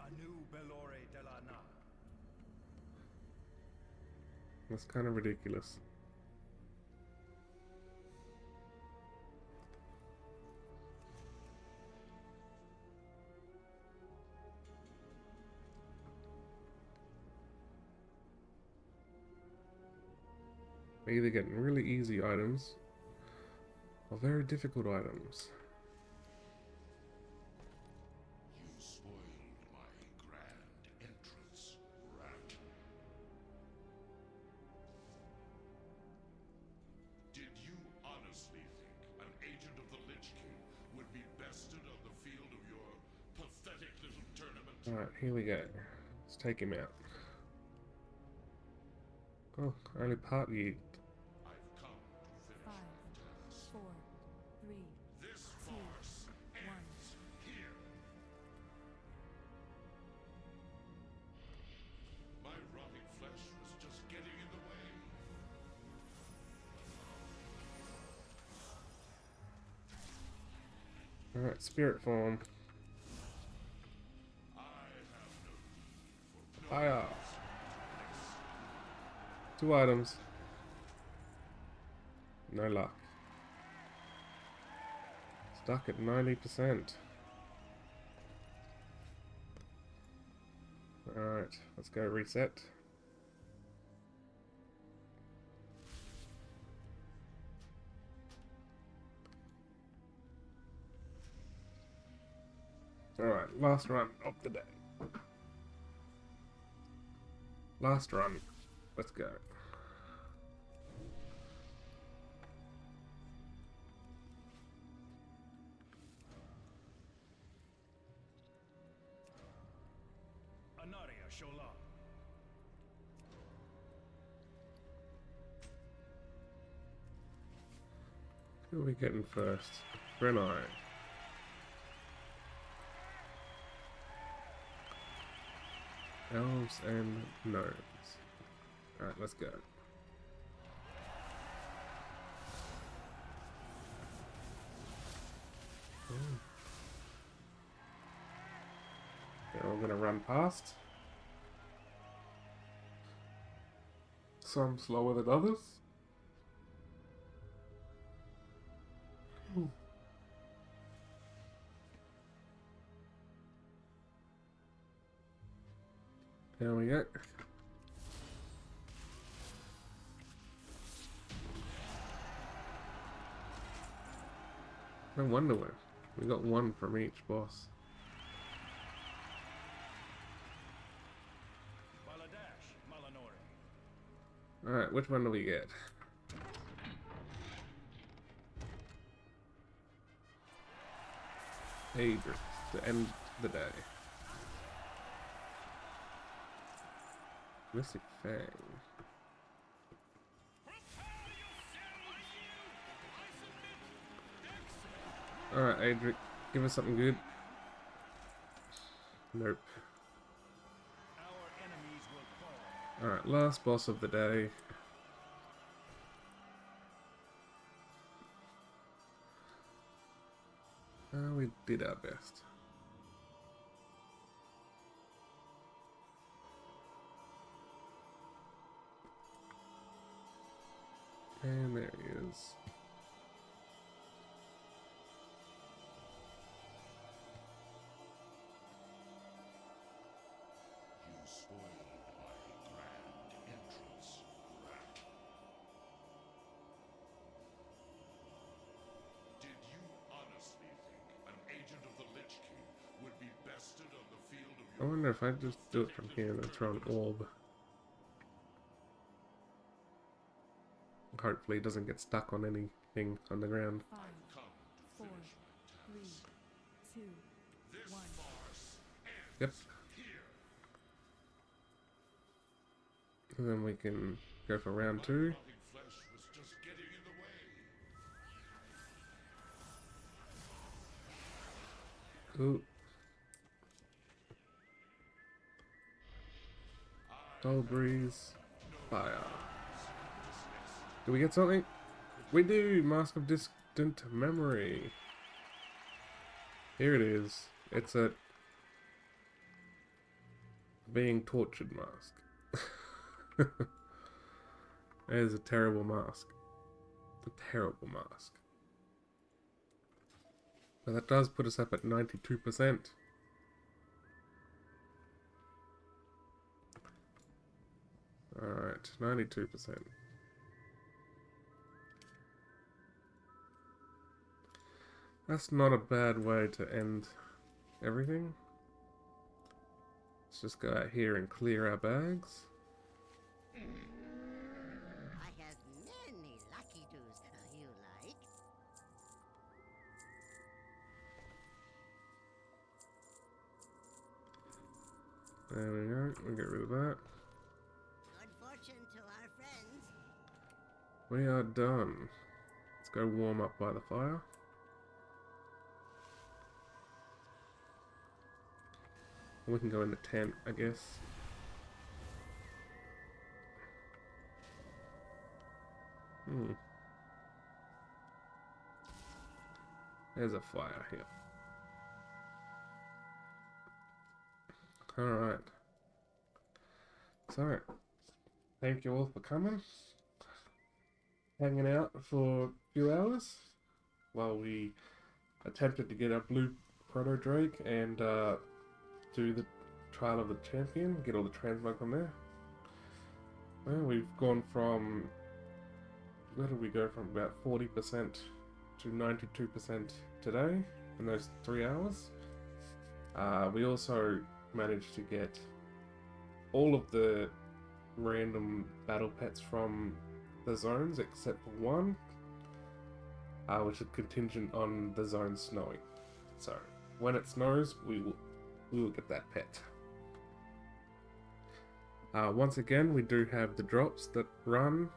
A new Bellore della Na. That's kind of ridiculous. We're either getting really easy items or very difficult items. You spoiled my grand entrance, rat. Did you honestly think an agent of the Lich King would be bested on the field of your pathetic little tournament? Alright, here we go. Let's take him out. Oh, only part used. I've come to finish 5, your task. 4, 3, This 2, farce 1. ends here. My rotting flesh was just getting in the way. Alright, spirit form. I have no need for Fire. bliss. 2 items. No luck. Stuck at 90%. Alright, let's go reset. Alright, last run of the day. Last run. Let's go. Anaria Shola. Who are we getting first? Brenai. Elves and gnomes. Alright, let's go. They're all gonna run past. Some slower than others. There we go. No wonder we got one from each boss. Baladash Malanori. Alright, which one do we get? Adric, to end the day. Mystic Fang. Alright, Adric, give us something good. Nope. Our enemies will fall. Alright, last boss of the day. We did our best. And there he is. You spoiled my grand entrance, rat. Did you honestly think an agent of the Lich King would be bested on the field of I your wonder if I just do it from here and then throw an orb. Hopefully it doesn't get stuck on anything on the ground. 5, come 4, to finish my 3, task? 2, This 1. farce ends Yep. here. And then we can go for round My 2. rotting flesh was just getting in the way. Ooh. Cold breeze. Fire. Do we get something? We do! Mask of Distant Memory. Here it is. It's a being tortured mask. It is a terrible mask. A terrible mask. But that does put us up at 92%. Alright, 92%. That's not a bad way to end everything. Let's just go out here and clear our bags. I have many lucky doos you like. There we go, we'll get rid of that. Good fortune to our friends. We are done. Let's go warm up by the fire. We can go in the tent, I guess. There's a fire here. Alright. So, thank you all for coming. Hanging out for a few hours while we attempted to get a blue proto drake and do the trial of the champion, get all the transmog from there. Well, we've gone from, where did we go from, about 40% to 92% today in those 3 hours. We also managed to get all of the random battle pets from the zones except for one, which is contingent on the zone snowing. So when it snows, we will get that pet. Once again, we do have the drops that run.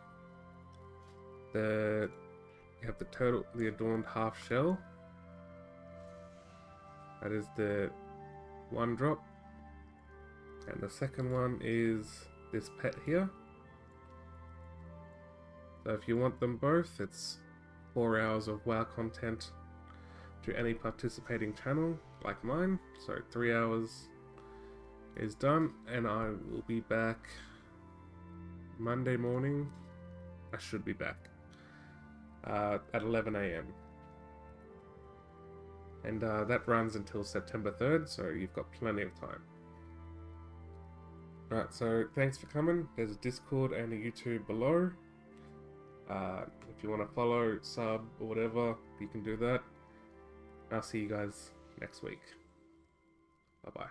You have the turtle, the adorned half shell. That is the one drop. And the second one is this pet here. So if you want them both, it's 4 hours of WoW content to any participating channel like mine. So 3 hours is done, and I will be back Monday morning. I should be back at 11 AM. And that runs until September 3rd, so you've got plenty of time. Alright, so thanks for coming. There's a Discord and a YouTube below. If you want to follow, sub, or whatever, you can do that. I'll see you guys next week. Bye-bye.